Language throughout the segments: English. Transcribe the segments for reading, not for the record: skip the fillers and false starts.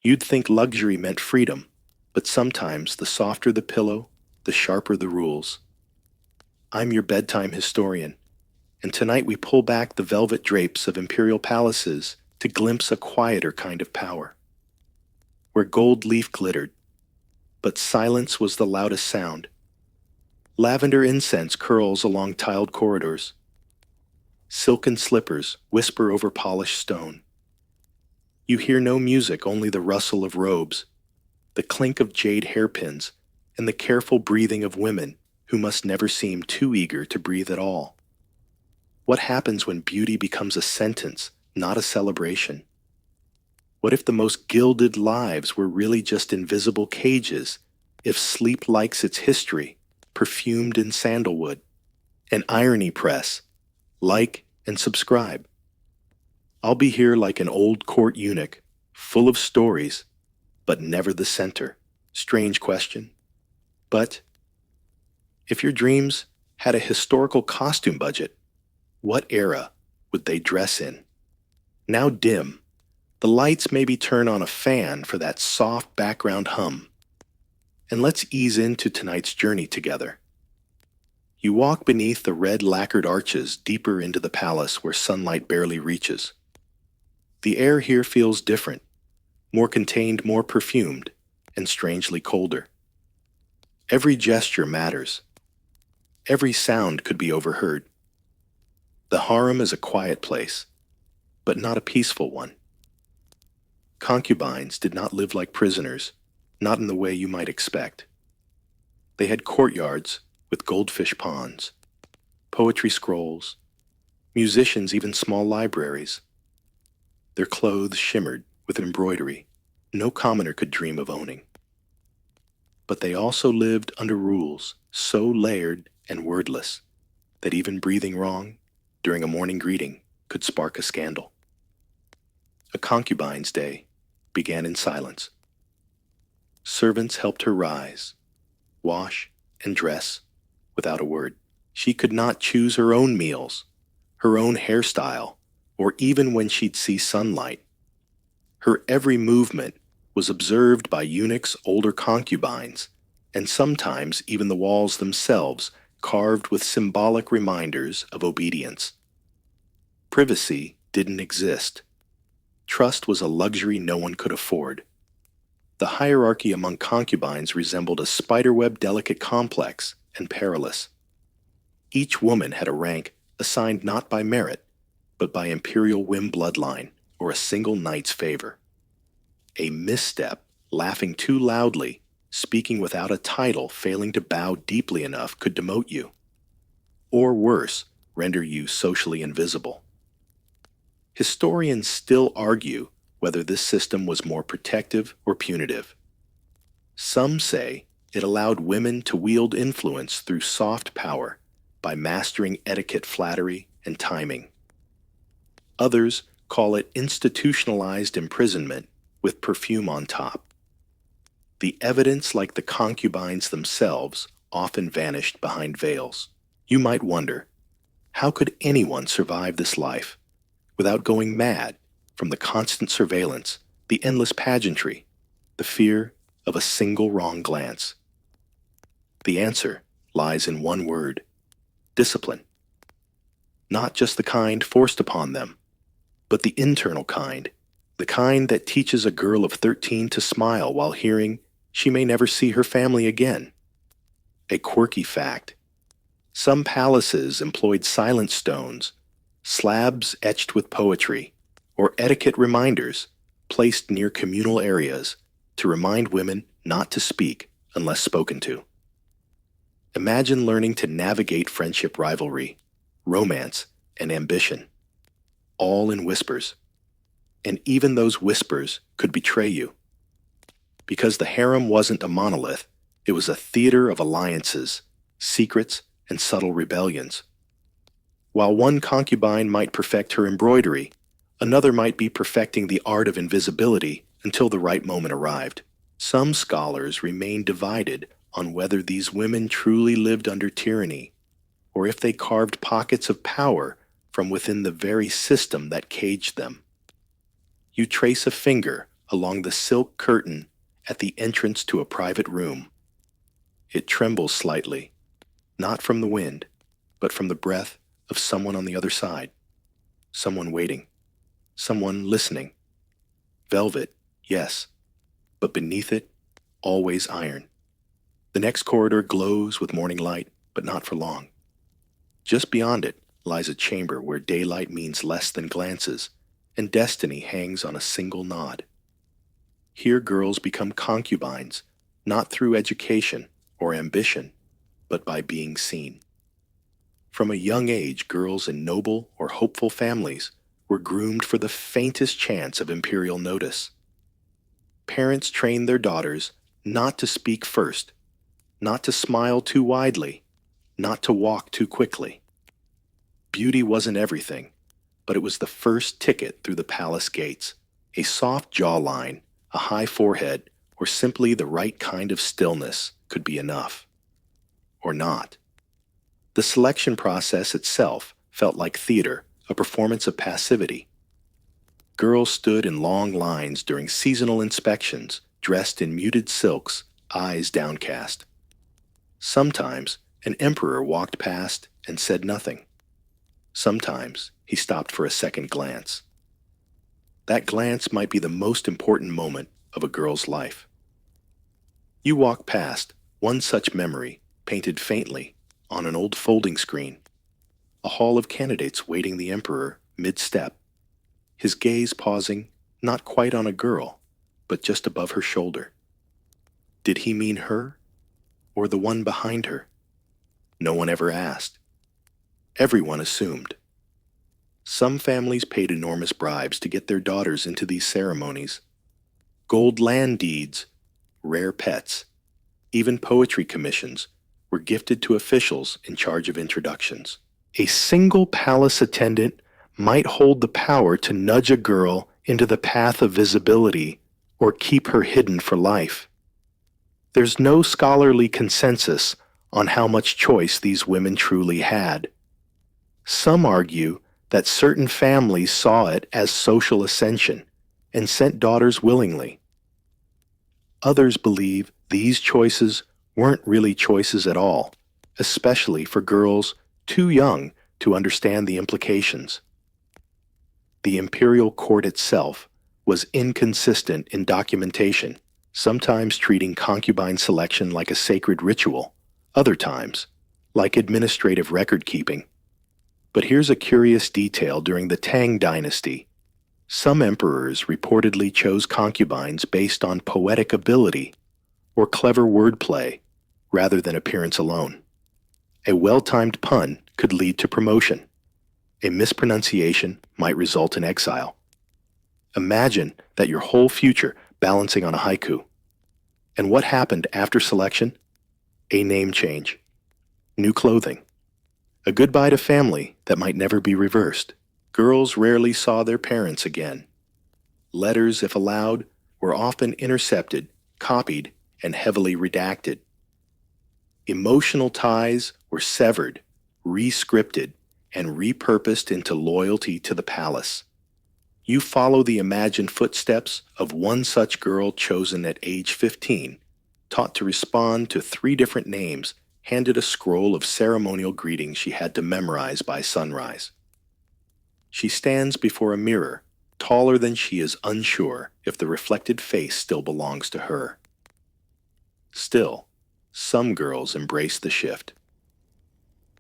You'd think luxury meant freedom, but sometimes the softer the pillow, the sharper the rules. I'm your bedtime historian, and tonight we pull back the velvet drapes of imperial palaces to glimpse a quieter kind of power, where gold leaf glittered, but silence was the loudest sound. Lavender incense curls along tiled corridors. Silken slippers whisper over polished stone. You hear no music, only the rustle of robes, the clink of jade hairpins, and the careful breathing of women who must never seem too eager to breathe at all. What happens when beauty becomes a sentence, not a celebration? What if the most gilded lives were really just invisible cages? If sleep likes its history, perfumed in sandalwood, an irony press, like and subscribe. I'll be here like an old court eunuch, full of stories, but never the center. Strange question. But if your dreams had a historical costume budget, what era would they dress in? Now dim, the lights maybe turn on a fan for that soft background hum. And let's ease into tonight's journey together. You walk beneath the red lacquered arches deeper into the palace where sunlight barely reaches. The air here feels different, more contained, more perfumed, and strangely colder. Every gesture matters. Every sound could be overheard. The harem is a quiet place, but not a peaceful one. Concubines did not live like prisoners, not in the way you might expect. They had courtyards with goldfish ponds, poetry scrolls, musicians, even small libraries. Their clothes shimmered with embroidery no commoner could dream of owning. But they also lived under rules so layered and wordless that even breathing wrong during a morning greeting could spark a scandal. A concubine's day began in silence. Servants helped her rise, wash, and dress without a word. She could not choose her own meals, her own hairstyle, or even when she'd see sunlight. Her every movement was observed by eunuchs, older concubines, and sometimes even the walls themselves carved with symbolic reminders of obedience. Privacy didn't exist. Trust was a luxury no one could afford. The hierarchy among concubines resembled a spiderweb delicate complex and perilous. Each woman had a rank assigned not by merit, but by imperial whim bloodline or a single knight's favor. A misstep, laughing too loudly, speaking without a title, failing to bow deeply enough could demote you. Or worse, render you socially invisible. Historians still argue whether this system was more protective or punitive. Some say it allowed women to wield influence through soft power by mastering etiquette, flattery, and timing. Others call it institutionalized imprisonment with perfume on top. The evidence, like the concubines themselves, often vanished behind veils. You might wonder, how could anyone survive this life without going mad from the constant surveillance, the endless pageantry, the fear of a single wrong glance? The answer lies in one word: discipline. Not just the kind forced upon them, but the internal kind, the kind that teaches a girl of 13 to smile while hearing she may never see her family again. A quirky fact: some palaces employed silent stones, slabs etched with poetry, or etiquette reminders placed near communal areas to remind women not to speak unless spoken to. Imagine learning to navigate friendship, rivalry, romance, and ambition, all in whispers. And even those whispers could betray you. Because the harem wasn't a monolith, it was a theater of alliances, secrets, and subtle rebellions. While one concubine might perfect her embroidery, another might be perfecting the art of invisibility until the right moment arrived. Some scholars remain divided on whether these women truly lived under tyranny, or if they carved pockets of power from within the very system that caged them. You trace a finger along the silk curtain at the entrance to a private room. It trembles slightly, not from the wind, but from the breath of someone on the other side, someone waiting, someone listening. Velvet, yes, but beneath it, always iron. The next corridor glows with morning light, but not for long. Just beyond it lies a chamber where daylight means less than glances, and destiny hangs on a single nod. Here girls become concubines, not through education or ambition, but by being seen. From a young age, girls in noble or hopeful families were groomed for the faintest chance of imperial notice. Parents trained their daughters not to speak first, not to smile too widely, not to walk too quickly. Beauty wasn't everything, but it was the first ticket through the palace gates. A soft jawline, a high forehead, or simply the right kind of stillness could be enough. Or not. The selection process itself felt like theater, a performance of passivity. Girls stood in long lines during seasonal inspections, dressed in muted silks, eyes downcast. Sometimes an emperor walked past and said nothing. Sometimes he stopped for a second glance. That glance might be the most important moment of a girl's life. You walk past one such memory, painted faintly on an old folding screen, a hall of candidates waiting the emperor mid-step, his gaze pausing not quite on a girl, but just above her shoulder. Did he mean her, or the one behind her? No one ever asked. Everyone assumed. Some families paid enormous bribes to get their daughters into these ceremonies. Gold land deeds, rare pets, even poetry commissions were gifted to officials in charge of introductions. A single palace attendant might hold the power to nudge a girl into the path of visibility or keep her hidden for life. There's no scholarly consensus on how much choice these women truly had. Some argue that certain families saw it as social ascension and sent daughters willingly. Others believe these choices weren't really choices at all, especially for girls too young to understand the implications. The imperial court itself was inconsistent in documentation, sometimes treating concubine selection like a sacred ritual, other times like administrative record-keeping. But here's a curious detail during the Tang dynasty. Some emperors reportedly chose concubines based on poetic ability or clever wordplay rather than appearance alone. A well-timed pun could lead to promotion. A mispronunciation might result in exile. Imagine that your whole future balancing on a haiku. And what happened after selection? A name change. New clothing. A goodbye to family that might never be reversed. Girls rarely saw their parents again. Letters, if allowed, were often intercepted, copied, and heavily redacted. Emotional ties were severed, re-scripted, and repurposed into loyalty to the palace. You follow the imagined footsteps of one such girl chosen at age 15, taught to respond to 3 different names, handed a scroll of ceremonial greetings she had to memorize by sunrise. She stands before a mirror, taller than she is unsure if the reflected face still belongs to her. Still, some girls embrace the shift.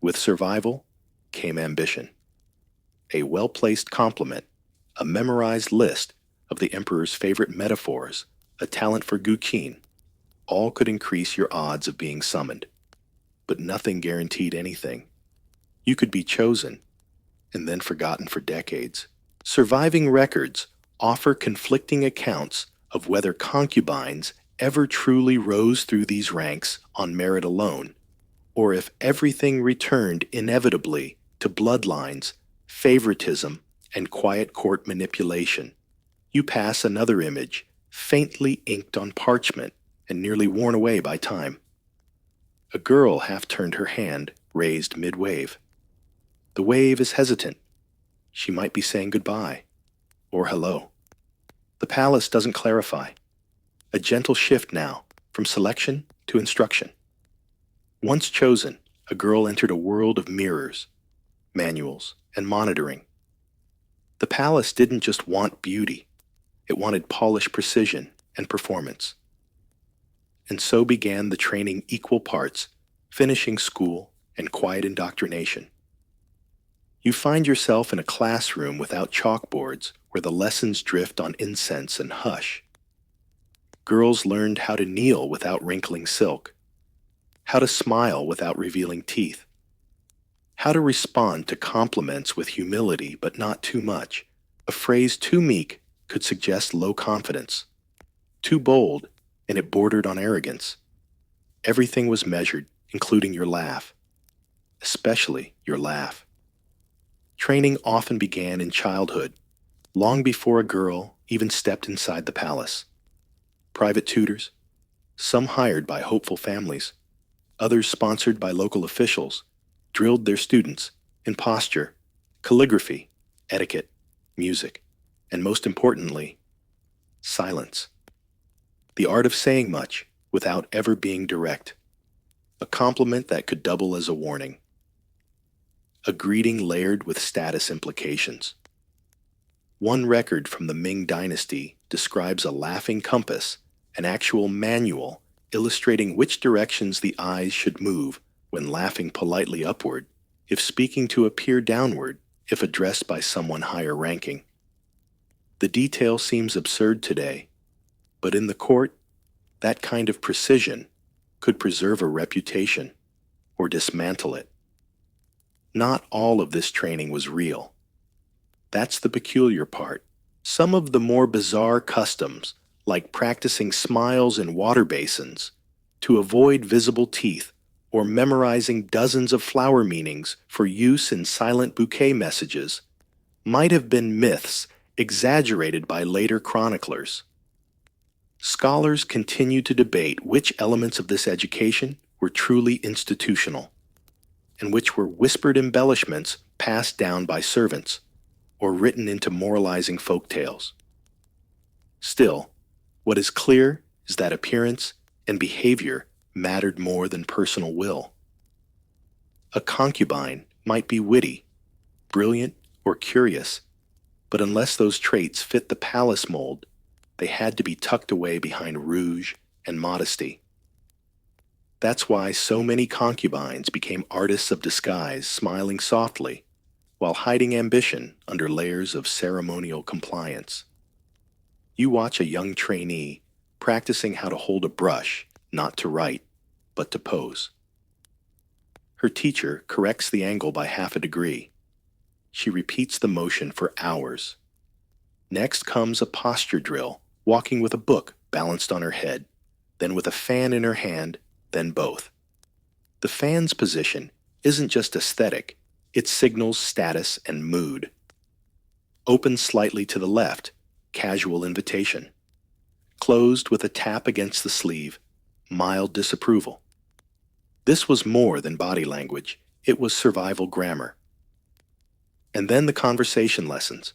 With survival came ambition. A well-placed compliment, a memorized list of the emperor's favorite metaphors, a talent for guqin, all could increase your odds of being summoned. But nothing guaranteed anything. You could be chosen and then forgotten for decades. Surviving records offer conflicting accounts of whether concubines ever truly rose through these ranks on merit alone, or if everything returned inevitably to bloodlines, favoritism, and quiet court manipulation. You pass another image, faintly inked on parchment and nearly worn away by time. A girl half turned her hand, raised mid-wave. The wave is hesitant. She might be saying goodbye or hello. The palace doesn't clarify. A gentle shift now, from selection to instruction. Once chosen, a girl entered a world of mirrors, manuals, and monitoring. The palace didn't just want beauty, it wanted polished precision and performance. And so began the training equal parts, finishing school and quiet indoctrination. You find yourself in a classroom without chalkboards where the lessons drift on incense and hush. Girls learned how to kneel without wrinkling silk, how to smile without revealing teeth, how to respond to compliments with humility but not too much. A phrase too meek could suggest low confidence, too bold, and it bordered on arrogance. Everything was measured, including your laugh, especially your laugh. Training often began in childhood, long before a girl even stepped inside the palace. Private tutors, some hired by hopeful families, others sponsored by local officials, drilled their students in posture, calligraphy, etiquette, music, and most importantly, silence. The art of saying much without ever being direct. A compliment that could double as a warning. A greeting layered with status implications. One record from the Ming Dynasty describes a laughing compass, an actual manual illustrating which directions the eyes should move when laughing politely upward, if speaking to a peer downward, if addressed by someone higher ranking. The detail seems absurd today, but in the court, that kind of precision could preserve a reputation or dismantle it. Not all of this training was real. That's the peculiar part. Some of the more bizarre customs, like practicing smiles in water basins to avoid visible teeth or memorizing dozens of flower meanings for use in silent bouquet messages, might have been myths exaggerated by later chroniclers. Scholars continue to debate which elements of this education were truly institutional and which were whispered embellishments passed down by servants or written into moralizing folk tales. Still, what is clear is that appearance and behavior mattered more than personal will. A concubine might be witty, brilliant, or curious, but unless those traits fit the palace mold, they had to be tucked away behind rouge and modesty. That's why so many concubines became artists of disguise, smiling softly, while hiding ambition under layers of ceremonial compliance. You watch a young trainee practicing how to hold a brush, not to write, but to pose. Her teacher corrects the angle by half a degree. She repeats the motion for hours. Next comes a posture drill, walking with a book balanced on her head, then with a fan in her hand, then both. The fan's position isn't just aesthetic, it signals status and mood. Open slightly to the left, casual invitation. Closed with a tap against the sleeve, mild disapproval. This was more than body language, it was survival grammar. And then the conversation lessons.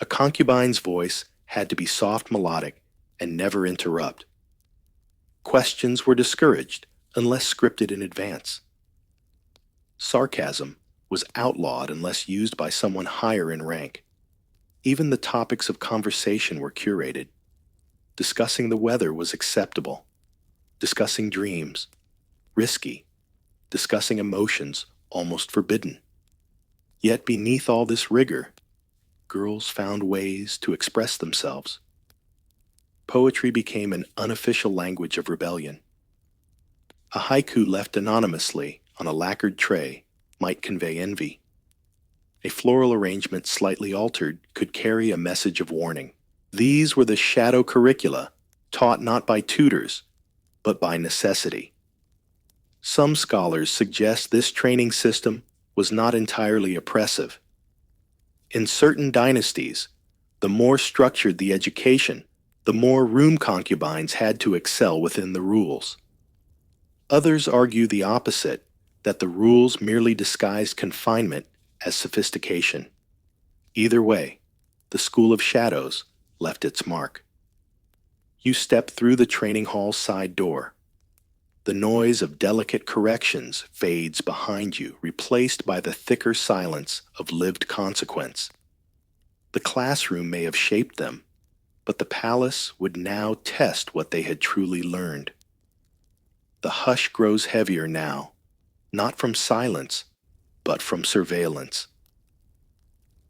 A concubine's voice had to be soft melodic and never interrupt. Questions were discouraged unless scripted in advance. Sarcasm was outlawed unless used by someone higher in rank. Even the topics of conversation were curated. Discussing the weather was acceptable. Discussing dreams, risky. Discussing emotions, almost forbidden. Yet beneath all this rigor, girls found ways to express themselves. Poetry became an unofficial language of rebellion. A haiku left anonymously on a lacquered tray might convey envy. A floral arrangement slightly altered could carry a message of warning. These were the shadow curricula, taught not by tutors, but by necessity. Some scholars suggest this training system was not entirely oppressive. In certain dynasties, the more structured the education, the more room concubines had to excel within the rules. Others argue the opposite, that the rules merely disguised confinement as sophistication. Either way, the school of shadows left its mark. You step through the training hall's side door. The noise of delicate corrections fades behind you, replaced by the thicker silence of lived consequence. The classroom may have shaped them, but the palace would now test what they had truly learned. The hush grows heavier now, not from silence, but from surveillance.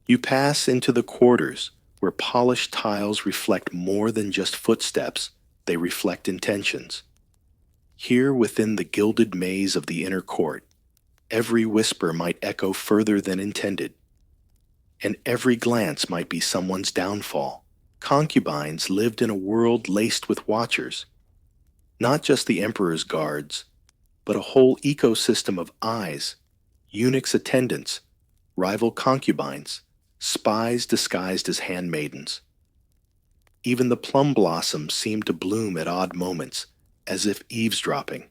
You pass into the quarters, where polished tiles reflect more than just footsteps, they reflect intentions. Here within the gilded maze of the inner court, every whisper might echo further than intended, and every glance might be someone's downfall. Concubines lived in a world laced with watchers, not just the emperor's guards, but a whole ecosystem of eyes, eunuchs' attendants, rival concubines, spies disguised as handmaidens. Even the plum blossoms seemed to bloom at odd moments, as if eavesdropping.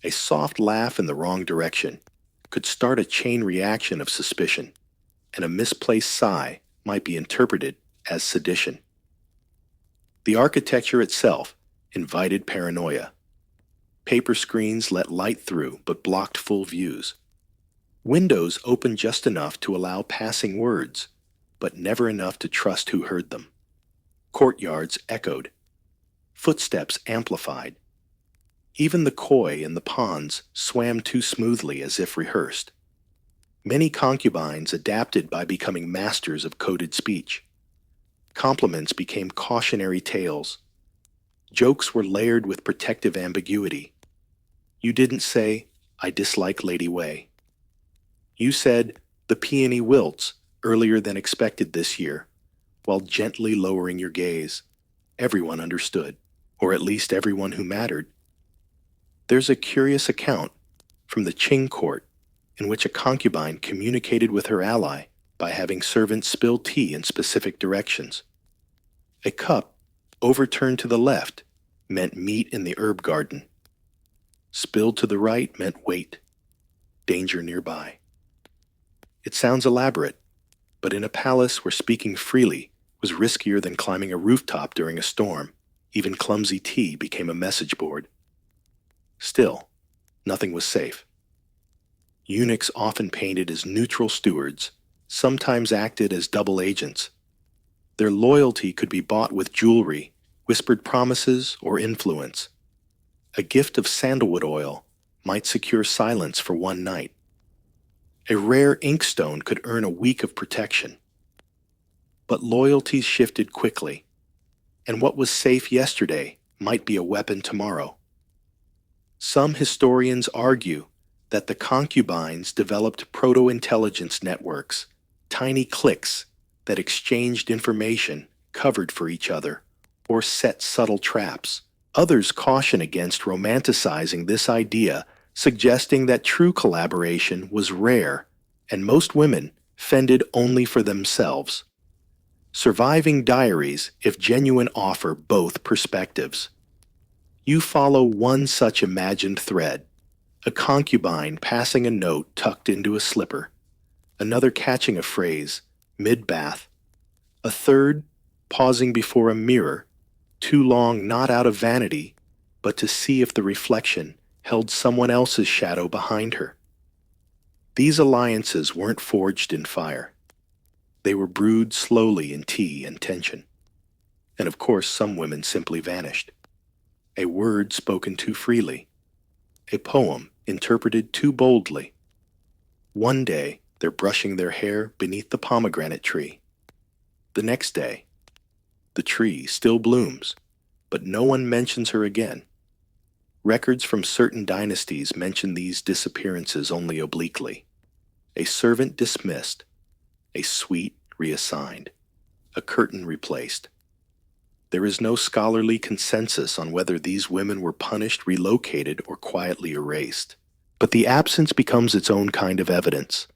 A soft laugh in the wrong direction could start a chain reaction of suspicion, and a misplaced sigh might be interpreted as sedition. The architecture itself invited paranoia. Paper screens let light through but blocked full views. Windows opened just enough to allow passing words, but never enough to trust who heard them. Courtyards echoed. Footsteps amplified. Even the koi in the ponds swam too smoothly as if rehearsed. Many concubines adapted by becoming masters of coded speech. Compliments became cautionary tales. Jokes were layered with protective ambiguity. You didn't say, "I dislike Lady Wei." You said, "The peony wilts," earlier than expected this year, while gently lowering your gaze. Everyone understood, or at least everyone who mattered. There's a curious account from the Qing court in which a concubine communicated with her ally by having servants spill tea in specific directions. A cup, overturned to the left, meant meat in the herb garden. Spilled to the right meant wait, danger nearby. It sounds elaborate, but in a palace where speaking freely was riskier than climbing a rooftop during a storm, even clumsy tea became a message board. Still, nothing was safe. Eunuchs often painted as neutral stewards, sometimes acted as double agents. Their loyalty could be bought with jewelry, whispered promises, or influence. A gift of sandalwood oil might secure silence for one night. A rare inkstone could earn a week of protection. But loyalties shifted quickly, and what was safe yesterday might be a weapon tomorrow. Some historians argue that the concubines developed proto-intelligence networks, tiny cliques that exchanged information, covered for each other, or set subtle traps. Others caution against romanticizing this idea, suggesting that true collaboration was rare, and most women fended only for themselves. Surviving diaries, if genuine, offer both perspectives. You follow one such imagined thread, a concubine passing a note tucked into a slipper, another catching a phrase mid-bath, a third pausing before a mirror, too long not out of vanity, but to see if the reflection held someone else's shadow behind her. These alliances weren't forged in fire. They were brewed slowly in tea and tension. And of course, some women simply vanished. A word spoken too freely. A poem interpreted too boldly. One day, they're brushing their hair beneath the pomegranate tree. The next day, the tree still blooms, but no one mentions her again. Records from certain dynasties mention these disappearances only obliquely. A servant dismissed, a suite reassigned, a curtain replaced. There is no scholarly consensus on whether these women were punished, relocated, or quietly erased. But the absence becomes its own kind of evidence.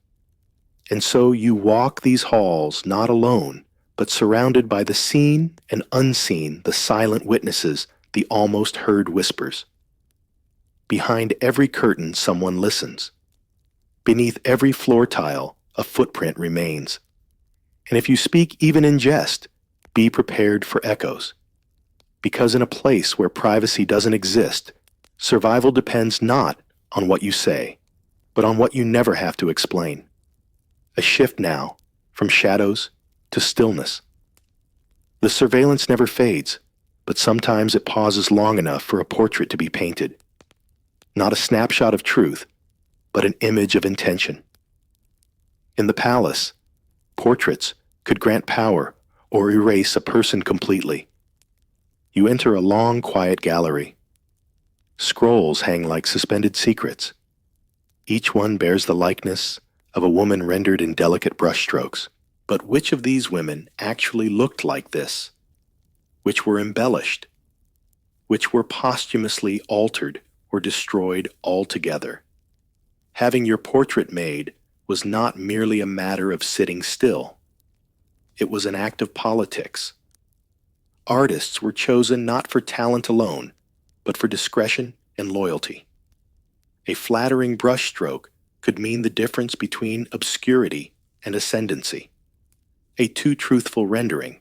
And so you walk these halls not alone, but surrounded by the seen and unseen, the silent witnesses, the almost heard whispers. Behind every curtain, someone listens. Beneath every floor tile, a footprint remains. And if you speak even in jest, Be prepared for echoes. Because in a place where privacy doesn't exist, survival depends not on what you say, but on what you never have to explain. A shift now, from shadows to stillness. The surveillance never fades, but sometimes it pauses long enough for a portrait to be painted. Not a snapshot of truth, but an image of intention. In the palace, portraits could grant power or erase a person completely. You enter a long, quiet gallery. Scrolls hang like suspended secrets. Each one bears the likeness of a woman rendered in delicate brushstrokes. But which of these women actually looked like this? Which were embellished? Which were posthumously altered or destroyed altogether? Having your portrait made was not merely a matter of sitting still. It was an act of politics. Artists were chosen not for talent alone, but for discretion and loyalty. A flattering brushstroke could mean the difference between obscurity and ascendancy. A too truthful rendering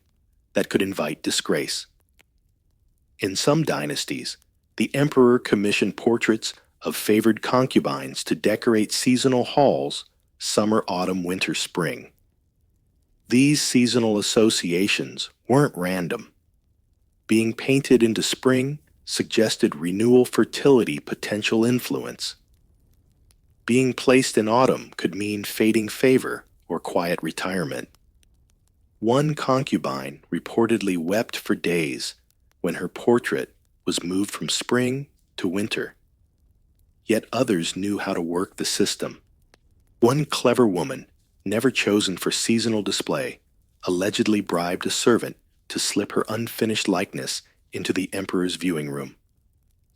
that could invite disgrace. In some dynasties, the emperor commissioned portraits of favored concubines to decorate seasonal halls, summer, autumn, winter, spring. These seasonal associations weren't random. Being painted into spring suggested renewal, fertility, potential influence. Being placed in autumn could mean fading favor or quiet retirement. One concubine reportedly wept for days when her portrait was moved from spring to winter. Yet others knew how to work the system. One clever woman, never chosen for seasonal display, allegedly bribed a servant to slip her unfinished likeness into the emperor's viewing room.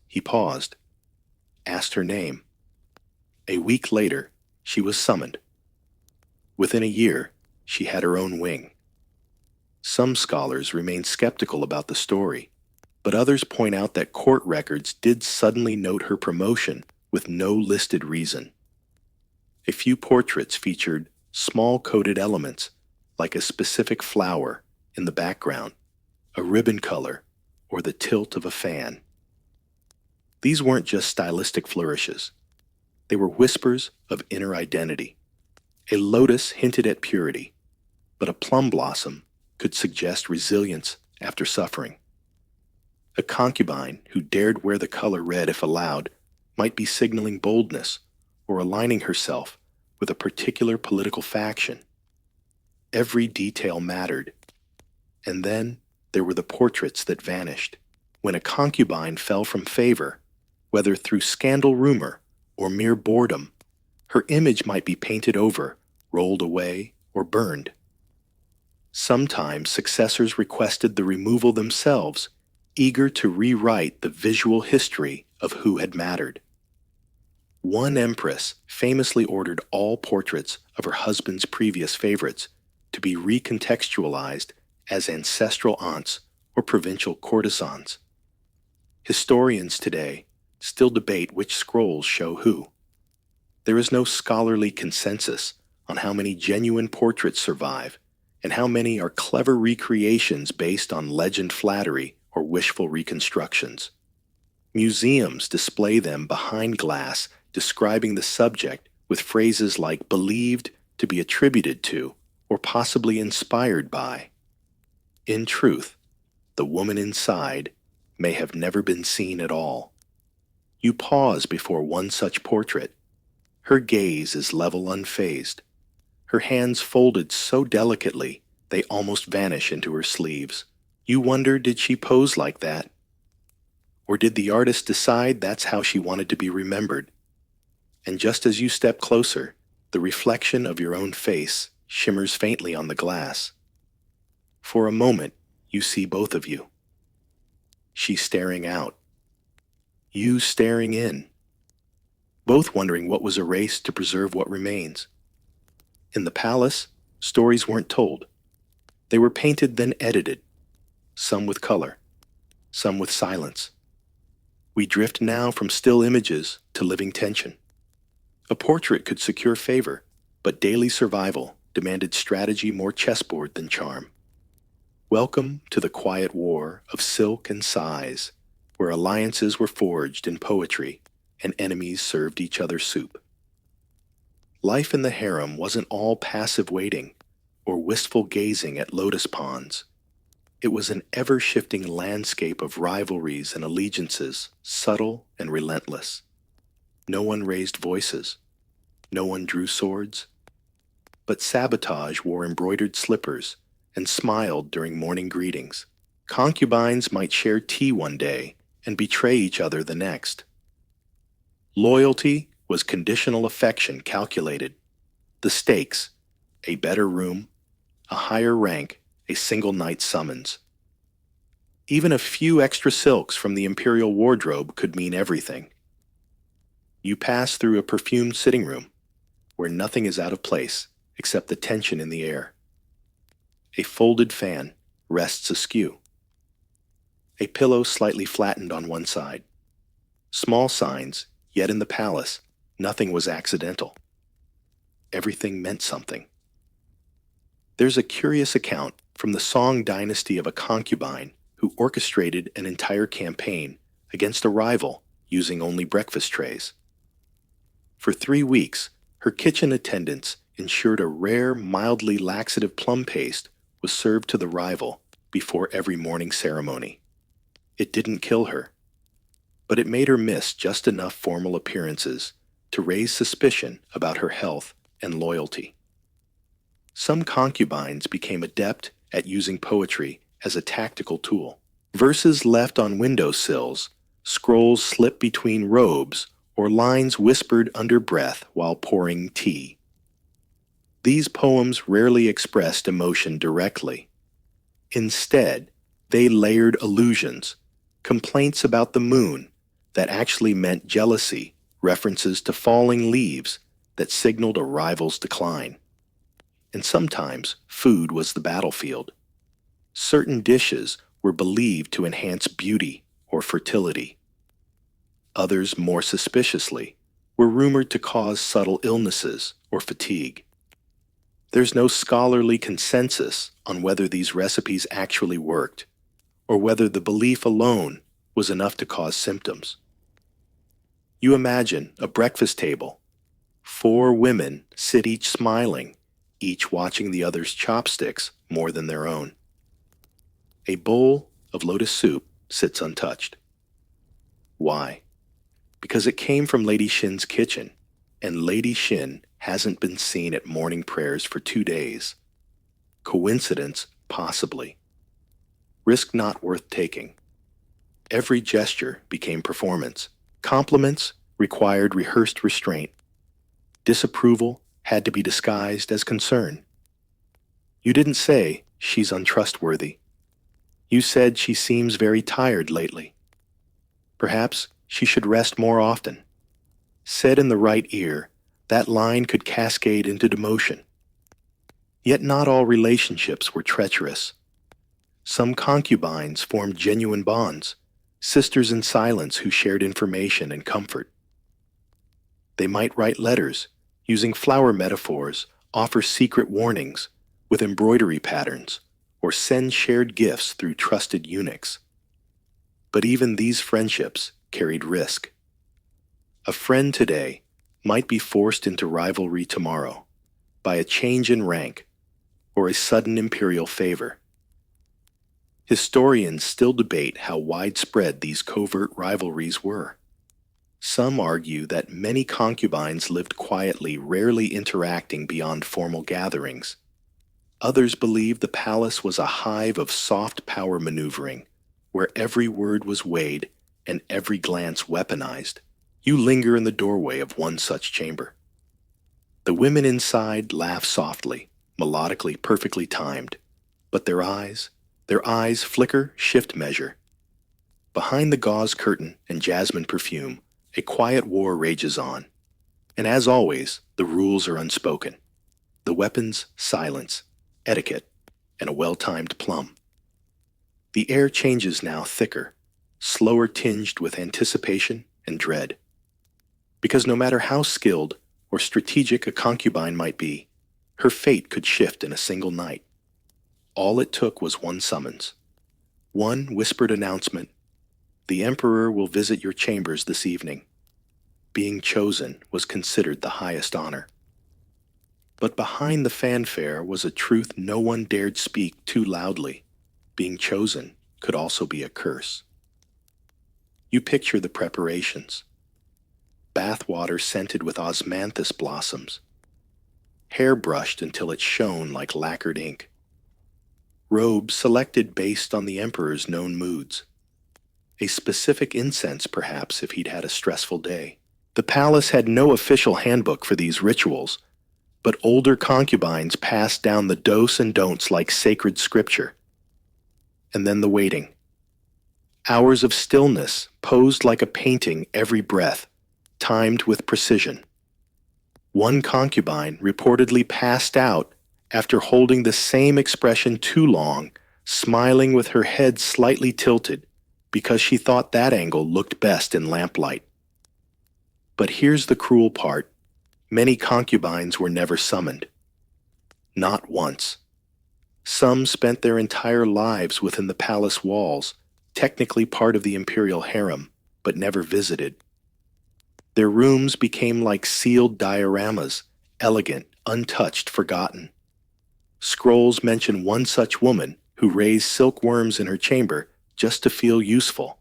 He paused, asked her name. A week later, she was summoned. Within a year, she had her own wing. Some scholars remain skeptical about the story, but others point out that court records did suddenly note her promotion with no listed reason. A few portraits featured small coded elements, like a specific flower in the background, a ribbon color, or the tilt of a fan. These weren't just stylistic flourishes. They were whispers of inner identity. A lotus hinted at purity, but a plum blossom could suggest resilience after suffering. A concubine who dared wear the color red if allowed might be signaling boldness or aligning herself with a particular political faction. Every detail mattered. And then there were the portraits that vanished. When a concubine fell from favor, whether through scandal rumor or mere boredom, her image might be painted over, rolled away, or burned. Sometimes successors requested the removal themselves, eager to rewrite the visual history of who had mattered. One empress famously ordered all portraits of her husband's previous favorites to be recontextualized as ancestral aunts or provincial courtesans. Historians today still debate which scrolls show who. There is no scholarly consensus on how many genuine portraits survive and how many are clever recreations based on legend flattery or wishful reconstructions. Museums display them behind glass, describing the subject with phrases like believed to be attributed to or possibly inspired by. In truth, the woman inside may have never been seen at all. You pause before one such portrait. Her gaze is level, unfazed. Her hands folded so delicately they almost vanish into her sleeves. You wonder, did she pose like that? Or did the artist decide that's how she wanted to be remembered? And just as you step closer, the reflection of your own face shimmers faintly on the glass. For a moment, you see both of you. She staring out. You staring in. Both wondering what was erased to preserve what remains. In the palace, stories weren't told. They were painted then edited, some with color, some with silence. We drift now from still images to living tension. A portrait could secure favor, but daily survival demanded strategy more chessboard than charm. Welcome to the quiet war of silk and sighs, where alliances were forged in poetry and enemies served each other soup. Life in the harem wasn't all passive waiting or wistful gazing at lotus ponds. It was an ever-shifting landscape of rivalries and allegiances, subtle and relentless. No one raised voices. No one drew swords. But sabotage wore embroidered slippers and smiled during morning greetings. Concubines might share tea one day and betray each other the next. Loyalty was conditional affection calculated. The stakes, a better room, a higher rank, a single night summons. Even a few extra silks from the imperial wardrobe could mean everything. You pass through a perfumed sitting room, where nothing is out of place except the tension in the air. A folded fan rests askew. A pillow slightly flattened on one side. Small signs, yet in the palace, nothing was accidental. Everything meant something. There's a curious account from the Song dynasty of a concubine who orchestrated an entire campaign against a rival using only breakfast trays. For 3 weeks, her kitchen attendants ensured a rare, mildly laxative plum paste was served to the rival before every morning ceremony. It didn't kill her, but it made her miss just enough formal appearances to raise suspicion about her health and loyalty. Some concubines became adept at using poetry as a tactical tool. Verses left on windowsills, scrolls slipped between robes, or lines whispered under breath while pouring tea. These poems rarely expressed emotion directly. Instead, they layered allusions, complaints about the moon that actually meant jealousy, references to falling leaves that signaled a rival's decline. And sometimes food was the battlefield. Certain dishes were believed to enhance beauty or fertility. Others, more suspiciously, were rumored to cause subtle illnesses or fatigue. There's no scholarly consensus on whether these recipes actually worked, or whether the belief alone was enough to cause symptoms. You imagine a breakfast table. 4 women sit each smiling, each watching the other's chopsticks more than their own. A bowl of lotus soup sits untouched. Why? Because it came from Lady Shin's kitchen, and Lady Shin hasn't been seen at morning prayers for 2 days. Coincidence? Possibly. Risk not worth taking. Every gesture became performance. Compliments required rehearsed restraint. Disapproval had to be disguised as concern. You didn't say, "She's untrustworthy." You said, "She seems very tired lately. Perhaps she should rest more often." Said in the right ear, that line could cascade into demotion. Yet not all relationships were treacherous. Some concubines formed genuine bonds, sisters in silence who shared information and comfort. They might write letters, using flower metaphors, offer secret warnings with embroidery patterns, or send shared gifts through trusted eunuchs. But even these friendships carried risk. A friend today might be forced into rivalry tomorrow by a change in rank or a sudden imperial favor. Historians still debate how widespread these covert rivalries were. Some argue that many concubines lived quietly, rarely interacting beyond formal gatherings. Others believe the palace was a hive of soft power maneuvering, where every word was weighed and every glance weaponized. You linger in the doorway of one such chamber. The women inside laugh softly, melodically, perfectly timed, but their eyes flicker, shift measure. Behind the gauze curtain and jasmine perfume, a quiet war rages on. And as always, the rules are unspoken. The weapons, silence, etiquette, and a well-timed plum. The air changes now thicker, slower tinged with anticipation and dread. Because no matter how skilled or strategic a concubine might be, her fate could shift in a single night. All it took was one summons, one whispered announcement: "The Emperor will visit your chambers this evening." Being chosen was considered the highest honor. But behind the fanfare was a truth no one dared speak too loudly. Being chosen could also be a curse. You picture the preparations: bath water scented with osmanthus blossoms, hair brushed until it shone like lacquered ink, robes selected based on the emperor's known moods, a specific incense perhaps if he'd had a stressful day. The palace had no official handbook for these rituals, but older concubines passed down the dos and don'ts like sacred scripture. And then the waiting. Hours of stillness, posed like a painting every breath, timed with precision. One concubine reportedly passed out after holding the same expression too long, smiling with her head slightly tilted because she thought that angle looked best in lamplight. But here's the cruel part. Many concubines were never summoned. Not once. Some spent their entire lives within the palace walls, technically part of the imperial harem, but never visited. Their rooms became like sealed dioramas, elegant, untouched, forgotten. Scrolls mention one such woman who raised silkworms in her chamber just to feel useful.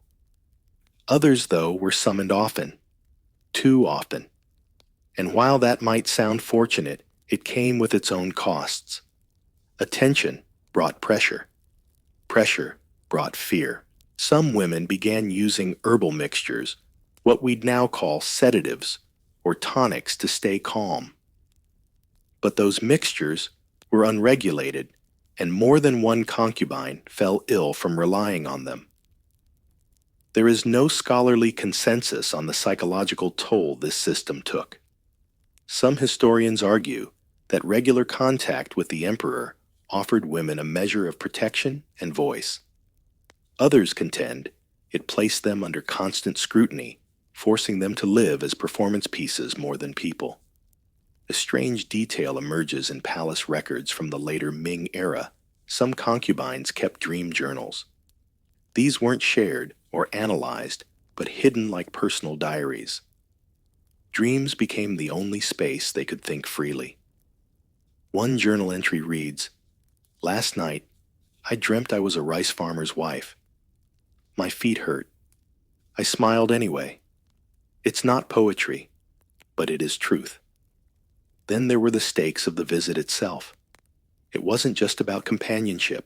Others, though, were summoned often, too often. And while that might sound fortunate, it came with its own costs. Attention brought pressure. Pressure brought fear. Some women began using herbal mixtures, what we'd now call sedatives or tonics, to stay calm. But those mixtures were unregulated, and more than one concubine fell ill from relying on them. There is no scholarly consensus on the psychological toll this system took. Some historians argue that regular contact with the emperor offered women a measure of protection and voice. Others contend it placed them under constant scrutiny, forcing them to live as performance pieces more than people. A strange detail emerges in palace records from the later Ming era. Some concubines kept dream journals. These weren't shared or analyzed, but hidden like personal diaries. Dreams became the only space they could think freely. One journal entry reads, "Last night, I dreamt I was a rice farmer's wife. My feet hurt. I smiled anyway. It's not poetry, but it is truth." Then there were the stakes of the visit itself. It wasn't just about companionship.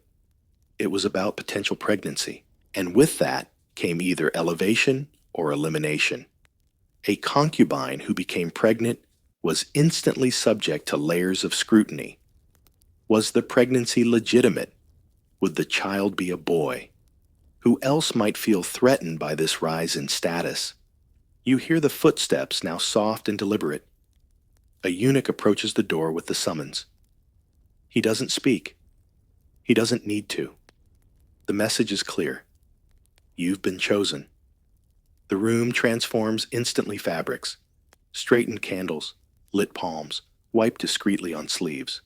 It was about potential pregnancy. And with that came either elevation or elimination. A concubine who became pregnant was instantly subject to layers of scrutiny. Was the pregnancy legitimate? Would the child be a boy? Who else might feel threatened by this rise in status? You hear the footsteps, now soft and deliberate. A eunuch approaches the door with the summons. He doesn't speak. He doesn't need to. The message is clear. You've been chosen. The room transforms instantly: fabrics, straightened candles, lit palms, wiped discreetly on sleeves.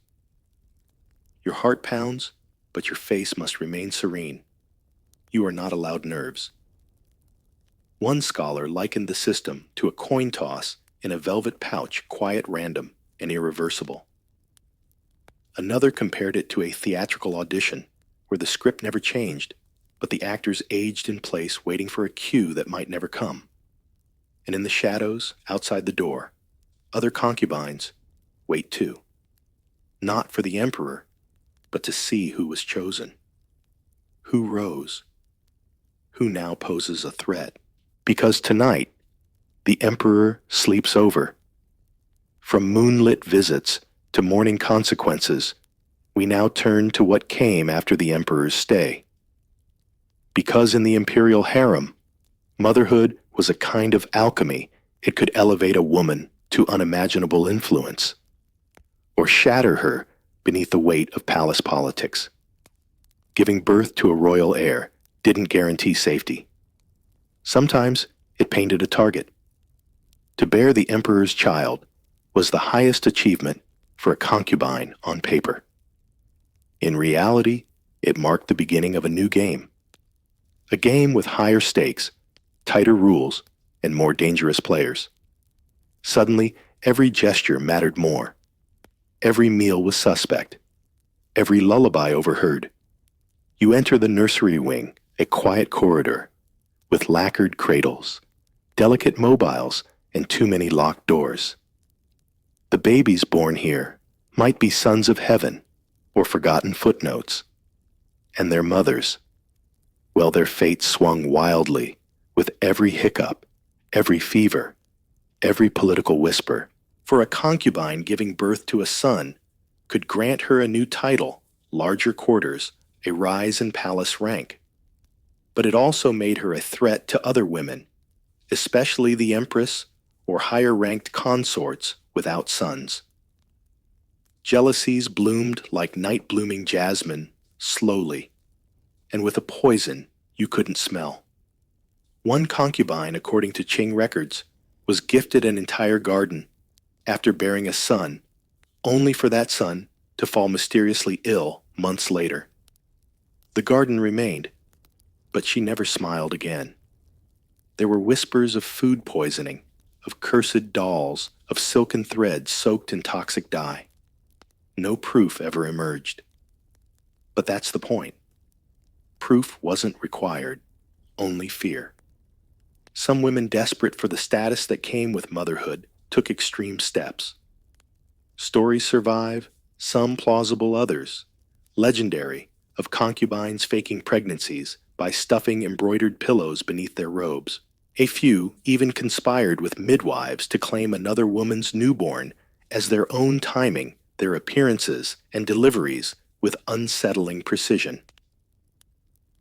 Your heart pounds, but your face must remain serene. You are not allowed nerves. One scholar likened the system to a coin toss in a velvet pouch, quiet, random, and irreversible. Another compared it to a theatrical audition, where the script never changed, but the actors aged in place, waiting for a cue that might never come. And in the shadows, outside the door, other concubines wait too. Not for the emperor, but to see who was chosen. Who rose? Who now poses a threat? Because tonight, the emperor sleeps over. From moonlit visits to morning consequences, we now turn to what came after the emperor's stay. Because in the imperial harem, motherhood was a kind of alchemy. It could elevate a woman to unimaginable influence, or shatter her beneath the weight of palace politics. Giving birth to a royal heir didn't guarantee safety. Sometimes it painted a target. To bear the emperor's child was the highest achievement for a concubine on paper. In reality, It marked the beginning of a new game. A game with higher stakes, tighter rules, and more dangerous players. Suddenly, every gesture mattered more. Every meal was suspect. Every lullaby overheard. You enter the nursery wing, a quiet corridor, with lacquered cradles, delicate mobiles, and too many locked doors. The babies born here might be sons of heaven or forgotten footnotes. And their mothers, well, their fates swung wildly with every hiccup, every fever, every political whisper. For a concubine giving birth to a son could grant her a new title, larger quarters, a rise in palace rank. But it also made her a threat to other women, especially the empress or higher-ranked consorts without sons. Jealousies bloomed like night-blooming jasmine, slowly, and with a poison you couldn't smell. One concubine, according to Qing records, was gifted an entire garden after bearing a son, only for that son to fall mysteriously ill months later. The garden remained, but she never smiled again. There were whispers of food poisoning, of cursed dolls, of silken threads soaked in toxic dye. No proof ever emerged. But that's the point. Proof wasn't required, only fear. Some women desperate for the status that came with motherhood took extreme steps. Stories survive, some plausible, others legendary, of concubines faking pregnancies by stuffing embroidered pillows beneath their robes. A few even conspired with midwives to claim another woman's newborn as their own, timing their appearances and deliveries with unsettling precision.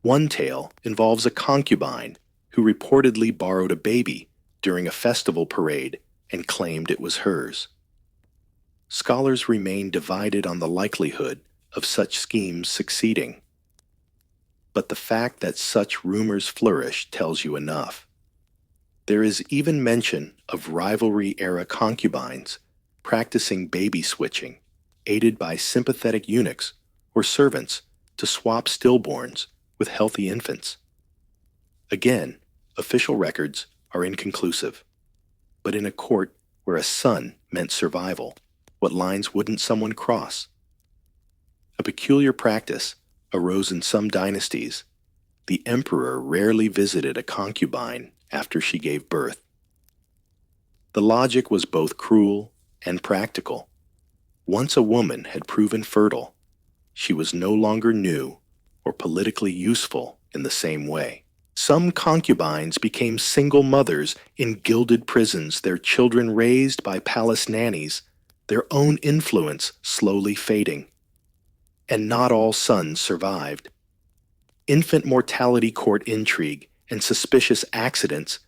One tale involves a concubine who reportedly borrowed a baby during a festival parade and claimed it was hers. Scholars remain divided on the likelihood of such schemes succeeding. But the fact that such rumors flourish tells you enough. There is even mention of rivalry-era concubines practicing baby switching, aided by sympathetic eunuchs or servants to swap stillborns with healthy infants. Again, official records are inconclusive. But in a court where a son meant survival, what lines wouldn't someone cross? A peculiar practice arose in some dynasties. The emperor rarely visited a concubine after she gave birth. The logic was both cruel and practical. Once a woman had proven fertile, she was no longer new or politically useful in the same way. Some concubines became single mothers in gilded prisons, their children raised by palace nannies, their own influence slowly fading. And not all sons survived. Infant mortality court intrigue and suspicious accidents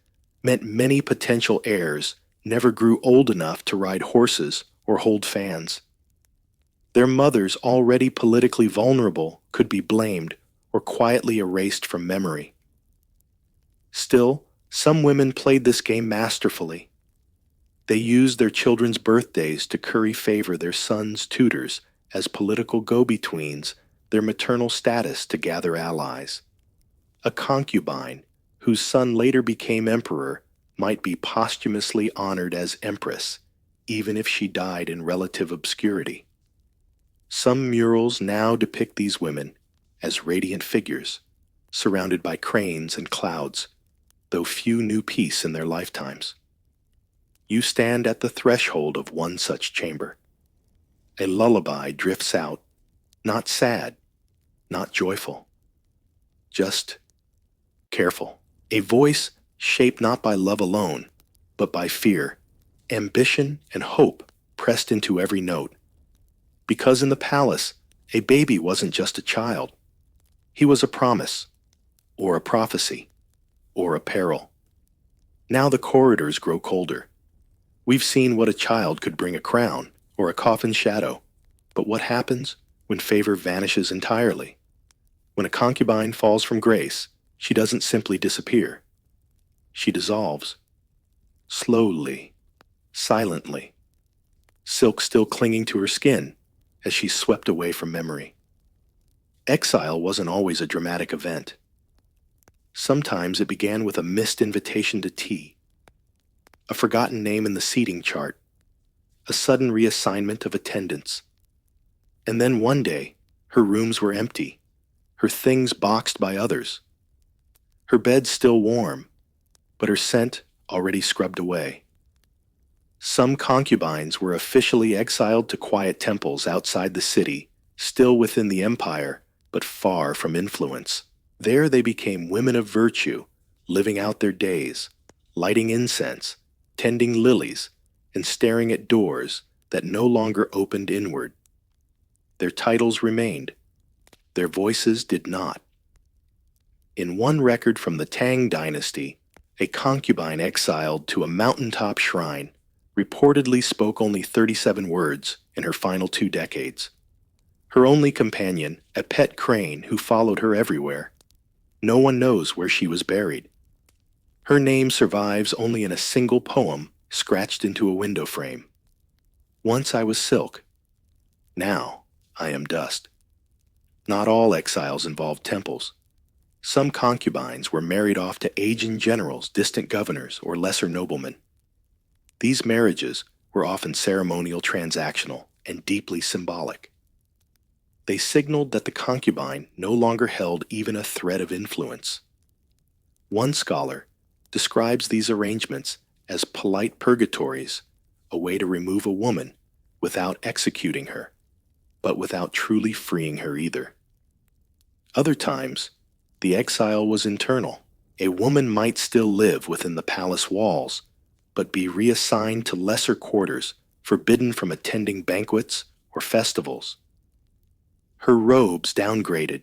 meant many potential heirs never grew old enough to ride horses or hold fans. Their mothers, already politically vulnerable, could be blamed or quietly erased from memory. Still, some women played this game masterfully. They used their children's birthdays to curry favor their sons' tutors as political go-betweens, their maternal status to gather allies. A concubine, whose son later became emperor, might be posthumously honored as empress, even if she died in relative obscurity. Some murals now depict these women as radiant figures, surrounded by cranes and clouds, though few knew peace in their lifetimes. You stand at the threshold of one such chamber. A lullaby drifts out, not sad, not joyful, just careful. A voice shaped not by love alone, but by fear, ambition, and hope pressed into every note. Because in the palace, a baby wasn't just a child. He was a promise, or a prophecy, or a peril. Now the corridors grow colder. We've seen what a child could bring: a crown or a coffin shadow. But what happens when favor vanishes entirely? When a concubine falls from grace, she doesn't simply disappear. She dissolves. Slowly, silently, silk still clinging to her skin as she's swept away from memory. Exile wasn't always a dramatic event. Sometimes it began with a missed invitation to tea, a forgotten name in the seating chart, a sudden reassignment of attendance. And then one day, her rooms were empty, her things boxed by others, her bed still warm, but her scent already scrubbed away. Some concubines were officially exiled to quiet temples outside the city, still within the empire, but far from influence. There they became women of virtue, living out their days, lighting incense, tending lilies, and staring at doors that no longer opened inward. Their titles remained. Their voices did not. In one record from the Tang dynasty, a concubine exiled to a mountaintop shrine reportedly spoke only 37 words in her final 2 decades. Her only companion, a pet crane who followed her everywhere. No one knows where she was buried. Her name survives only in a single poem scratched into a window frame. Once I was silk. Now I am dust. Not all exiles involved temples. Some concubines were married off to aging generals, distant governors, or lesser noblemen. These marriages were often ceremonial, transactional, and deeply symbolic. They signaled that the concubine no longer held even a thread of influence. One scholar describes these arrangements as polite purgatories, a way to remove a woman without executing her, but without truly freeing her either. Other times, the exile was internal. A woman might still live within the palace walls, but be reassigned to lesser quarters, forbidden from attending banquets or festivals. Her robes downgraded,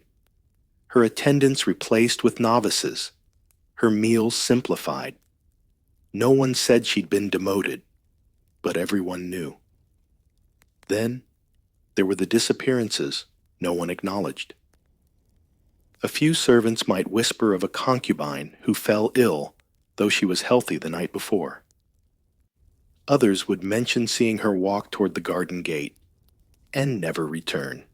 her attendants replaced with novices, her meals simplified. No one said she'd been demoted, but everyone knew. Then, there were the disappearances no one acknowledged. A few servants might whisper of a concubine who fell ill, though she was healthy the night before. Others would mention seeing her walk toward the garden gate and never return.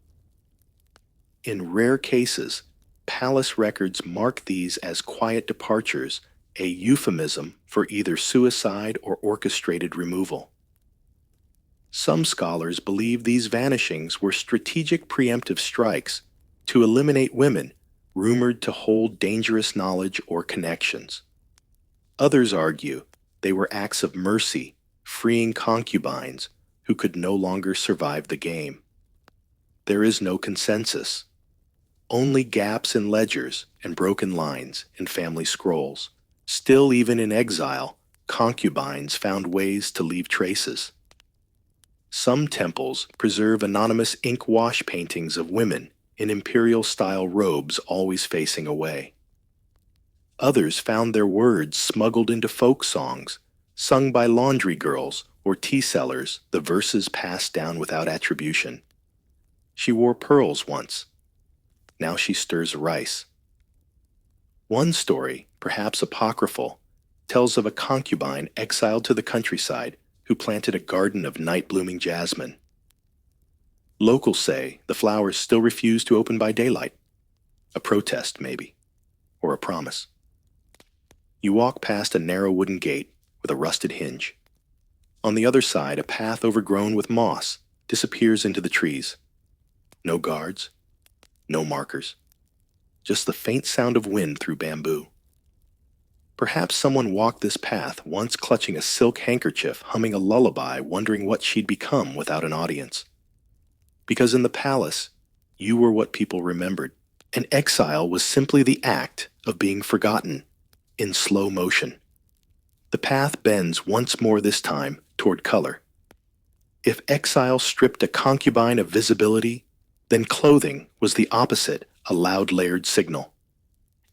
In rare cases, palace records mark these as quiet departures, a euphemism for either suicide or orchestrated removal. Some scholars believe these vanishings were strategic preemptive strikes to eliminate women rumored to hold dangerous knowledge or connections. Others argue they were acts of mercy, freeing concubines who could no longer survive the game. There is no consensus, only gaps in ledgers and broken lines in family scrolls. Still, even in exile, concubines found ways to leave traces. Some temples preserve anonymous ink wash paintings of women in imperial-style robes always facing away. Others found their words smuggled into folk songs, sung by laundry girls or tea sellers, the verses passed down without attribution. She wore pearls once. Now she stirs rice. One story, perhaps apocryphal, tells of a concubine exiled to the countryside who planted a garden of night-blooming jasmine. Locals say the flowers still refuse to open by daylight. A protest, maybe, or a promise. You walk past a narrow wooden gate with a rusted hinge. On the other side, a path overgrown with moss disappears into the trees. No guards, no markers, just the faint sound of wind through bamboo. Perhaps someone walked this path, once clutching a silk handkerchief, humming a lullaby, wondering what she'd become without an audience. Because in the palace, you were what people remembered. And exile was simply the act of being forgotten, in slow motion. The path bends once more, this time toward color. If exile stripped a concubine of visibility, then clothing was the opposite, a loud layered signal.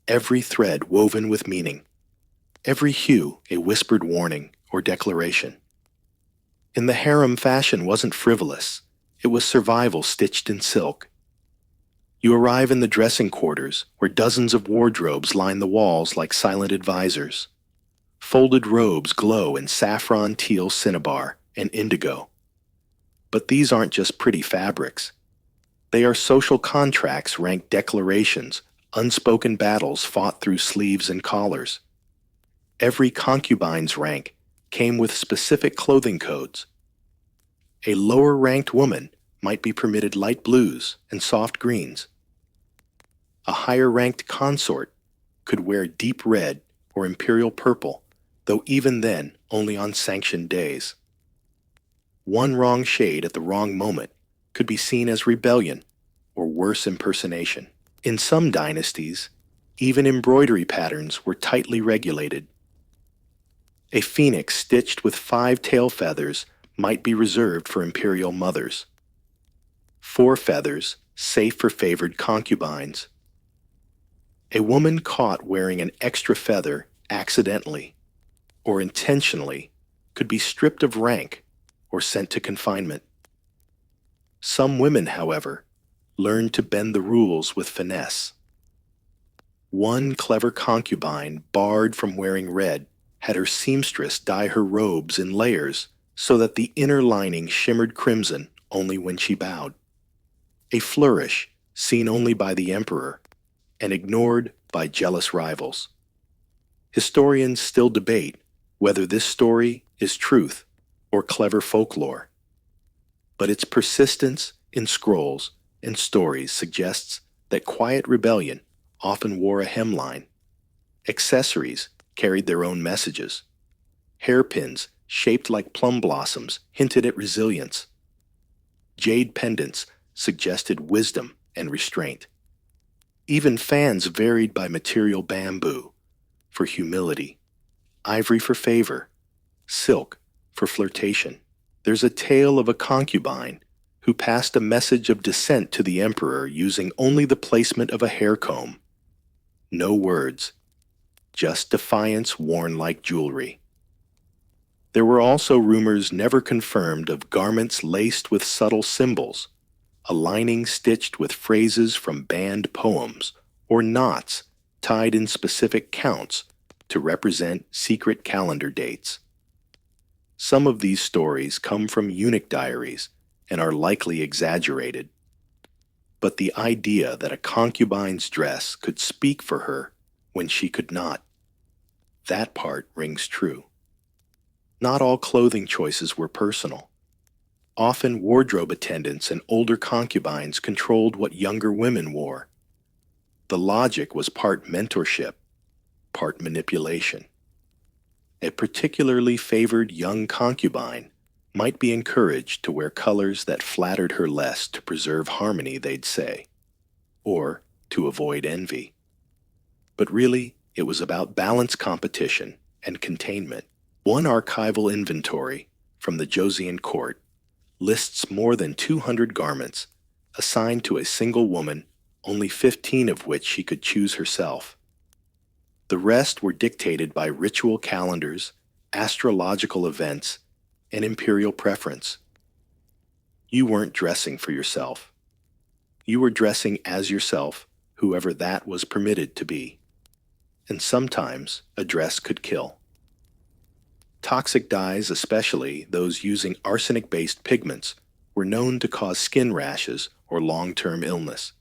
Every thread woven with meaning. Every hue a whispered warning or declaration. In the harem, fashion wasn't frivolous. It was survival stitched in silk. You arrive in the dressing quarters, where dozens of wardrobes line the walls like silent advisors. Folded robes glow in saffron, teal, cinnabar, and indigo. But these aren't just pretty fabrics. They are social contracts, ranked declarations, unspoken battles fought through sleeves and collars. Every concubine's rank came with specific clothing codes. A lower-ranked woman might be permitted light blues and soft greens. A higher-ranked consort could wear deep red or imperial purple, though even then only on sanctioned days. One wrong shade at the wrong moment could be seen as rebellion or worse, impersonation. In some dynasties, even embroidery patterns were tightly regulated. A phoenix stitched with 5 tail feathers might be reserved for imperial mothers. 4 feathers, safe for favored concubines. A woman caught wearing an extra feather accidentally or intentionally could be stripped of rank or sent to confinement. Some women, however, learned to bend the rules with finesse. One clever concubine, barred from wearing red, had her seamstress dye her robes in layers so that the inner lining shimmered crimson only when she bowed. A flourish seen only by the emperor and ignored by jealous rivals. Historians still debate whether this story is truth or clever folklore, but its persistence in scrolls and stories suggests that quiet rebellion often wore a hemline. Accessories carried their own messages. Hairpins shaped like plum blossoms hinted at resilience. Jade pendants suggested wisdom and restraint. Even fans varied by material: bamboo for humility, ivory for favor, silk for flirtation. There's a tale of a concubine who passed a message of dissent to the emperor using only the placement of a hair comb. No words, just defiance worn like jewelry. There were also rumors never confirmed of garments laced with subtle symbols, a lining stitched with phrases from banned poems, or knots tied in specific counts to represent secret calendar dates. Some of these stories come from eunuch diaries and are likely exaggerated. But the idea that a concubine's dress could speak for her when she could not, that part rings true. Not all clothing choices were personal. Often wardrobe attendants and older concubines controlled what younger women wore. The logic was part mentorship, part manipulation. A particularly favored young concubine might be encouraged to wear colors that flattered her less to preserve harmony, they'd say, or to avoid envy. But really, it was about balanced competition and containment. One archival inventory from the Josian court lists more than 200 garments assigned to a single woman, only 15 of which she could choose herself. The rest were dictated by ritual calendars, astrological events, and imperial preference. You weren't dressing for yourself. You were dressing as yourself, whoever that was permitted to be. And sometimes a dress could kill. Toxic dyes, especially those using arsenic-based pigments, were known to cause skin rashes or long-term illness.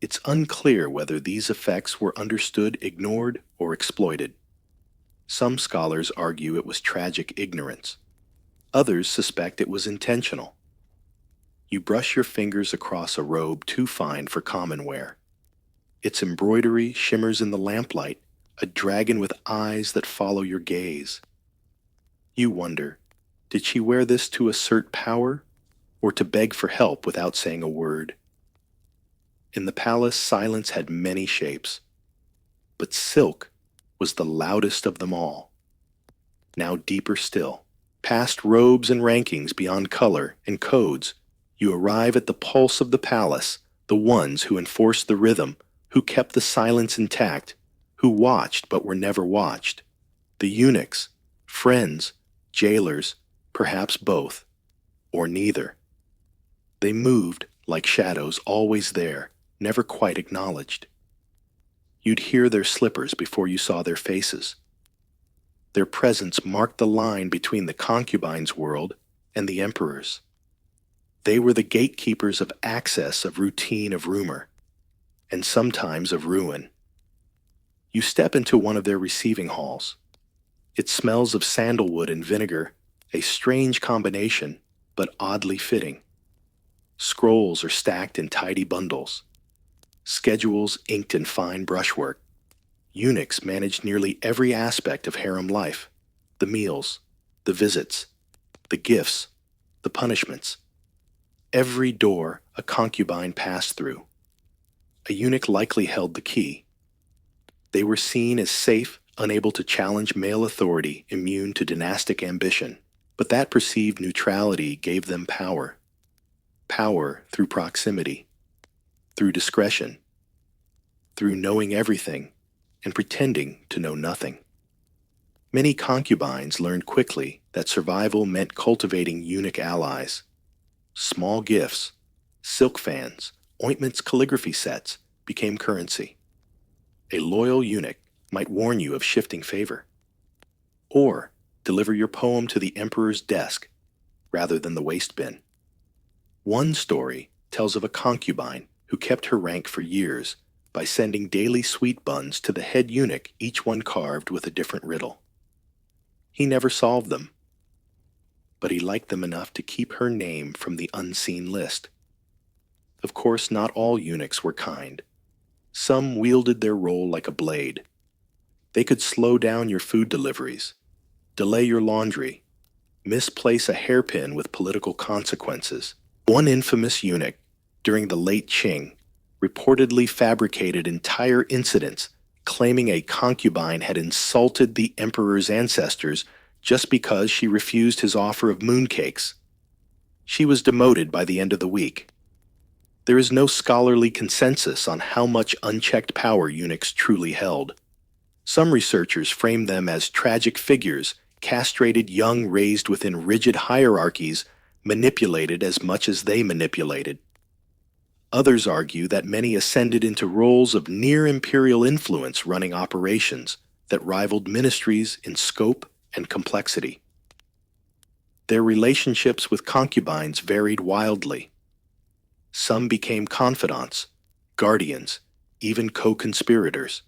It's unclear whether these effects were understood, ignored, or exploited. Some scholars argue it was tragic ignorance. Others suspect it was intentional. You brush your fingers across a robe too fine for common wear. Its embroidery shimmers in the lamplight, a dragon with eyes that follow your gaze. You wonder, did she wear this to assert power or to beg for help without saying a word? In the palace, silence had many shapes, but silk was the loudest of them all. Now deeper still, past robes and rankings beyond color and codes, you arrive at the pulse of the palace, the ones who enforced the rhythm, who kept the silence intact, who watched but were never watched. The eunuchs, friends, jailers, perhaps both, or neither. They moved like shadows, always there, never quite acknowledged. You'd hear their slippers before you saw their faces. Their presence marked the line between the concubine's world and the emperor's. They were the gatekeepers of access, of routine, of rumor, and sometimes of ruin. You step into one of their receiving halls. It smells of sandalwood and vinegar, a strange combination, but oddly fitting. Scrolls are stacked in tidy bundles, schedules inked in fine brushwork. Eunuchs managed nearly every aspect of harem life: the meals, the visits, the gifts, the punishments. Every door a concubine passed through, a eunuch likely held the key. They were seen as safe, unable to challenge male authority, immune to dynastic ambition. But that perceived neutrality gave them power. Power through proximity, through discretion, through knowing everything and pretending to know nothing. Many concubines learned quickly that survival meant cultivating eunuch allies. Small gifts, silk fans, ointments, calligraphy sets became currency. A loyal eunuch might warn you of shifting favor, or deliver your poem to the emperor's desk rather than the waste bin. One story tells of a concubine who kept her rank for years by sending daily sweet buns to the head eunuch, each one carved with a different riddle. He never solved them, but he liked them enough to keep her name from the unseen list. Of course, not all eunuchs were kind. Some wielded their role like a blade. They could slow down your food deliveries, delay your laundry, misplace a hairpin with political consequences. One infamous eunuch, during the late Qing, reportedly fabricated entire incidents claiming a concubine had insulted the emperor's ancestors just because she refused his offer of mooncakes. She was demoted by the end of the week. There is no scholarly consensus on how much unchecked power eunuchs truly held. Some researchers frame them as tragic figures, castrated young raised within rigid hierarchies, manipulated as much as they manipulated. Others argue that many ascended into roles of near imperial influence, running operations that rivaled ministries in scope and complexity. Their relationships with concubines varied wildly. Some became confidants, guardians, even co-conspirators.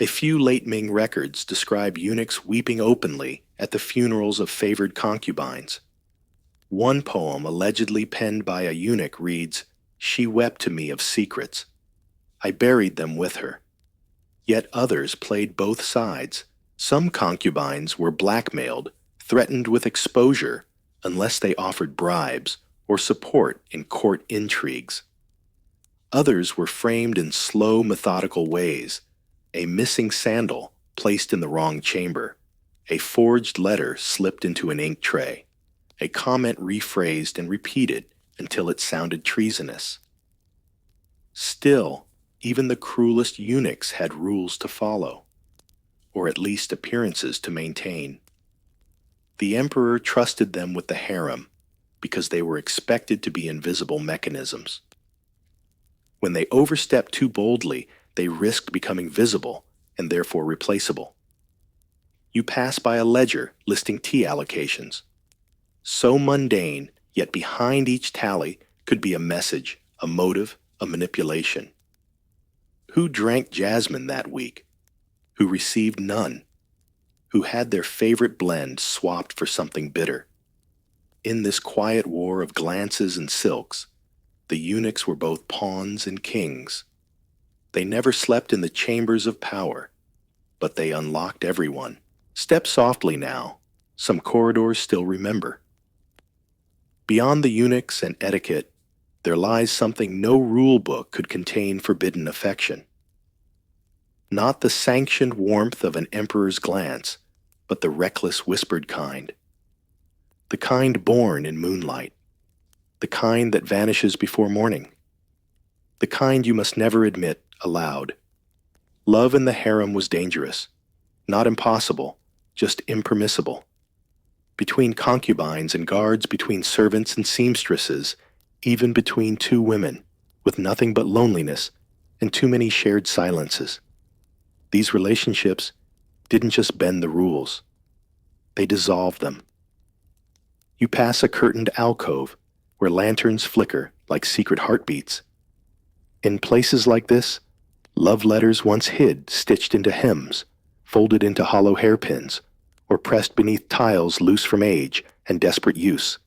A few late Ming records describe eunuchs weeping openly at the funerals of favored concubines. One poem allegedly penned by a eunuch reads, "She wept to me of secrets. I buried them with her." Yet others played both sides. Some concubines were blackmailed, threatened with exposure unless they offered bribes or support in court intrigues. Others were framed in slow, methodical ways: a missing sandal placed in the wrong chamber, a forged letter slipped into an ink tray, a comment rephrased and repeated until it sounded treasonous. Still, even the cruelest eunuchs had rules to follow, or at least appearances to maintain. The emperor trusted them with the harem because they were expected to be invisible mechanisms. When they overstepped too boldly, they risked becoming visible and therefore replaceable. You pass by a ledger listing tea allocations. So mundane, yet behind each tally could be a message, a motive, a manipulation. Who drank jasmine that week? Who received none? Who had their favorite blend swapped for something bitter? In this quiet war of glances and silks, the eunuchs were both pawns and kings. They never slept in the chambers of power, but they unlocked everyone. Step softly now, some corridors still remember. Beyond the eunuchs and etiquette, there lies something no rule book could contain: forbidden affection. Not the sanctioned warmth of an emperor's glance, but the reckless whispered kind. The kind born in moonlight. The kind that vanishes before morning. The kind you must never admit aloud. Love in the harem was dangerous. Not impossible, just impermissible. Between concubines and guards, between servants and seamstresses, even between two women, with nothing but loneliness and too many shared silences. These relationships didn't just bend the rules, they dissolved them. You pass a curtained alcove, where lanterns flicker like secret heartbeats. In places like this, love letters once hid stitched into hems, folded into hollow hairpins, or pressed beneath tiles loose from age and desperate use.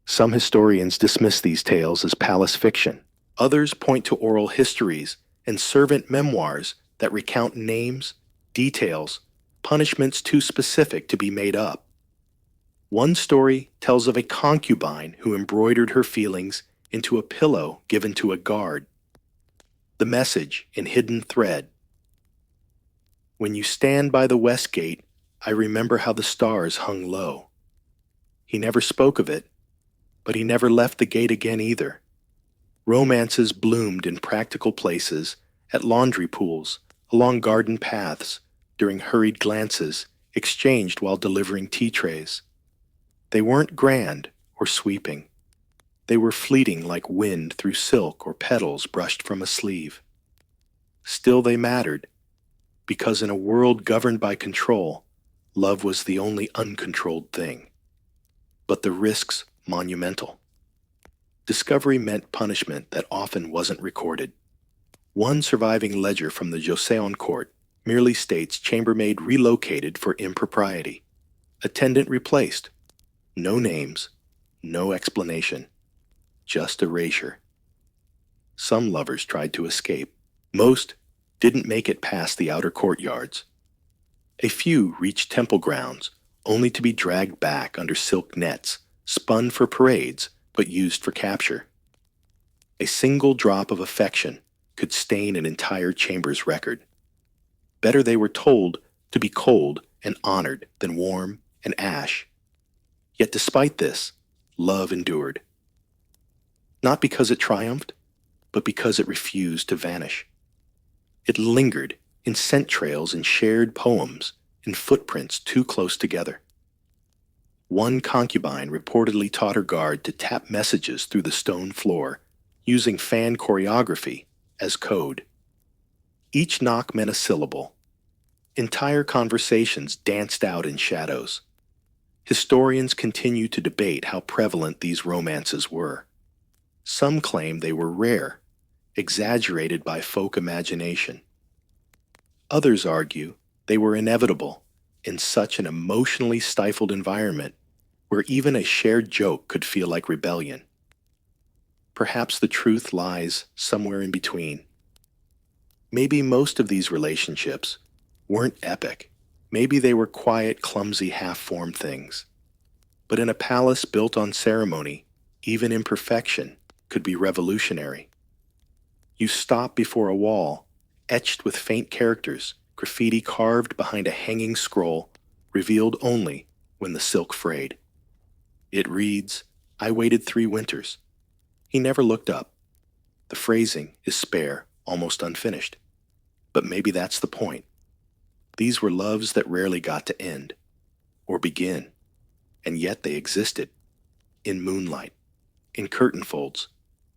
Some historians dismiss these tales as palace fiction. Others point to oral histories and servant memoirs that recount names, details, punishments too specific to be made up. One story tells of a concubine who embroidered her feelings into a pillow given to a guard. The message in hidden thread: "When you stand by the west gate, I remember how the stars hung low." He never spoke of it, but he never left the gate again either. Romances bloomed in practical places, at laundry pools, along garden paths, during hurried glances, exchanged while delivering tea trays. They weren't grand or sweeping. They were fleeting like wind through silk or petals brushed from a sleeve. Still they mattered, because in a world governed by control, love was the only uncontrolled thing. But the risks monumental. Discovery meant punishment that often wasn't recorded. One surviving ledger from the Joseon court merely states chambermaid relocated for impropriety. Attendant replaced. No names, no explanation, just erasure. Some lovers tried to escape. Most didn't make it past the outer courtyards. A few reached temple grounds, only to be dragged back under silk nets, spun for parades, but used for capture. A single drop of affection could stain an entire chamber's record. Better, they were told, to be cold and honored than warm and ash. Yet despite this, love endured. Not because it triumphed, but because it refused to vanish. It lingered in scent trails and shared poems, in footprints too close together. One concubine reportedly taught her guard to tap messages through the stone floor, using fan choreography as code. Each knock meant a syllable. Entire conversations danced out in shadows. Historians continue to debate how prevalent these romances were. Some claim they were rare, exaggerated by folk imagination. Others argue they were inevitable in such an emotionally stifled environment where even a shared joke could feel like rebellion. Perhaps the truth lies somewhere in between. Maybe most of these relationships weren't epic. Maybe they were quiet, clumsy, half-formed things. But in a palace built on ceremony, even imperfection could be revolutionary. You stop before a wall, etched with faint characters, graffiti carved behind a hanging scroll, revealed only when the silk frayed. It reads, "I waited 3 winters." He never looked up. The phrasing is spare, almost unfinished. But maybe that's the point. These were loves that rarely got to end, or begin, and yet they existed, in moonlight, in curtain folds,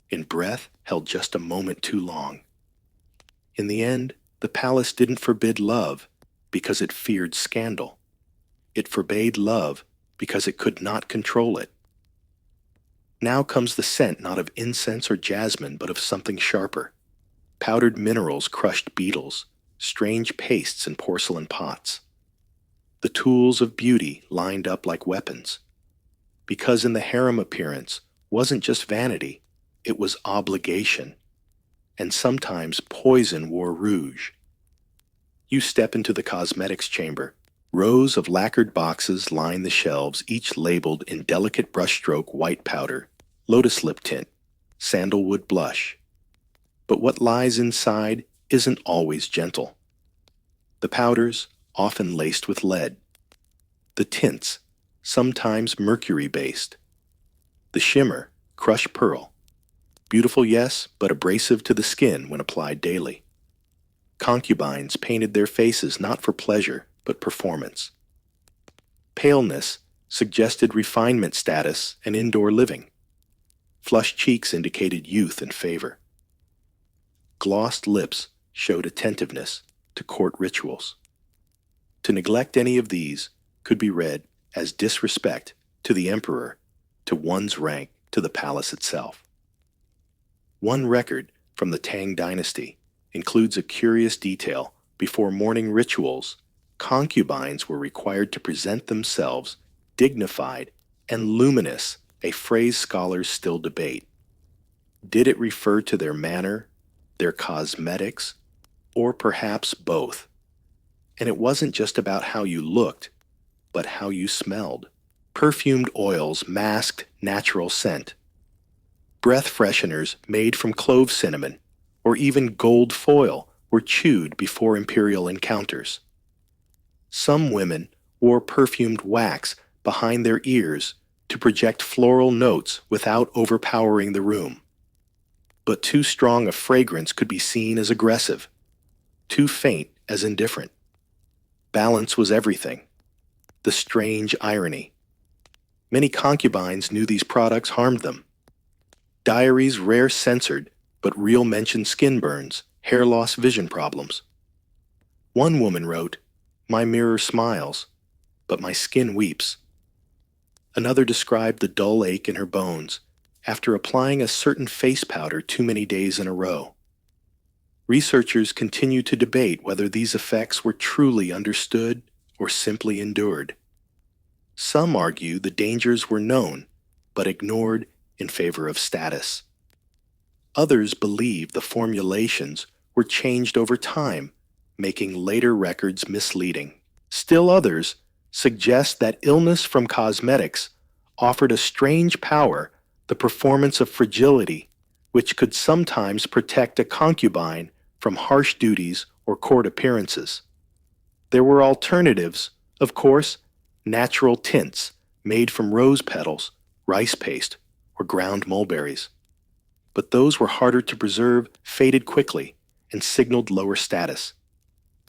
in breath held just a moment too long. In the end, the palace didn't forbid love because it feared scandal. It forbade love because it could not control it. Now comes the scent not of incense or jasmine, but of something sharper. Powdered minerals, crushed beetles, strange pastes in porcelain pots. The tools of beauty lined up like weapons. Because in the harem appearance wasn't just vanity, it was obligation. And sometimes poison wore rouge. You step into the cosmetics chamber. Rows of lacquered boxes line the shelves, each labeled in delicate brushstroke white powder, lotus lip tint, sandalwood blush. But what lies inside isn't always gentle. The powders, often laced with lead. The tints, sometimes mercury-based. The shimmer, crushed pearl. Beautiful, yes, but abrasive to the skin when applied daily. Concubines painted their faces not for pleasure, but performance. Paleness suggested refinement status and indoor living. Flushed cheeks indicated youth and favor. Glossed lips showed attentiveness to court rituals. To neglect any of these could be read as disrespect to the emperor, to one's rank, to the palace itself. One record from the Tang dynasty includes a curious detail. Before morning rituals, concubines were required to present themselves dignified and luminous, a phrase scholars still debate. Did it refer to their manner, their cosmetics, or perhaps both? And it wasn't just about how you looked, but how you smelled. Perfumed oils masked natural scent. Breath fresheners made from clove cinnamon or even gold foil were chewed before imperial encounters. Some women wore perfumed wax behind their ears to project floral notes without overpowering the room. But too strong a fragrance could be seen as aggressive, too faint as indifferent. Balance was everything. The strange irony. Many concubines knew these products harmed them. Diaries rare censored, but real mentioned skin burns, hair loss, vision problems. One woman wrote, "My mirror smiles, but my skin weeps." Another described the dull ache in her bones after applying a certain face powder too many days in a row. Researchers continue to debate whether these effects were truly understood or simply endured. Some argue the dangers were known, but ignored in favor of status. Others believe the formulations were changed over time, making later records misleading. Still others suggest that illness from cosmetics offered a strange power, the performance of fragility, which could sometimes protect a concubine from harsh duties or court appearances. There were alternatives, of course, natural tints made from rose petals, rice paste, or ground mulberries. But those were harder to preserve, faded quickly, and signaled lower status.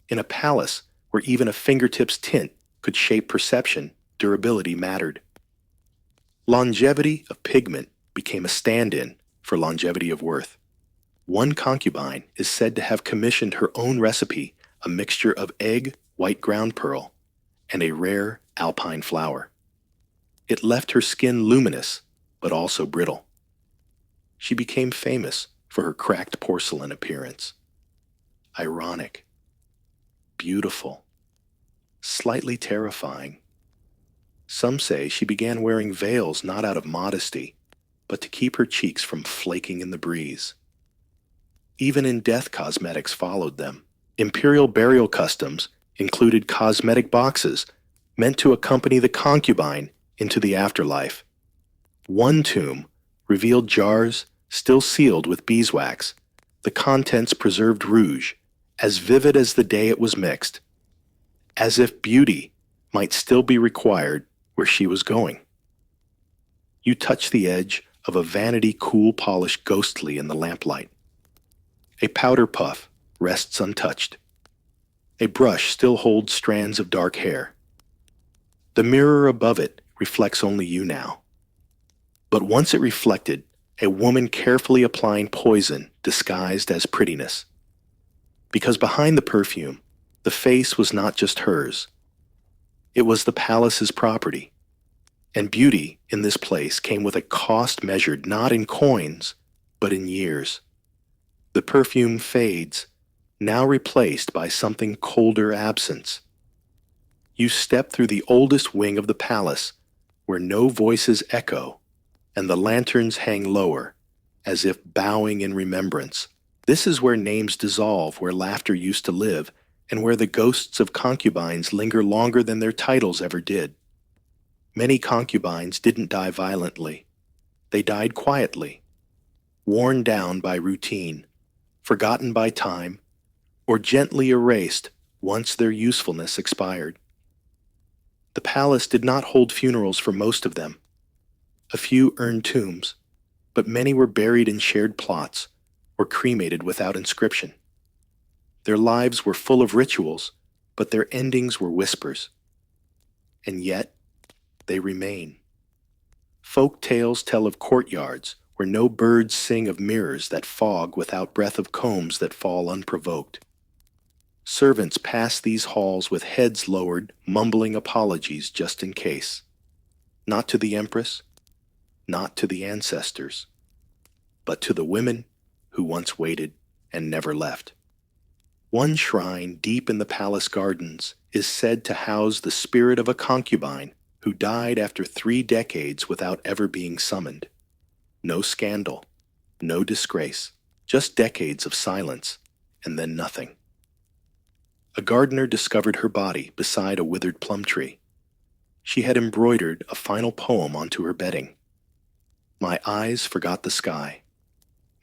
In a palace where even a fingertip's tint could shape perception, durability mattered. Longevity of pigment became a stand-in for longevity of worth. One concubine is said to have commissioned her own recipe, a mixture of egg, white ground pearl, and a rare alpine flower. It left her skin luminous, but also brittle. She became famous for her cracked porcelain appearance. Ironic, beautiful, slightly terrifying. Some say she began wearing veils not out of modesty, but to keep her cheeks from flaking in the breeze. Even in death, cosmetics followed them. Imperial burial customs included cosmetic boxes meant to accompany the concubine into the afterlife. One tomb revealed jars still sealed with beeswax, the contents preserved rouge, as vivid as the day it was mixed, as if beauty might still be required where she was going. You touch the edge of a vanity cool polished ghostly in the lamplight. A powder puff rests untouched. A brush still holds strands of dark hair. The mirror above it reflects only you now. But once it reflected, a woman carefully applying poison disguised as prettiness. Because behind the perfume, the face was not just hers. It was the palace's property. And beauty in this place came with a cost measured not in coins, but in years. The perfume fades, now replaced by something colder absence. You step through the oldest wing of the palace, where no voices echo, and the lanterns hang lower, as if bowing in remembrance. This is where names dissolve, where laughter used to live, and where the ghosts of concubines linger longer than their titles ever did. Many concubines didn't die violently. They died quietly, worn down by routine, forgotten by time, or gently erased once their usefulness expired. The palace did not hold funerals for most of them. A few earned tombs, but many were buried in shared plots or cremated without inscription. Their lives were full of rituals, but their endings were whispers. And yet, they remain. Folk tales tell of courtyards where no birds sing, of mirrors that fog without breath, of combs that fall unprovoked. Servants pass these halls with heads lowered, mumbling apologies just in case. Not to the empress, not to the ancestors, but to the women who once waited and never left. One shrine deep in the palace gardens is said to house the spirit of a concubine who died after 3 decades without ever being summoned. No scandal, no disgrace, just decades of silence, and then nothing. A gardener discovered her body beside a withered plum tree. She had embroidered a final poem onto her bedding. My eyes forgot the sky.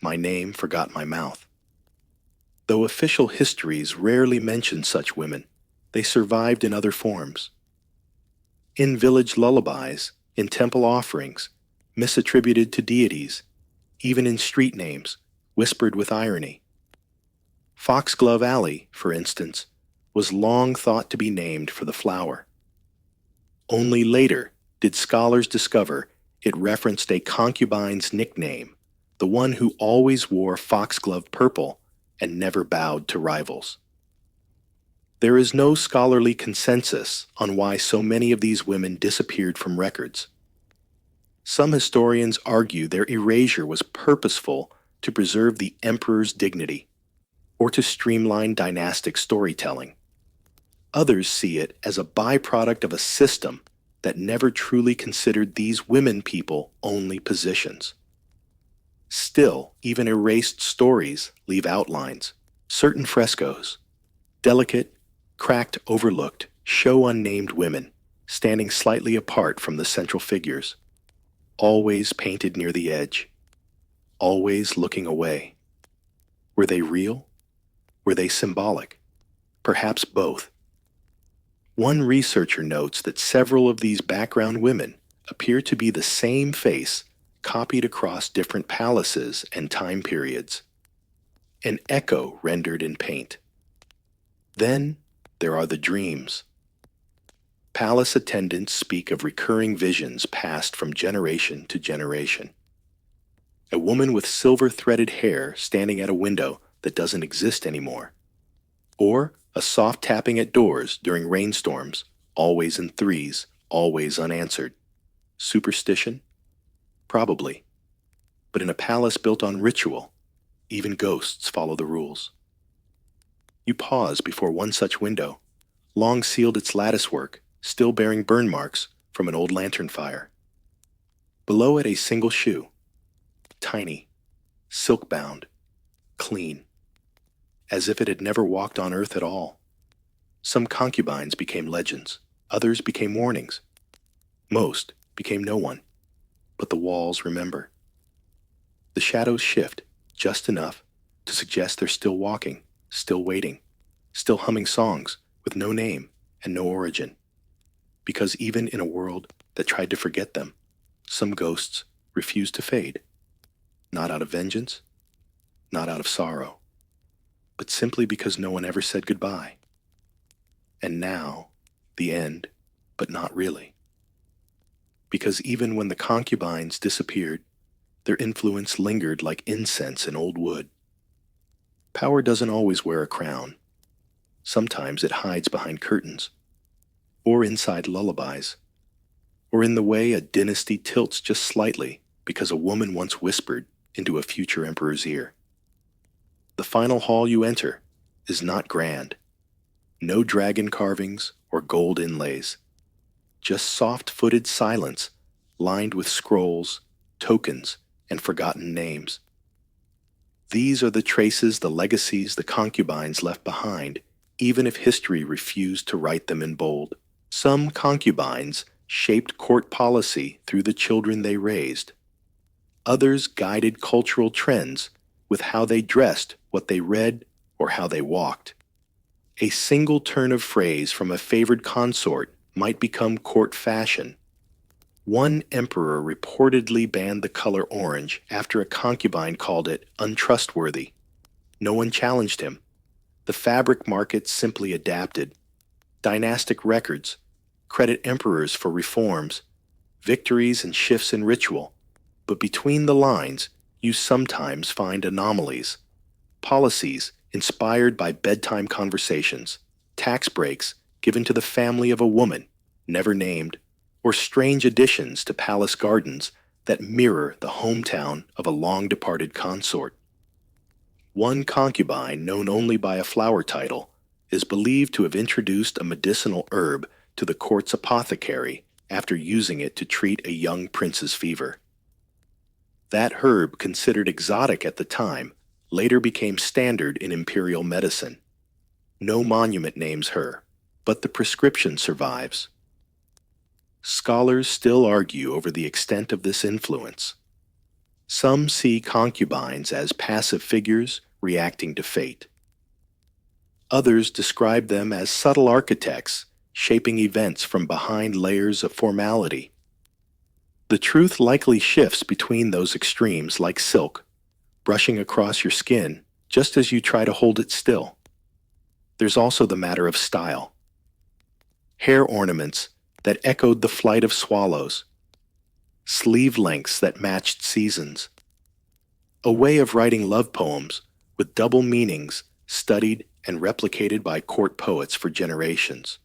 My name forgot my mouth. Though official histories rarely mention such women, they survived in other forms. In village lullabies, in temple offerings, misattributed to deities, even in street names, whispered with irony. Foxglove Alley, for instance, was long thought to be named for the flower. Only later did scholars discover it referenced a concubine's nickname, the one who always wore foxglove purple and never bowed to rivals. There is no scholarly consensus on why so many of these women disappeared from records. Some historians argue their erasure was purposeful to preserve the emperor's dignity, or to streamline dynastic storytelling. Others see it as a byproduct of a system that never truly considered these women people only positions. Still, even erased stories leave outlines. Certain frescoes, delicate, cracked, overlooked, show unnamed women, standing slightly apart from the central figures, always painted near the edge, always looking away. Were they real? Were they symbolic? Perhaps both. One researcher notes that several of these background women appear to be the same face copied across different palaces and time periods, an echo rendered in paint. Then there are the dreams. Palace attendants speak of recurring visions passed from generation to generation. A woman with silver-threaded hair standing at a window that doesn't exist anymore. Or a soft tapping at doors during rainstorms, always in threes, always unanswered. Superstition? Probably. But in a palace built on ritual, even ghosts follow the rules. You pause before one such window, long sealed its latticework, still bearing burn marks from an old lantern fire. Below it a single shoe, tiny, silk-bound, clean, as if it had never walked on earth at all. Some concubines became legends, others became warnings. Most became no one, but the walls remember. The shadows shift just enough to suggest they're still walking, still waiting, still humming songs with no name and no origin. Because even in a world that tried to forget them, some ghosts refuse to fade. Not out of vengeance, not out of sorrow, but simply because no one ever said goodbye. And now, the end, but not really. Because even when the concubines disappeared, their influence lingered like incense in old wood. Power doesn't always wear a crown. Sometimes it hides behind curtains, or inside lullabies, or in the way a dynasty tilts just slightly because a woman once whispered into a future emperor's ear. The final hall you enter is not grand. No dragon carvings or gold inlays. Just soft-footed silence lined with scrolls, tokens, and forgotten names. These are the traces, the legacies the concubines left behind, even if history refused to write them in bold. Some concubines shaped court policy through the children they raised. Others guided cultural trends with how they dressed, what they read, or how they walked. A single turn of phrase from a favored consort might become court fashion. One emperor reportedly banned the color orange after a concubine called it untrustworthy. No one challenged him. The fabric market simply adapted. Dynastic records credit emperors for reforms, victories, and shifts in ritual. But between the lines, you sometimes find anomalies. Policies inspired by bedtime conversations, tax breaks given to the family of a woman, never named, or strange additions to palace gardens that mirror the hometown of a long-departed consort. One concubine, known only by a flower title, is believed to have introduced a medicinal herb to the court's apothecary after using it to treat a young prince's fever. That herb, considered exotic at the time, later became standard in imperial medicine. No monument names her, but the prescription survives. Scholars still argue over the extent of this influence. Some see concubines as passive figures reacting to fate. Others describe them as subtle architects, shaping events from behind layers of formality. The truth likely shifts between those extremes like silk, brushing across your skin just as you try to hold it still. There's also the matter of style. Hair ornaments that echoed the flight of swallows, sleeve lengths that matched seasons, a way of writing love poems with double meanings studied and replicated by court poets for generations.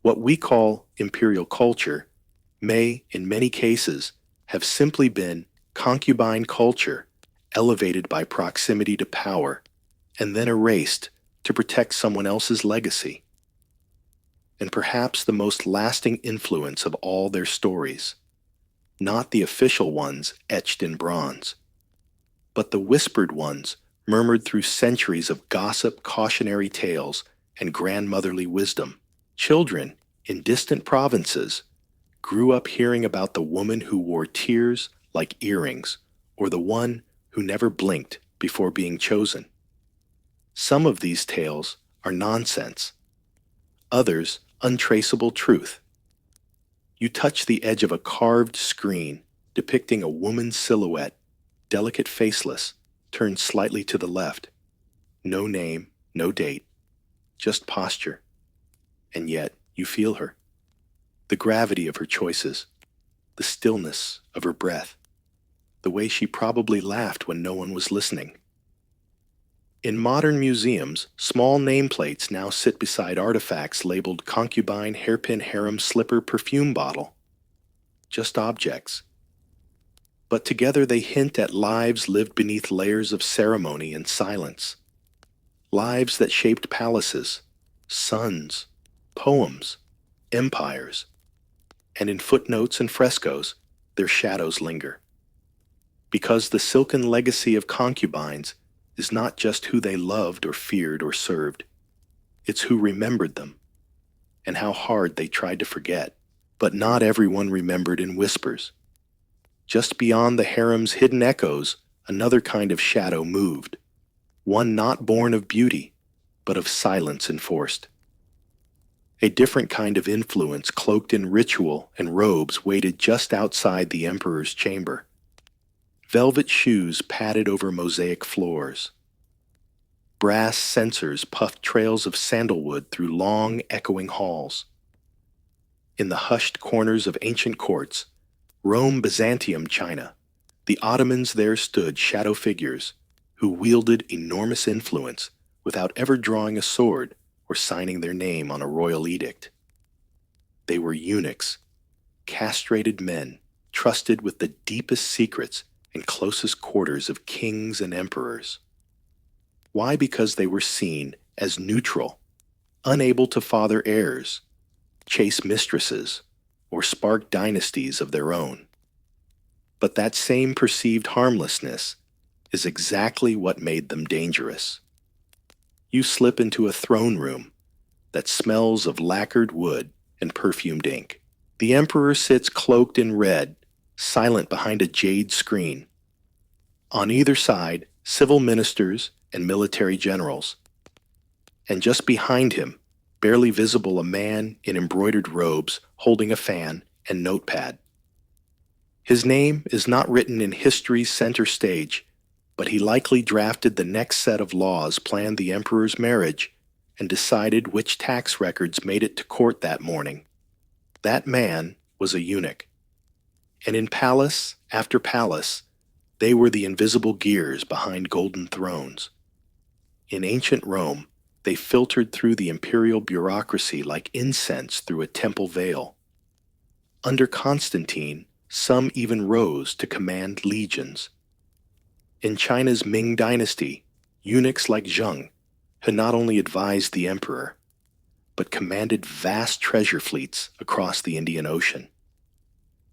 What we call imperial culture may, in many cases, have simply been concubine culture elevated by proximity to power and then erased to protect someone else's legacy. And perhaps the most lasting influence of all their stories, not the official ones etched in bronze, but the whispered ones murmured through centuries of gossip, cautionary tales, and grandmotherly wisdom. Children in distant provinces grew up hearing about the woman who wore tears like earrings, or the one who never blinked before being chosen. Some of these tales are nonsense, others untraceable truth. You touch the edge of a carved screen depicting a woman's silhouette, delicate faceless, turned slightly to the left. No name, no date, just posture. And yet you feel her. The gravity of her choices, the stillness of her breath, the way she probably laughed when no one was listening. In modern museums, small nameplates now sit beside artifacts labeled concubine, hairpin, harem, slipper, perfume bottle. Just objects. But together they hint at lives lived beneath layers of ceremony and silence. Lives that shaped palaces, suns, poems, empires. And in footnotes and frescoes, their shadows linger. Because the silken legacy of concubines is not just who they loved or feared or served. It's who remembered them, and how hard they tried to forget. But not everyone remembered in whispers. Just beyond the harem's hidden echoes, another kind of shadow moved, one not born of beauty, but of silence enforced. A different kind of influence cloaked in ritual and robes waited just outside the emperor's chamber. Velvet shoes padded over mosaic floors. Brass censers puffed trails of sandalwood through long, echoing halls. In the hushed corners of ancient courts, Rome Byzantium China, the Ottomans there stood shadow figures who wielded enormous influence without ever drawing a sword or signing their name on a royal edict. They were eunuchs, castrated men, trusted with the deepest secrets and closest quarters of kings and emperors. Why? Because they were seen as neutral, unable to father heirs, chase mistresses, or spark dynasties of their own. But that same perceived harmlessness is exactly what made them dangerous. You slip into a throne room that smells of lacquered wood and perfumed ink. The emperor sits cloaked in red, silent behind a jade screen. On either side, civil ministers and military generals. And just behind him, barely visible, a man in embroidered robes holding a fan and notepad. His name is not written in history's center stage, but he likely drafted the next set of laws, planned the emperor's marriage, and decided which tax records made it to court that morning. That man was a eunuch. And in palace after palace, they were the invisible gears behind golden thrones. In ancient Rome, they filtered through the imperial bureaucracy like incense through a temple veil. Under Constantine, Some even rose to command legions. In China's Ming dynasty, eunuchs like Zheng had not only advised the emperor, but commanded vast treasure fleets across the Indian Ocean.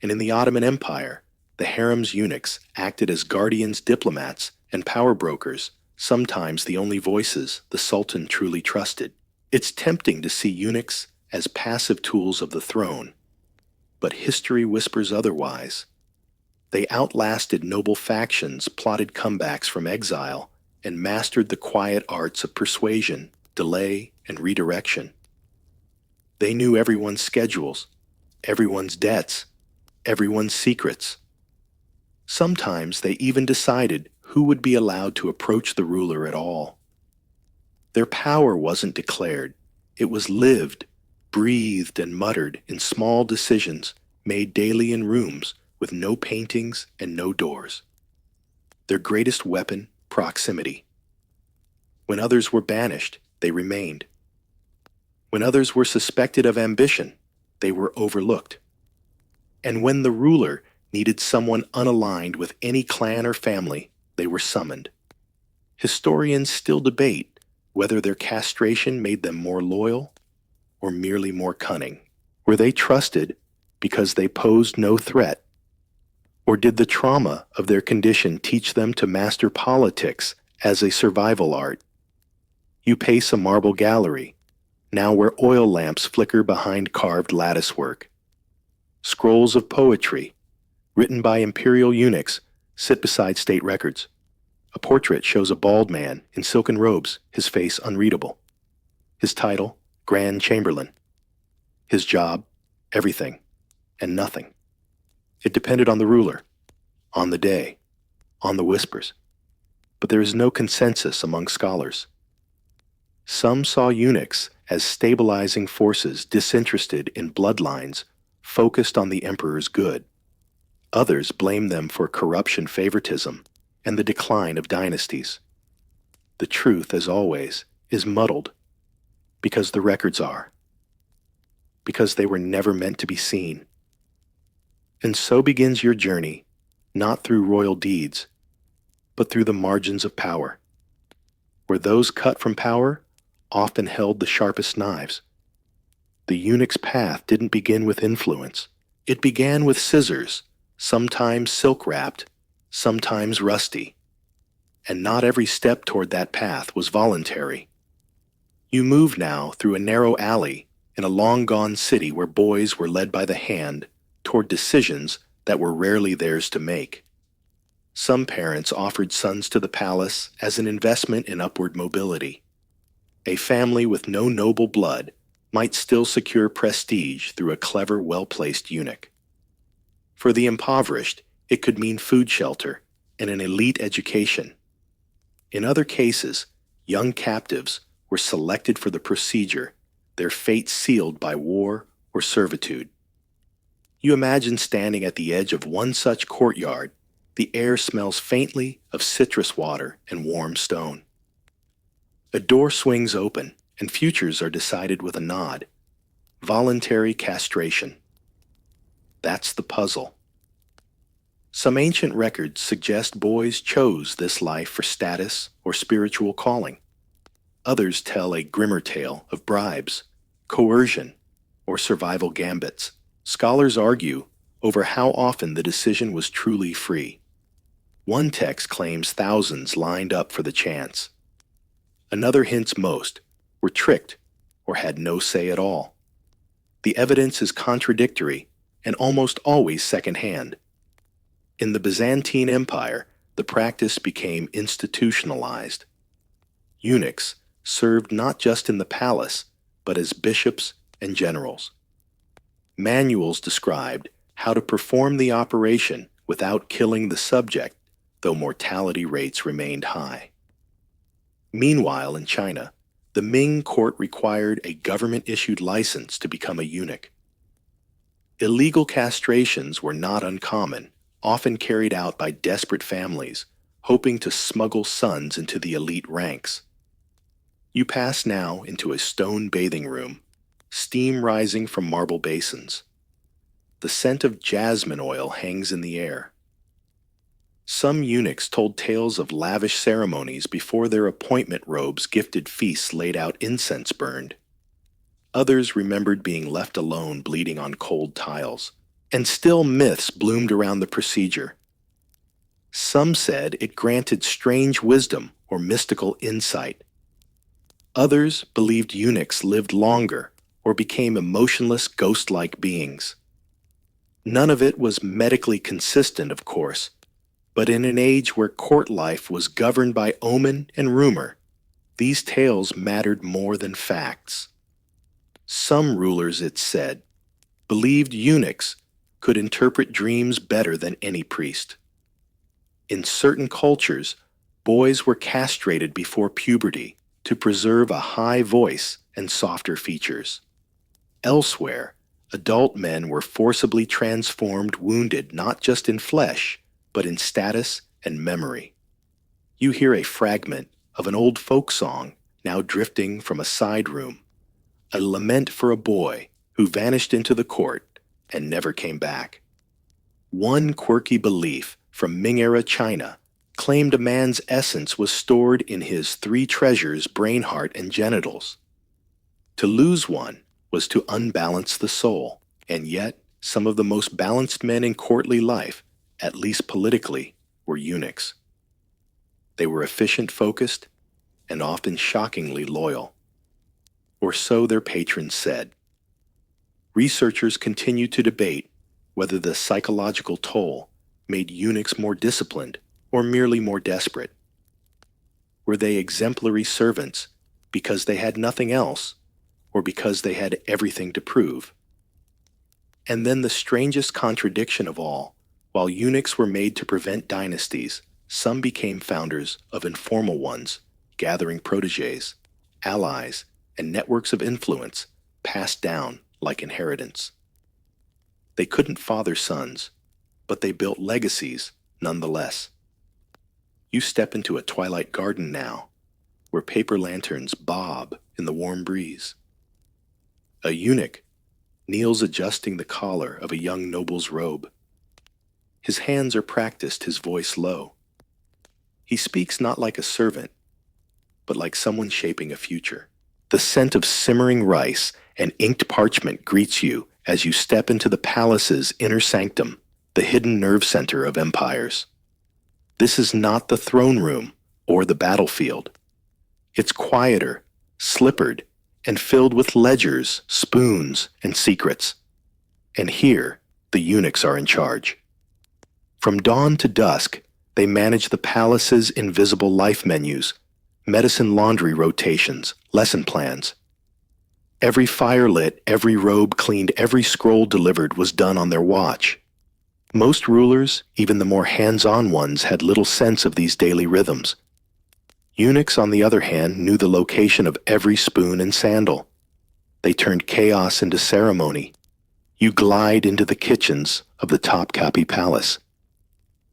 And in the Ottoman Empire, the harem's eunuchs acted as guardians, diplomats, and power brokers, sometimes the only voices the Sultan truly trusted. It's tempting to see eunuchs as passive tools of the throne, but history whispers otherwise. They outlasted noble factions, plotted comebacks from exile, and mastered the quiet arts of persuasion, delay, and redirection. They knew everyone's schedules, everyone's debts, everyone's secrets. Sometimes they even decided who would be allowed to approach the ruler at all. Their power wasn't declared, it was lived, breathed, and muttered in small decisions made daily in rooms with no paintings and no doors. Their greatest weapon, proximity. When others were banished, they remained. When others were suspected of ambition, they were overlooked. And when the ruler needed someone unaligned with any clan or family, they were summoned. Historians still debate whether their castration made them more loyal or merely more cunning. Were they trusted because they posed no threat? Or did the trauma of their condition teach them to master politics as a survival art? You pace a marble gallery, now where oil lamps flicker behind carved latticework. Scrolls of poetry, written by imperial eunuchs, sit beside state records. A portrait shows a bald man in silken robes, his face unreadable. His title, Grand Chamberlain. His job, everything and nothing. It depended on the ruler, on the day, on the whispers. But there is no consensus among scholars. Some saw eunuchs as stabilizing forces disinterested in bloodlines, focused on the emperor's good. Others blamed them for corruption, favoritism, and the decline of dynasties. The truth, as always, is muddled, because the records are, because they were never meant to be seen. And so begins your journey, not through royal deeds, but through the margins of power, where those cut from power often held the sharpest knives. The eunuch's path didn't begin with influence. It began with scissors, sometimes silk-wrapped, sometimes rusty. And not every step toward that path was voluntary. You move now through a narrow alley in a long-gone city where boys were led by the hand toward decisions that were rarely theirs to make. Some parents offered sons to the palace as an investment in upward mobility. A family with no noble blood might still secure prestige through a clever, well-placed eunuch. For the impoverished, it could mean food shelter and an elite education. In other cases, young captives were selected for the procedure, their fate sealed by war or servitude. You imagine standing at the edge of one such courtyard. The air smells faintly of citrus water and warm stone. A door swings open, and futures are decided with a nod. Voluntary castration. That's the puzzle. Some ancient records suggest boys chose this life for status or spiritual calling. Others tell a grimmer tale of bribes, coercion, or survival gambits. Scholars argue over how often the decision was truly free. One text claims thousands lined up for the chance. Another hints most were tricked or had no say at all. The evidence is contradictory and almost always secondhand. In the Byzantine Empire, the practice became institutionalized. Eunuchs served not just in the palace, but as bishops and generals. Manuals described how to perform the operation without killing the subject, though mortality rates remained high. Meanwhile, in China, the Ming court required a government-issued license to become a eunuch. Illegal castrations were not uncommon, often carried out by desperate families, hoping to smuggle sons into the elite ranks. You pass now into a stone bathing room, steam rising from marble basins. The scent of jasmine oil hangs in the air. Some eunuchs told tales of lavish ceremonies before their appointment robes gifted feasts laid out incense burned. Others remembered being left alone bleeding on cold tiles. And still myths bloomed around the procedure. Some said it granted strange wisdom or mystical insight. Others believed eunuchs lived longer or became emotionless ghost-like beings. None of it was medically consistent, of course, but in an age where court life was governed by omen and rumor, these tales mattered more than facts. Some rulers, it said, believed eunuchs could interpret dreams better than any priest. In certain cultures, boys were castrated before puberty to preserve a high voice and softer features. Elsewhere, adult men were forcibly transformed wounded not just in flesh, but in status and memory. You hear a fragment of an old folk song now drifting from a side room, a lament for a boy who vanished into the court and never came back. One quirky belief from Ming-era China claimed a man's essence was stored in his three treasures, brain, heart, and genitals. To lose one was to unbalance the soul, and yet some of the most balanced men in courtly life, at least politically, were eunuchs. They were efficient, focused, and often shockingly loyal. Or so their patrons said. Researchers continue to debate whether the psychological toll made eunuchs more disciplined or merely more desperate. Were they exemplary servants because they had nothing else, or because they had everything to prove? And then the strangest contradiction of all, while eunuchs were made to prevent dynasties, some became founders of informal ones, gathering protégés, allies, and networks of influence passed down like inheritance. They couldn't father sons, but they built legacies nonetheless. You step into a twilight garden now, where paper lanterns bob in the warm breeze. A eunuch kneels adjusting the collar of a young noble's robe. His hands are practiced, his voice low. He speaks not like a servant, but like someone shaping a future. The scent of simmering rice and inked parchment greets you as you step into the palace's inner sanctum, the hidden nerve center of empires. This is not the throne room or the battlefield. It's quieter, slippered, and filled with ledgers, spoons, and secrets. And here, the eunuchs are in charge. From dawn to dusk, they manage the palace's invisible life menus, medicine laundry rotations, lesson plans. Every fire lit, every robe cleaned, every scroll delivered was done on their watch. Most rulers, even the more hands-on ones, had little sense of these daily rhythms. Eunuchs, on the other hand, knew the location of every spoon and sandal. They turned chaos into ceremony. You glide into the kitchens of the Topkapi Palace.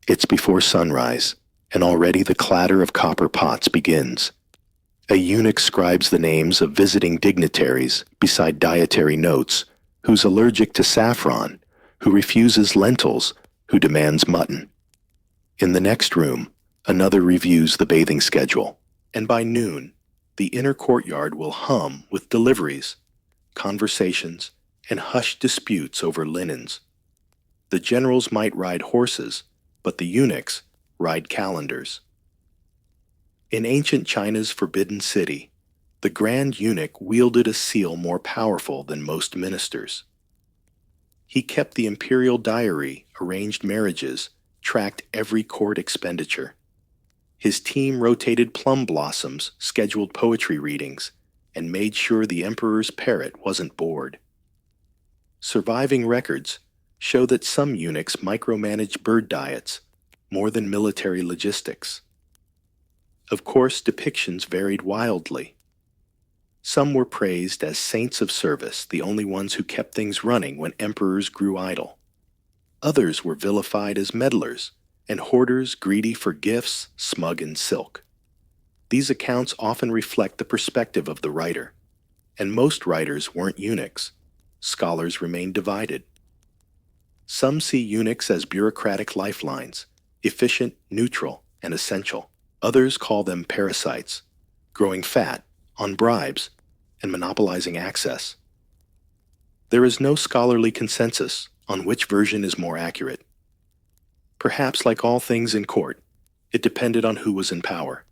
It's before sunrise, and already the clatter of copper pots begins. A eunuch scribes the names of visiting dignitaries beside dietary notes, who's allergic to saffron, who refuses lentils, who demands mutton. In the next room, another reviews the bathing schedule, and by noon, the inner courtyard will hum with deliveries, conversations, and hushed disputes over linens. The generals might ride horses, but the eunuchs ride calendars. In ancient China's Forbidden City, the Grand Eunuch wielded a seal more powerful than most ministers. He kept the imperial diary, arranged marriages, tracked every court expenditure. His team rotated plum blossoms, scheduled poetry readings, and made sure the emperor's parrot wasn't bored. Surviving records show that some eunuchs micromanaged bird diets more than military logistics. Of course, depictions varied wildly. Some were praised as saints of service, the only ones who kept things running when emperors grew idle. Others were vilified as meddlers, and hoarders greedy for gifts, smug in silk. These accounts often reflect the perspective of the writer, and most writers weren't eunuchs. Scholars remained divided. Some see eunuchs as bureaucratic lifelines, efficient, neutral, and essential. Others call them parasites, growing fat on bribes and monopolizing access. There is no scholarly consensus on which version is more accurate. Perhaps, like all things in court, it depended on who was in power.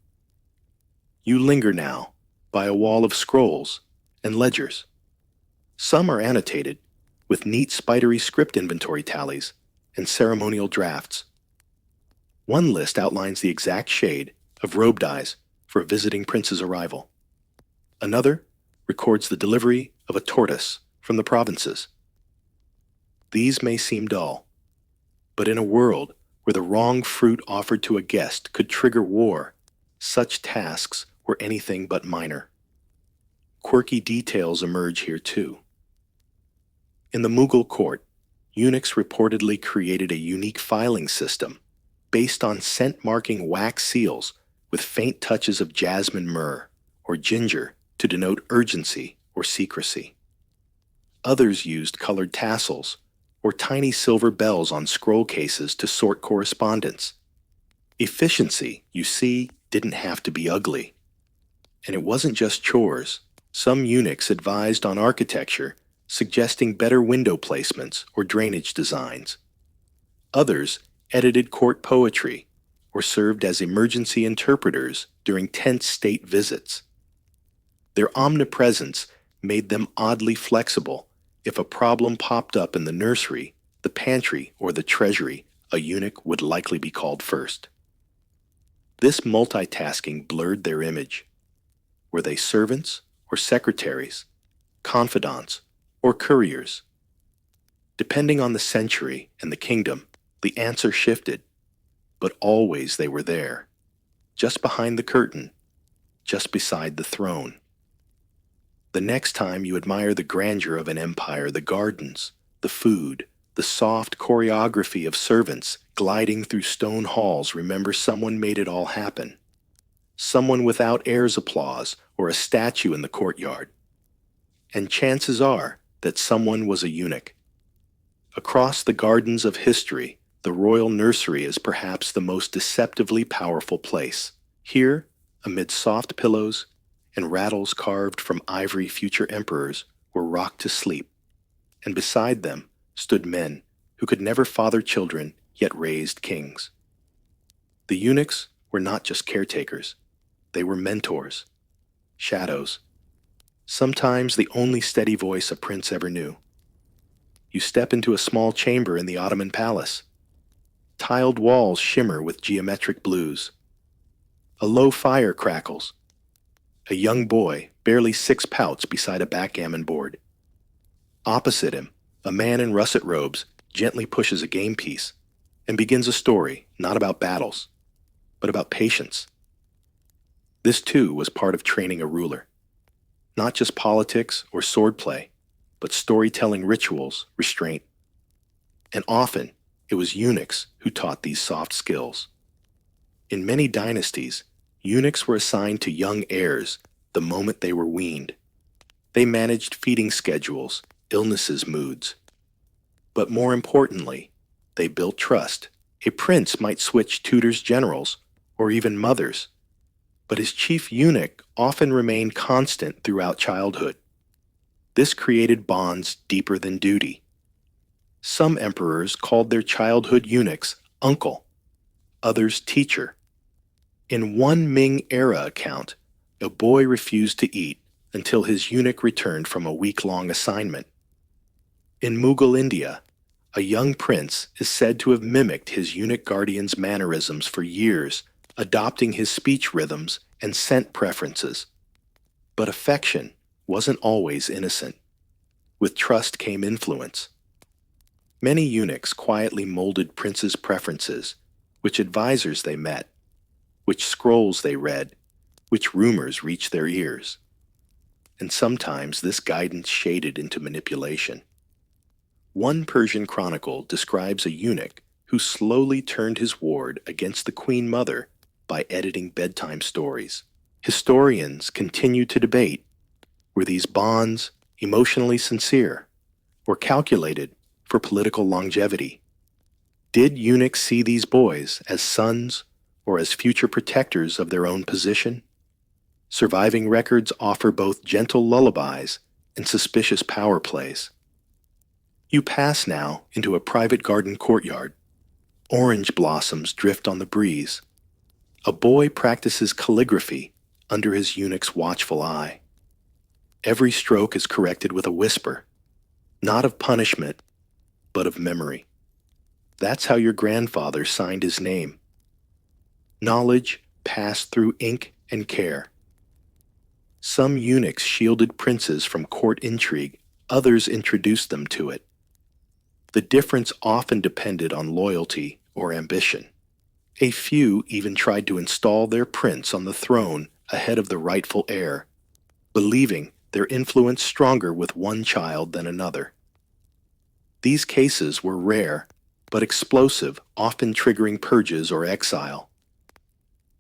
You linger now by a wall of scrolls and ledgers. Some are annotated with neat spidery script inventory tallies and ceremonial drafts. One list outlines the exact shade of robe dyes for a visiting prince's arrival. Another records the delivery of a tortoise from the provinces. These may seem dull, but in a world where the wrong fruit offered to a guest could trigger war, such tasks were anything but minor. Quirky details emerge here too. In the Mughal court, eunuchs reportedly created a unique filing system based on scent-marking wax seals with faint touches of jasmine myrrh or ginger to denote urgency or secrecy. Others used colored tassels or tiny silver bells on scroll cases to sort correspondence. Efficiency, you see, didn't have to be ugly. And it wasn't just chores. Some eunuchs advised on architecture, suggesting better window placements or drainage designs. Others edited court poetry or served as emergency interpreters during tense state visits. Their omnipresence made them oddly flexible. If a problem popped up in the nursery, the pantry, or the treasury, a eunuch would likely be called first. This multitasking blurred their image. Were they servants or secretaries, confidants, or couriers? Depending on the century and the kingdom, the answer shifted, but always they were there, just behind the curtain, just beside the throne. The next time you admire the grandeur of an empire, the gardens, the food, the soft choreography of servants gliding through stone halls, remember someone made it all happen. Someone without heirs' applause or a statue in the courtyard. And chances are that someone was a eunuch. Across the gardens of history, the royal nursery is perhaps the most deceptively powerful place. Here, amid soft pillows and rattles carved from ivory, future emperors were rocked to sleep, and beside them stood men who could never father children yet raised kings. The eunuchs were not just caretakers, they were mentors, shadows, sometimes the only steady voice a prince ever knew. You step into a small chamber in the Ottoman palace. Tiled walls shimmer with geometric blues. A low fire crackles. A young boy, barely 6 pouts beside a backgammon board. Opposite him, a man in russet robes gently pushes a game piece and begins a story not about battles, but about patience. This too was part of training a ruler. Not just politics or swordplay, but storytelling rituals, restraint. And often, it was eunuchs who taught these soft skills. In many dynasties, eunuchs were assigned to young heirs the moment they were weaned. They managed feeding schedules, illnesses, moods. But more importantly, they built trust. A prince might switch tutors, generals, or even mothers, but his chief eunuch often remained constant throughout childhood. This created bonds deeper than duty. Some emperors called their childhood eunuchs uncle, others teacher. In one Ming-era account, a boy refused to eat until his eunuch returned from a week-long assignment. In Mughal India, a young prince is said to have mimicked his eunuch guardian's mannerisms for years, adopting his speech rhythms and scent preferences. But affection wasn't always innocent. With trust came influence. Many eunuchs quietly molded princes' preferences, which advisors they met, which scrolls they read, which rumors reached their ears. And sometimes this guidance shaded into manipulation. One Persian chronicle describes a eunuch who slowly turned his ward against the queen mother by editing bedtime stories. Historians continue to debate, were these bonds emotionally sincere or calculated for political longevity. Did eunuchs see these boys as sons or as future protectors of their own position? Surviving records offer both gentle lullabies and suspicious power plays. You pass now into a private garden courtyard. Orange blossoms drift on the breeze. A boy practices calligraphy under his eunuch's watchful eye. Every stroke is corrected with a whisper, not of punishment, but of memory. That's how your grandfather signed his name. Knowledge passed through ink and care. Some eunuchs shielded princes from court intrigue, others introduced them to it. The difference often depended on loyalty or ambition. A few even tried to install their prince on the throne ahead of the rightful heir, believing their influence stronger with one child than another. These cases were rare, but explosive, often triggering purges or exile.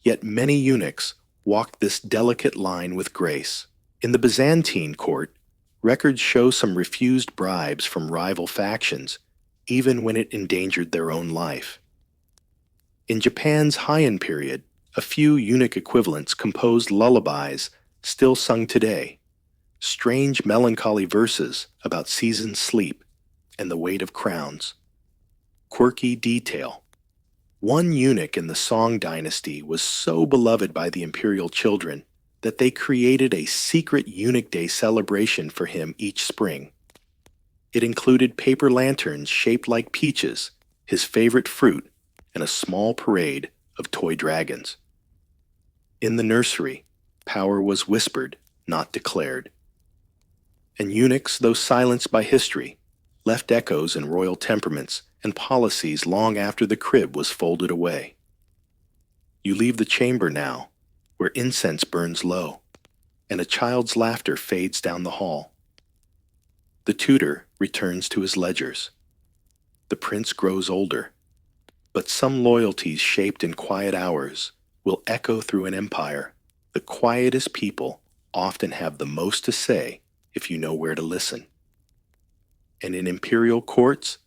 Yet many eunuchs walked this delicate line with grace. In the Byzantine court, records show some refused bribes from rival factions, even when it endangered their own life. In Japan's Heian period, a few eunuch equivalents composed lullabies still sung today, strange melancholy verses about seasoned sleep and the weight of crowns. Quirky detail. One eunuch in the Song dynasty was so beloved by the imperial children that they created a secret Eunuch Day celebration for him each spring. It included paper lanterns shaped like peaches, his favorite fruit, and a small parade of toy dragons. In the nursery, power was whispered, not declared. And eunuchs, though silenced by history, left echoes in royal temperaments and policies long after the crib was folded away. You leave the chamber now, where incense burns low, and a child's laughter fades down the hall. The tutor returns to his ledgers. The prince grows older, but some loyalties shaped in quiet hours will echo through an empire. The quietest people often have the most to say if you know where to listen. And in imperial courts,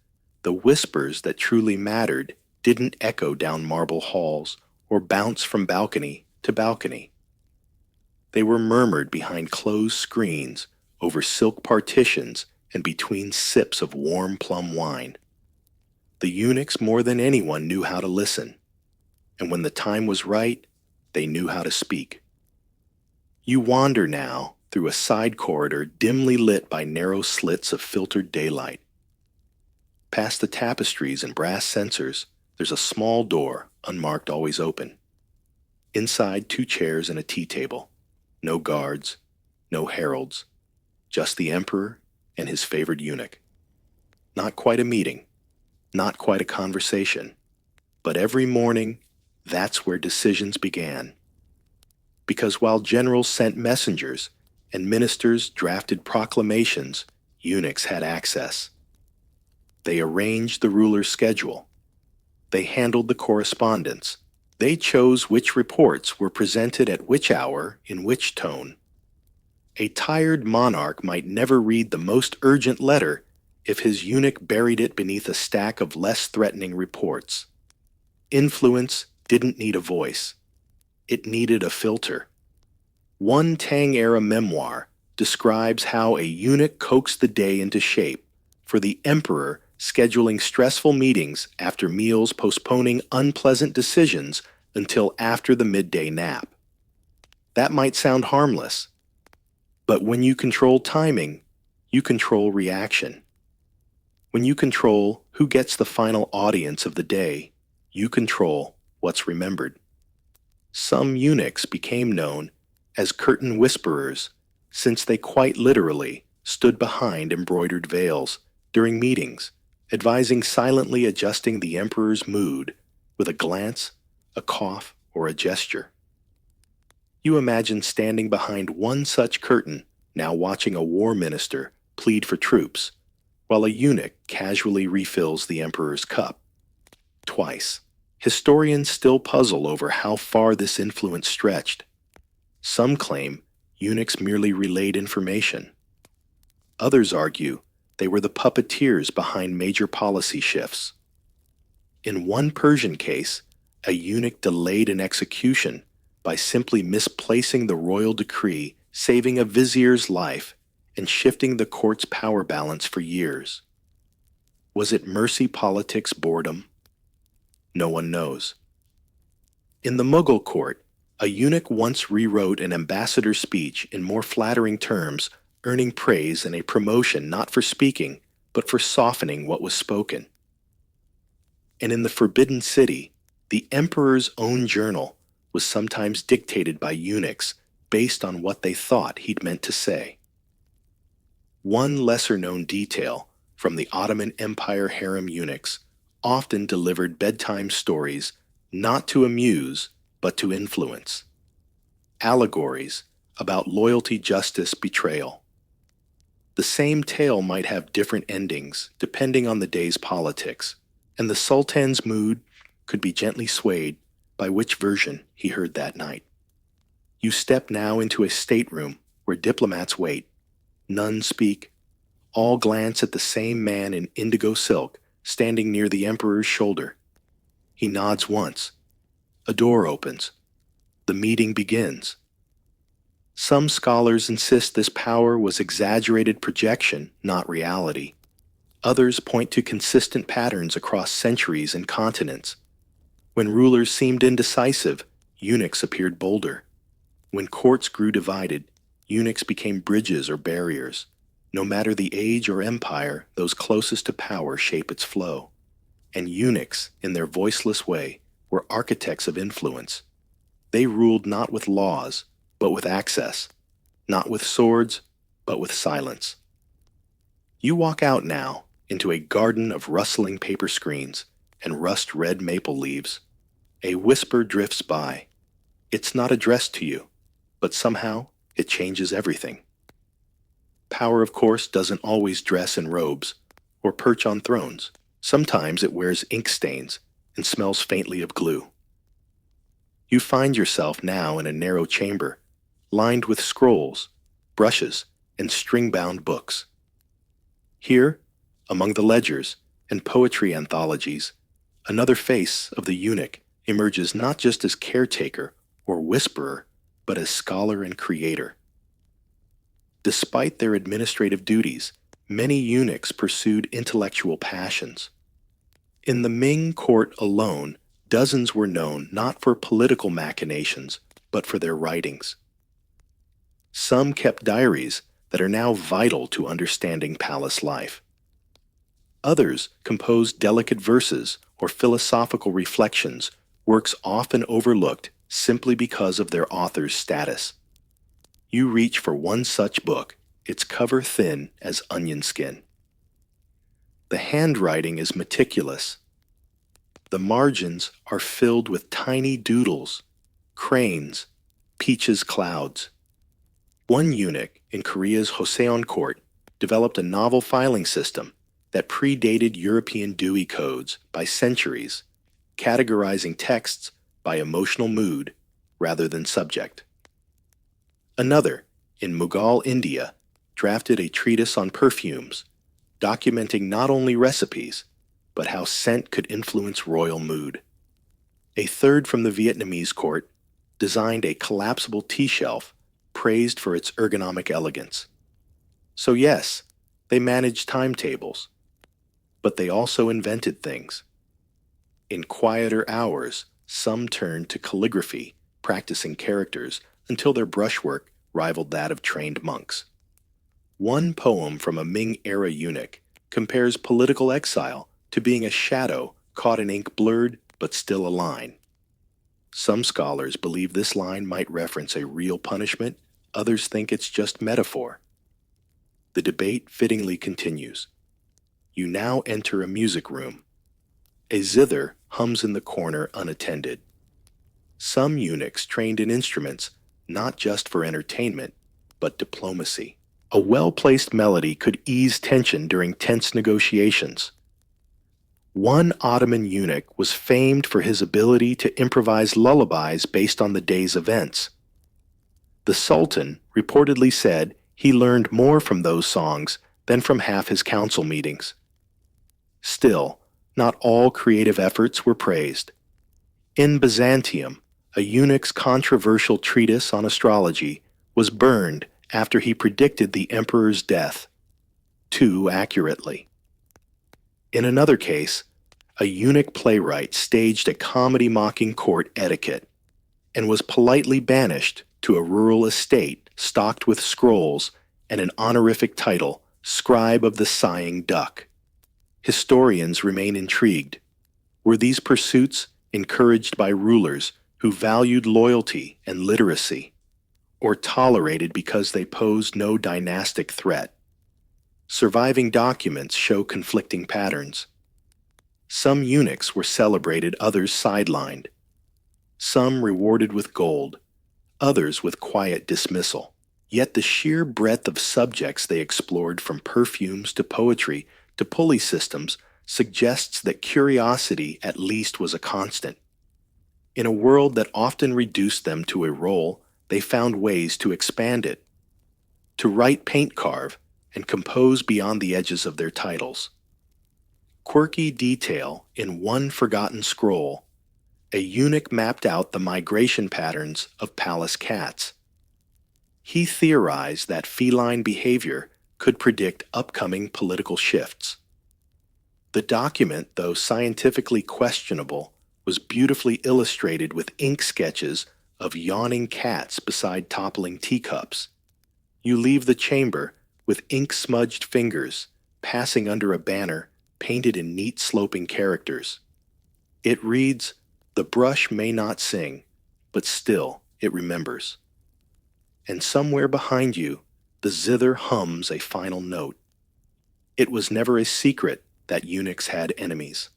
the whispers that truly mattered didn't echo down marble halls or bounce from balcony to balcony. They were murmured behind closed screens, over silk partitions, and between sips of warm plum wine. The eunuchs more than anyone knew how to listen, and when the time was right, they knew how to speak. You wander now through a side corridor dimly lit by narrow slits of filtered daylight. Past the tapestries and brass censers, there's a small door, unmarked, always open. Inside, 2 chairs and a tea table. No guards, no heralds, just the emperor and his favored eunuch. Not quite a meeting, not quite a conversation, but every morning, that's where decisions began. Because while generals sent messengers and ministers drafted proclamations, eunuchs had access. They arranged the ruler's schedule. They handled the correspondence. They chose which reports were presented at which hour in which tone. A tired monarch might never read the most urgent letter if his eunuch buried it beneath a stack of less threatening reports. Influence didn't need a voice. It needed a filter. One Tang-era memoir describes how a eunuch coaxed the day into shape, for the emperor scheduling stressful meetings after meals, postponing unpleasant decisions until after the midday nap. That might sound harmless, but when you control timing, you control reaction. When you control who gets the final audience of the day, you control what's remembered. Some eunuchs became known as curtain whisperers, since they quite literally stood behind embroidered veils during meetings, advising silently adjusting the emperor's mood with a glance, a cough, or a gesture. You imagine standing behind one such curtain, now watching a war minister plead for troops, while a eunuch casually refills the emperor's cup. Twice. Historians still puzzle over how far this influence stretched. Some claim eunuchs merely relayed information. Others argue They were the puppeteers behind major policy shifts. In one Persian case, a eunuch delayed an execution by simply misplacing the royal decree, saving a vizier's life and shifting the court's power balance for years. Was it mercy politics boredom? No one knows. In the Mughal court, a eunuch once rewrote an ambassador's speech in more flattering terms, earning praise and a promotion not for speaking, but for softening what was spoken. And in the Forbidden City, the emperor's own journal was sometimes dictated by eunuchs based on what they thought he'd meant to say. One lesser-known detail from the Ottoman Empire harem eunuchs often delivered bedtime stories not to amuse, but to influence. Allegories about loyalty, justice, betrayal. The same tale might have different endings depending on the day's politics, and the Sultan's mood could be gently swayed by which version he heard that night. You step now into a stateroom where diplomats wait. None speak. All glance at the same man in indigo silk standing near the emperor's shoulder. He nods once. A door opens. The meeting begins. Some scholars insist this power was exaggerated projection, not reality. Others point to consistent patterns across centuries and continents. When rulers seemed indecisive, eunuchs appeared bolder. When courts grew divided, eunuchs became bridges or barriers. No matter the age or empire, those closest to power shape its flow. And eunuchs, in their voiceless way, were architects of influence. They ruled not with laws, but with access, not with swords, but with silence. You walk out now into a garden of rustling paper screens and rust-red maple leaves. A whisper drifts by. It's not addressed to you, but somehow it changes everything. Power, of course, doesn't always dress in robes or perch on thrones. Sometimes it wears ink stains and smells faintly of glue. You find yourself now in a narrow chamber, lined with scrolls, brushes, and string-bound books. Here, among the ledgers and poetry anthologies, another face of the eunuch emerges not just as caretaker or whisperer, but as scholar and creator. Despite their administrative duties, many eunuchs pursued intellectual passions. In the Ming court alone, dozens were known not for political machinations, but for their writings. Some kept diaries that are now vital to understanding palace life. Others composed delicate verses or philosophical reflections, works often overlooked simply because of their author's status. You reach for one such book, its cover thin as onion skin. The handwriting is meticulous. The margins are filled with tiny doodles, cranes, peaches clouds. One eunuch in Korea's Joseon court developed a novel filing system that predated European Dewey codes by centuries, categorizing texts by emotional mood rather than subject. Another, in Mughal, India, drafted a treatise on perfumes, documenting not only recipes, but how scent could influence royal mood. A third from the Vietnamese court designed a collapsible tea shelf praised for its ergonomic elegance. So yes, they managed timetables, but they also invented things. In quieter hours, some turned to calligraphy, practicing characters until their brushwork rivaled that of trained monks. One poem from a Ming-era eunuch compares political exile to being a shadow caught in ink blurred but still a line. Some scholars believe this line might reference a real punishment, others think it's just metaphor. The debate fittingly continues. You now enter a music room. A zither hums in the corner unattended. Some eunuchs trained in instruments not just for entertainment, but diplomacy. A well-placed melody could ease tension during tense negotiations. One Ottoman eunuch was famed for his ability to improvise lullabies based on the day's events. The Sultan reportedly said he learned more from those songs then from half his council meetings. Still, not all creative efforts were praised. In Byzantium, a eunuch's controversial treatise on astrology was burned after he predicted the emperor's death too accurately. In another case, a eunuch playwright staged a comedy mocking court etiquette and was politely banished to a rural estate stocked with scrolls and an honorific title, Scribe of the Sighing Duck. Historians remain intrigued. Were these pursuits encouraged by rulers who valued loyalty and literacy, or tolerated because they posed no dynastic threat? Surviving documents show conflicting patterns. Some eunuchs were celebrated, others sidelined. Some rewarded with gold, others with quiet dismissal. Yet the sheer breadth of subjects they explored, from perfumes to poetry to pulley systems, suggests that curiosity at least was a constant. In a world that often reduced them to a role, they found ways to expand it, to write, paint, carve, and compose beyond the edges of their titles. Quirky detail in one forgotten scroll, a eunuch mapped out the migration patterns of palace cats. He theorized that feline behavior could predict upcoming political shifts. The document, though scientifically questionable, was beautifully illustrated with ink sketches of yawning cats beside toppling teacups. You leave the chamber with ink-smudged fingers, passing under a banner painted in neat sloping characters. It reads, "The brush may not sing, but still it remembers." And somewhere behind you, the zither hums a final note. It was never a secret that eunuchs had enemies.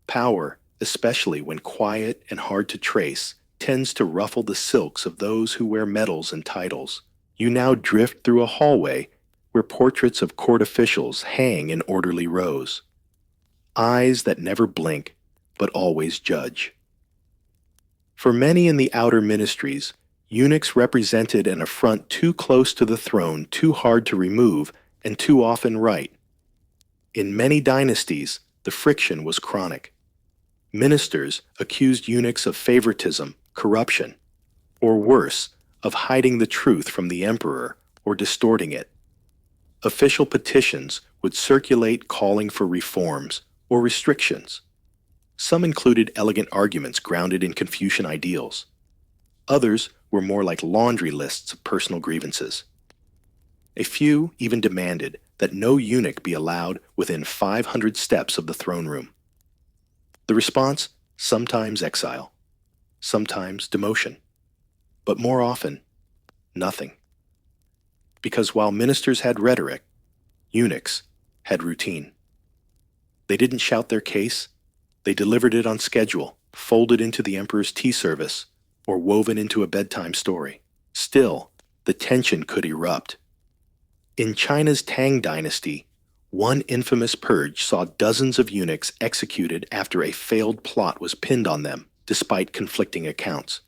Power, especially when quiet and hard to trace, tends to ruffle the silks of those who wear medals and titles. You now drift through a hallway where portraits of court officials hang in orderly rows. Eyes that never blink, but always judge. For many in the outer ministries, eunuchs represented an affront too close to the throne, too hard to remove, and too often right. In many dynasties, the friction was chronic. Ministers accused eunuchs of favoritism, corruption, or worse, of hiding the truth from the emperor or distorting it. Official petitions would circulate calling for reforms or restrictions. Some included elegant arguments grounded in Confucian ideals. Others were more like laundry lists of personal grievances. A few even demanded that no eunuch be allowed within 500 steps of the throne room. The response? Sometimes exile, sometimes demotion, but more often, nothing. Because while ministers had rhetoric, eunuchs had routine. They didn't shout their case, they delivered it on schedule, folded into the emperor's tea service, or woven into a bedtime story. Still, the tension could erupt. In China's Tang dynasty, one infamous purge saw dozens of eunuchs executed after a failed plot was pinned on them, despite conflicting accounts.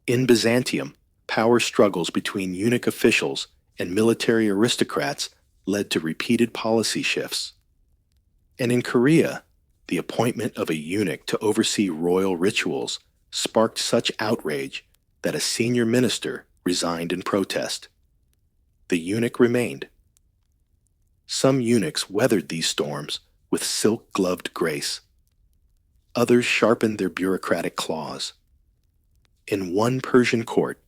In Byzantium, power struggles between eunuch officials and military aristocrats led to repeated policy shifts. And in Korea, the appointment of a eunuch to oversee royal rituals sparked such outrage that a senior minister resigned in protest. The eunuch remained. Some eunuchs weathered these storms with silk-gloved grace. Others sharpened their bureaucratic claws. In one Persian court,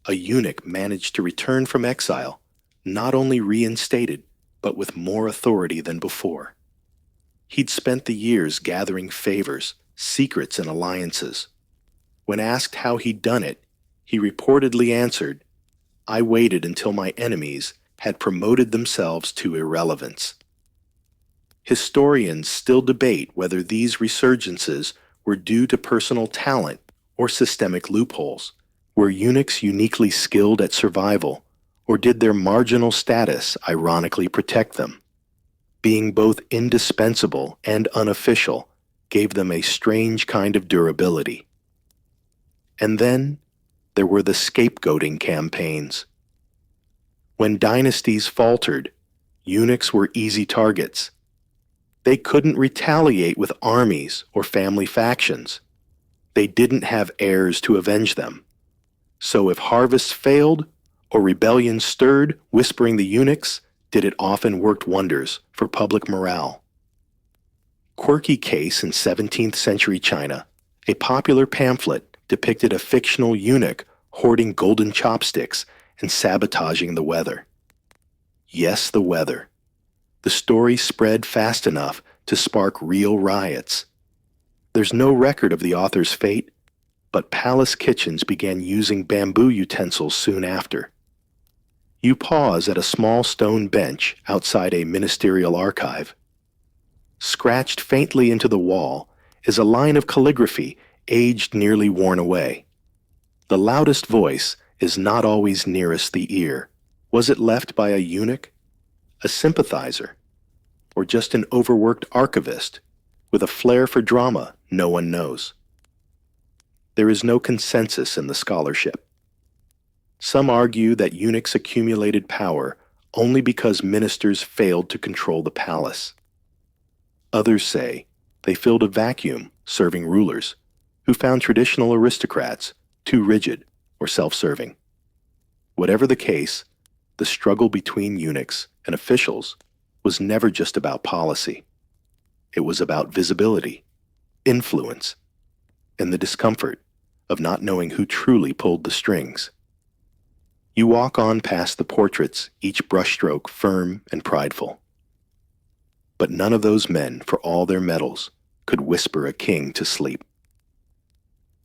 a eunuch managed to return from exile, not only reinstated, but with more authority than before. He'd spent the years gathering favors, secrets, and alliances. When asked how he'd done it, he reportedly answered, "I waited until my enemies had promoted themselves to irrelevance." Historians still debate whether these resurgences were due to personal talent or systemic loopholes. Were eunuchs uniquely skilled at survival, or did their marginal status ironically protect them? Being both indispensable and unofficial gave them a strange kind of durability. And then there were the scapegoating campaigns. When dynasties faltered, eunuchs were easy targets. They couldn't retaliate with armies or family factions. They didn't have heirs to avenge them. So if harvests failed or rebellion stirred, whispering the eunuchs, did it often worked wonders for public morale. Quirky case in 17th century China, a popular pamphlet depicted a fictional eunuch hoarding golden chopsticks and sabotaging the weather. Yes, the weather. The story spread fast enough to spark real riots. There's no record of the author's fate, but palace kitchens began using bamboo utensils soon after. You pause at a small stone bench outside a ministerial archive. Scratched faintly into the wall is a line of calligraphy aged nearly worn away. The loudest voice is not always nearest the ear. Was it left by a eunuch, a sympathizer, or just an overworked archivist with a flair for drama no one knows? There is no consensus in the scholarship. Some argue that eunuchs accumulated power only because ministers failed to control the palace. Others say they filled a vacuum serving rulers who found traditional aristocrats too rigid or self-serving. Whatever the case, the struggle between eunuchs and officials was never just about policy. It was about visibility, influence, and the discomfort of not knowing who truly pulled the strings. You walk on past the portraits, each brushstroke firm and prideful. But none of those men, for all their medals, could whisper a king to sleep.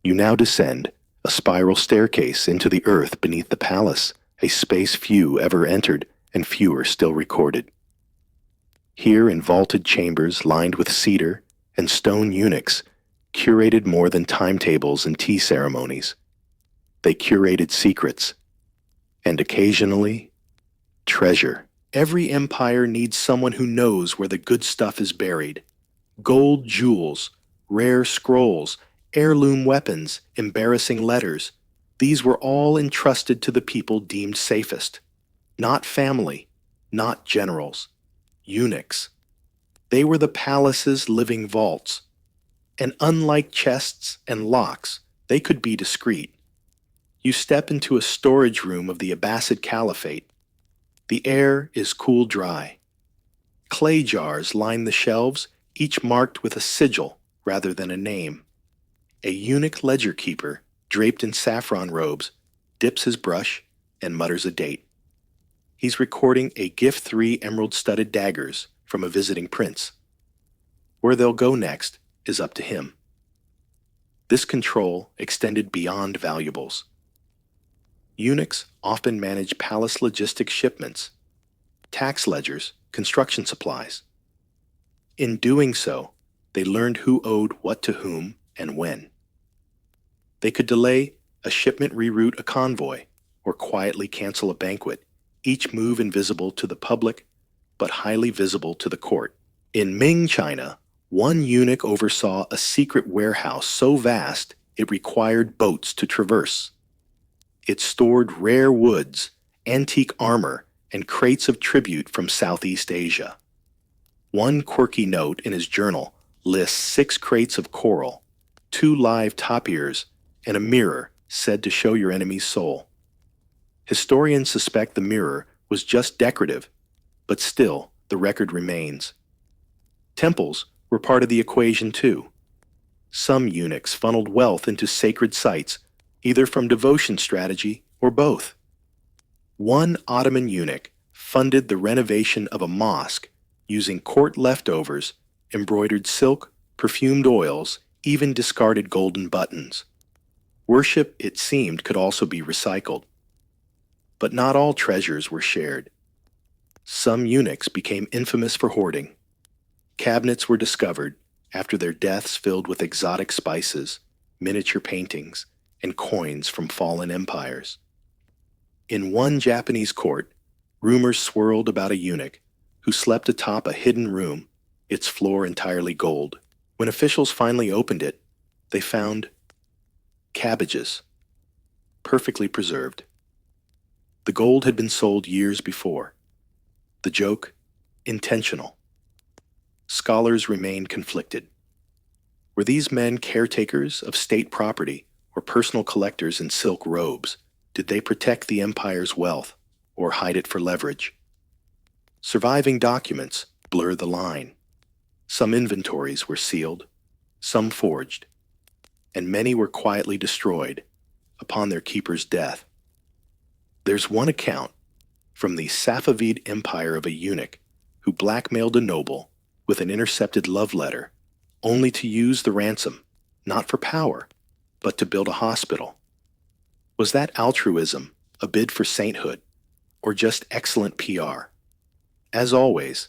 You now descend a spiral staircase into the earth beneath the palace, a space few ever entered and fewer still recorded. Here in vaulted chambers lined with cedar and stone eunuchs curated more than timetables and tea ceremonies. They curated secrets, and occasionally, treasure. Every empire needs someone who knows where the good stuff is buried. Gold jewels, rare scrolls, heirloom weapons, embarrassing letters. These were all entrusted to the people deemed safest. Not family, not generals, eunuchs. They were the palace's living vaults. And unlike chests and locks, they could be discreet. You step into a storage room of the Abbasid Caliphate. The air is cool dry. Clay jars line the shelves, each marked with a sigil rather than a name. A eunuch ledger keeper, draped in saffron robes, dips his brush and mutters a date. He's recording a gift 3 emerald-studded daggers from a visiting prince. Where they'll go next is up to him. This control extended beyond valuables. Eunuchs often manage palace logistics shipments, tax ledgers, construction supplies. In doing so, they learned who owed what to whom and when. They could delay a shipment, reroute a convoy, or quietly cancel a banquet, each move invisible to the public, but highly visible to the court. In Ming China, one eunuch oversaw a secret warehouse so vast it required boats to traverse. It stored rare woods, antique armor, and crates of tribute from Southeast Asia. One quirky note in his journal lists 6 crates of coral, 2 live tapirs, and a mirror said to show your enemy's soul. Historians suspect the mirror was just decorative, but still, the record remains. Temples were part of the equation too. Some eunuchs funneled wealth into sacred sites, either from devotion strategy or both. One Ottoman eunuch funded the renovation of a mosque using court leftovers, embroidered silk, perfumed oils, even discarded golden buttons. Worship, it seemed, could also be recycled. But not all treasures were shared. Some eunuchs became infamous for hoarding. Cabinets were discovered after their deaths filled with exotic spices, miniature paintings, and coins from fallen empires. In one Japanese court, rumors swirled about a eunuch who slept atop a hidden room, its floor entirely gold. When officials finally opened it, they found cabbages, perfectly preserved. The gold had been sold years before. The joke, intentional. Scholars remained conflicted. Were these men caretakers of state property or personal collectors in silk robes? Did they protect the empire's wealth or hide it for leverage? Surviving documents blur the line. Some inventories were sealed, some forged, and many were quietly destroyed upon their keeper's death. There's one account from the Safavid empire of a eunuch who blackmailed a noble with an intercepted love letter, only to use the ransom, not for power, but to build a hospital. Was that altruism, a bid for sainthood, or just excellent PR? As always,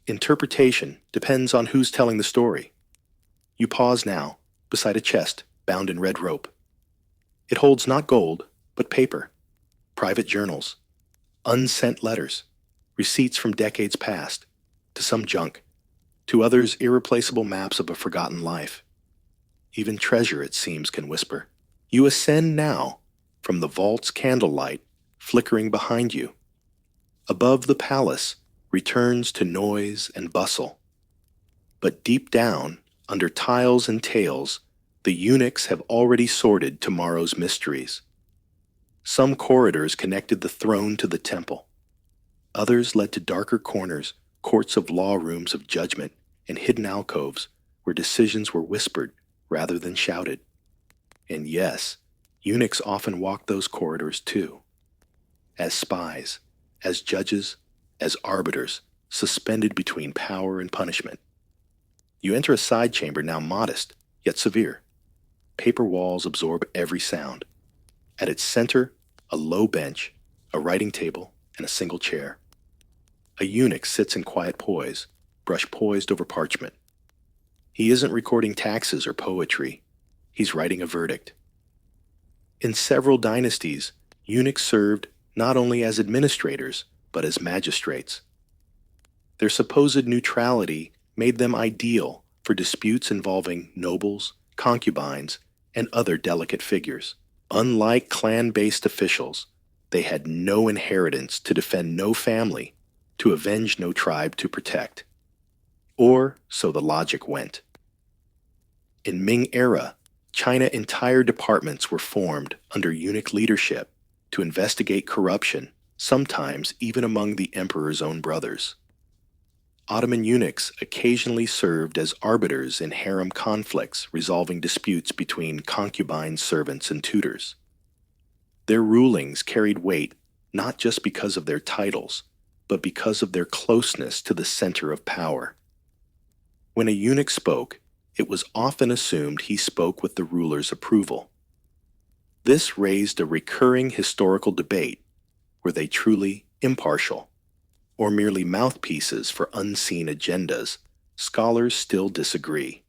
interpretation depends on who's telling the story. You pause now, beside a chest bound in red rope. It holds not gold, but paper, private journals, unsent letters, receipts from decades past, to some junk, to others irreplaceable maps of a forgotten life. Even treasure, it seems, can whisper. You ascend now from the vault's candlelight flickering behind you. Above the palace returns to noise and bustle. But deep down, under tiles and tales, the eunuchs have already sorted tomorrow's mysteries. Some corridors connected the throne to the temple. Others led to darker corners, courts of law rooms of judgment, and hidden alcoves where decisions were whispered rather than shouted. And yes, eunuchs often walked those corridors too. As spies, as judges, as arbiters, suspended between power and punishment. You enter a side chamber now modest, yet severe. Paper walls absorb every sound. At its center, a low bench, a writing table, and a single chair. A eunuch sits in quiet poise, brush poised over parchment. He isn't recording taxes or poetry. He's writing a verdict. In several dynasties, eunuchs served not only as administrators, but as magistrates. Their supposed neutrality made them ideal for disputes involving nobles, concubines, and other delicate figures. Unlike clan-based officials, they had no inheritance to defend no family, to avenge no tribe to protect. Or so the logic went. In Ming era, China entire departments were formed under eunuch leadership to investigate corruption, sometimes even among the emperor's own brothers. Ottoman eunuchs occasionally served as arbiters in harem conflicts, resolving disputes between concubine servants and tutors. Their rulings carried weight not just because of their titles, but because of their closeness to the center of power. When a eunuch spoke, it was often assumed he spoke with the ruler's approval. This raised a recurring historical debate: were they truly impartial, or merely mouthpieces for unseen agendas? Scholars still disagree.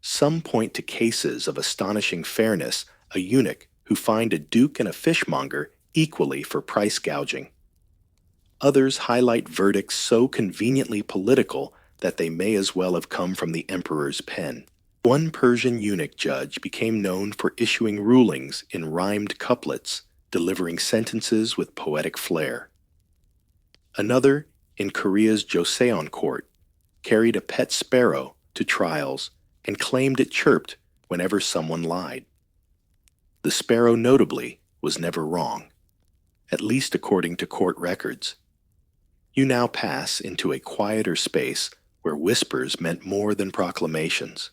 Some point to cases of astonishing fairness, a eunuch who fined a duke and a fishmonger equally for price gouging. Others highlight verdicts so conveniently political that they may as well have come from the emperor's pen. One Persian eunuch judge became known for issuing rulings in rhymed couplets, delivering sentences with poetic flair. Another, in Korea's Joseon court, carried a pet sparrow to trials and claimed it chirped whenever someone lied. The sparrow, notably, was never wrong, at least according to court records. You now pass into a quieter space where whispers meant more than proclamations.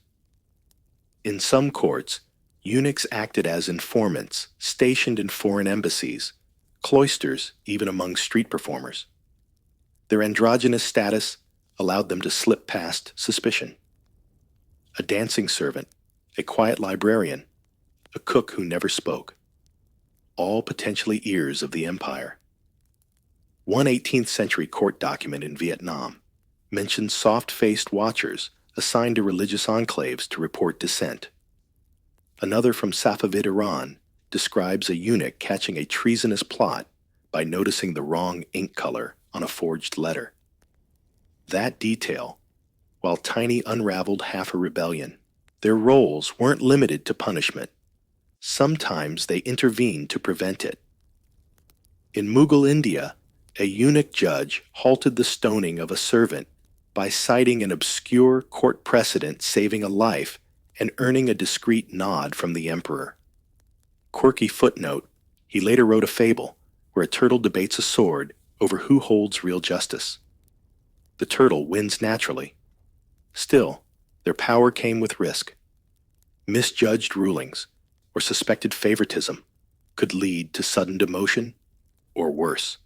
In some courts, eunuchs acted as informants stationed in foreign embassies, cloisters even among street performers. Their androgynous status allowed them to slip past suspicion. A dancing servant, a quiet librarian, a cook who never spoke, all potentially ears of the empire. One 18th century court document in Vietnam mentions soft-faced watchers assigned to religious enclaves to report dissent. Another from Safavid Iran describes a eunuch catching a treasonous plot by noticing the wrong ink color on a forged letter. That detail, while tiny, unraveled half a rebellion. Their roles weren't limited to punishment. Sometimes they intervened to prevent it. In Mughal India, a eunuch judge halted the stoning of a servant by citing an obscure court precedent saving a life and earning a discreet nod from the emperor. Quirky footnote, he later wrote a fable where a turtle debates a sword over who holds real justice. The turtle wins naturally. Still, their power came with risk. Misjudged rulings or suspected favoritism could lead to sudden demotion or worse.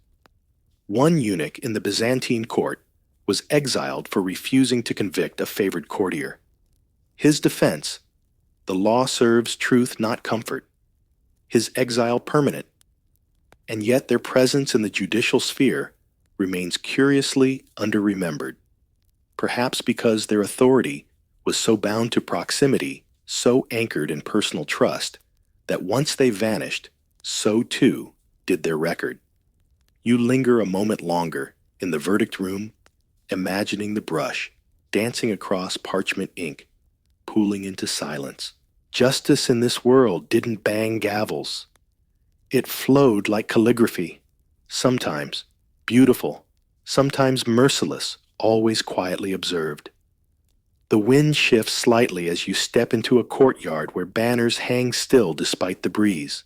One eunuch in the Byzantine court was exiled for refusing to convict a favored courtier. His defense, the law serves truth, not comfort. His exile permanent, and yet their presence in the judicial sphere remains curiously underremembered, perhaps because their authority was so bound to proximity, so anchored in personal trust, that once they vanished, so too did their record. You linger a moment longer in the verdict room, imagining the brush dancing across parchment ink, pooling into silence. Justice in this world didn't bang gavels. It flowed like calligraphy, sometimes beautiful, sometimes merciless, always quietly observed. The wind shifts slightly as you step into a courtyard where banners hang still despite the breeze.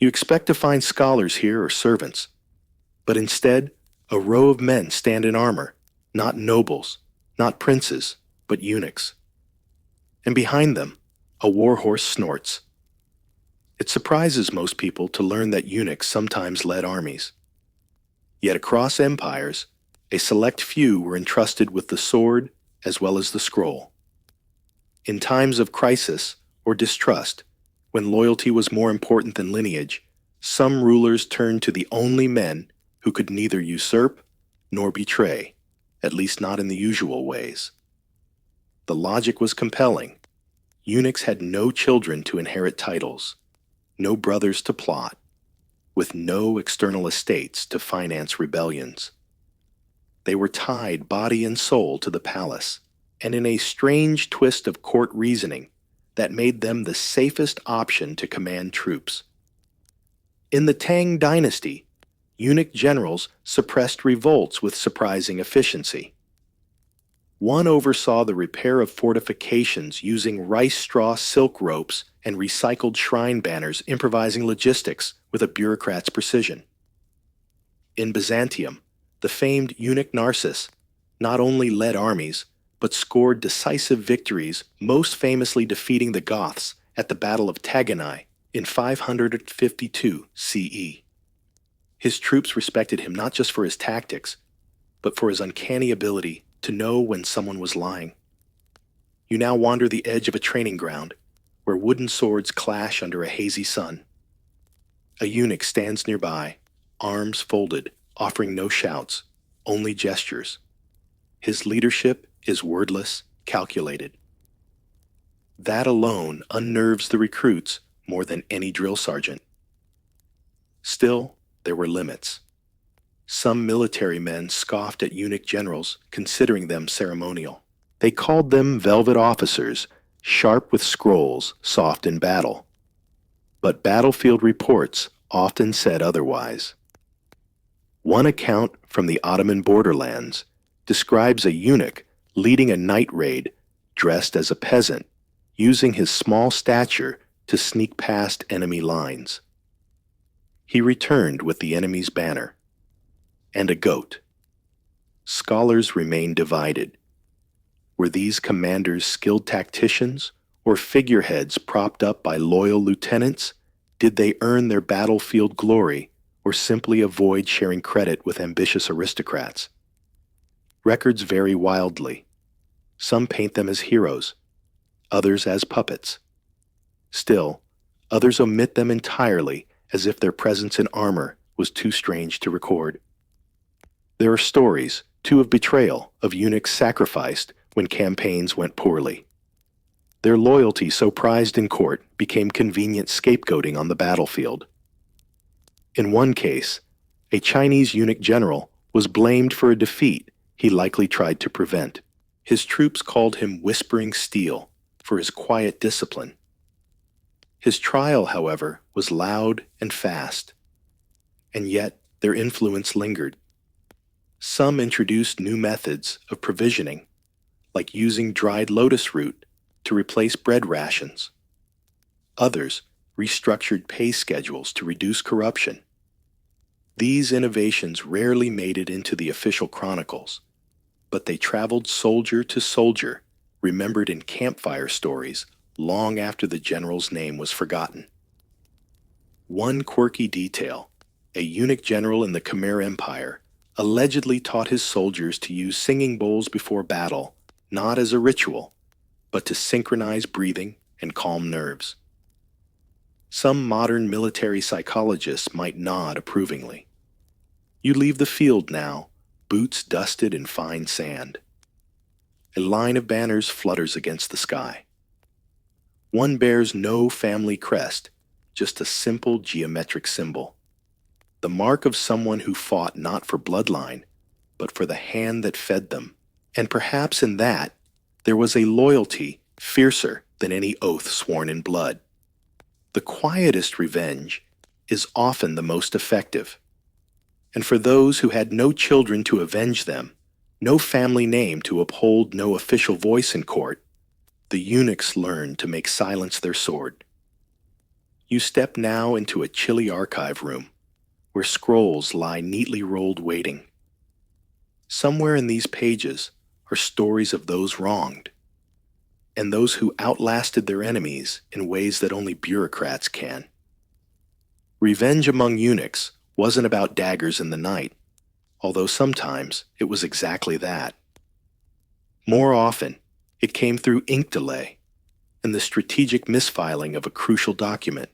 You expect to find scholars here or servants, but instead, a row of men stand in armor, not nobles, not princes, but eunuchs. And behind them, a war horse snorts. It surprises most people to learn that eunuchs sometimes led armies. Yet across empires, a select few were entrusted with the sword as well as the scroll. In times of crisis or distrust, when loyalty was more important than lineage, some rulers turned to the only men who could neither usurp nor betray, at least not in the usual ways. The logic was compelling. Eunuchs had no children to inherit titles, no brothers to plot, with no external estates to finance rebellions. They were tied body and soul to the palace, and in a strange twist of court reasoning that made them the safest option to command troops. In the Tang dynasty, eunuch generals suppressed revolts with surprising efficiency. One oversaw the repair of fortifications using rice straw silk ropes and recycled shrine banners, improvising logistics with a bureaucrat's precision. In Byzantium, the famed eunuch Narcissus not only led armies, but scored decisive victories, most famously defeating the Goths at the Battle of Taganai in 552 CE. His troops respected him not just for his tactics, but for his uncanny ability to know when someone was lying. You now wander the edge of a training ground, where wooden swords clash under a hazy sun. A eunuch stands nearby, arms folded, offering no shouts, only gestures. His leadership is wordless, calculated. That alone unnerves the recruits more than any drill sergeant. Still, there were limits. Some military men scoffed at eunuch generals, considering them ceremonial. They called them velvet officers, sharp with scrolls, soft in battle. But battlefield reports often said otherwise. One account from the Ottoman borderlands describes a eunuch leading a night raid dressed as a peasant, using his small stature to sneak past enemy lines. He returned with the enemy's banner and a goat. Scholars remain divided. Were these commanders skilled tacticians or figureheads propped up by loyal lieutenants? Did they earn their battlefield glory or simply avoid sharing credit with ambitious aristocrats? Records vary wildly. Some paint them as heroes, others as puppets. Still, others omit them entirely as if their presence in armor was too strange to record. There are stories, too, of betrayal, of eunuchs sacrificed when campaigns went poorly. Their loyalty, so prized in court, became convenient scapegoating on the battlefield. In one case, a Chinese eunuch general was blamed for a defeat he likely tried to prevent. His troops called him Whispering Steel for his quiet discipline. His trial, however, was loud and fast. and yet their influence lingered. Some introduced new methods of provisioning, like using dried lotus root to replace bread rations. Others restructured pay schedules to reduce corruption. These innovations rarely made it into the official chronicles, but they traveled soldier to soldier, remembered in campfire stories long after the general's name was forgotten. One quirky detail: a eunuch general in the Khmer Empire allegedly taught his soldiers to use singing bowls before battle, not as a ritual, but to synchronize breathing and calm nerves. Some modern military psychologists might nod approvingly. You leave the field now, boots dusted in fine sand. A line of banners flutters against the sky. One bears no family crest, just a simple geometric symbol. The mark of someone who fought not for bloodline, but for the hand that fed them. And perhaps in that, there was a loyalty fiercer than any oath sworn in blood. The quietest revenge is often the most effective. And for those who had no children to avenge them, no family name to uphold, no official voice in court, the eunuchs learned to make silence their sword. You step now into a chilly archive room, where scrolls lie neatly rolled waiting. Somewhere in these pages are stories of those wronged, and those who outlasted their enemies in ways that only bureaucrats can. Revenge among eunuchs wasn't about daggers in the night, although sometimes it was exactly that. More often, it came through ink delay and the strategic misfiling of a crucial document,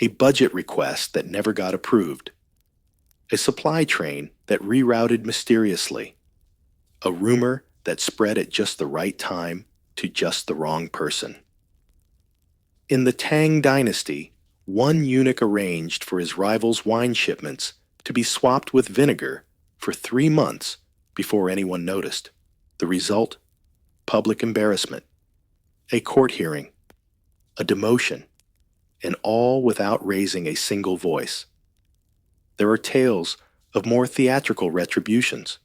a budget request that never got approved, a supply train that rerouted mysteriously, a rumor that spread at just the right time to just the wrong person. In the Tang dynasty, one eunuch arranged for his rival's wine shipments to be swapped with vinegar for 3 months before anyone noticed. The result? Public embarrassment, a court hearing, a demotion, and all without raising a single voice. There are tales of more theatrical retributions.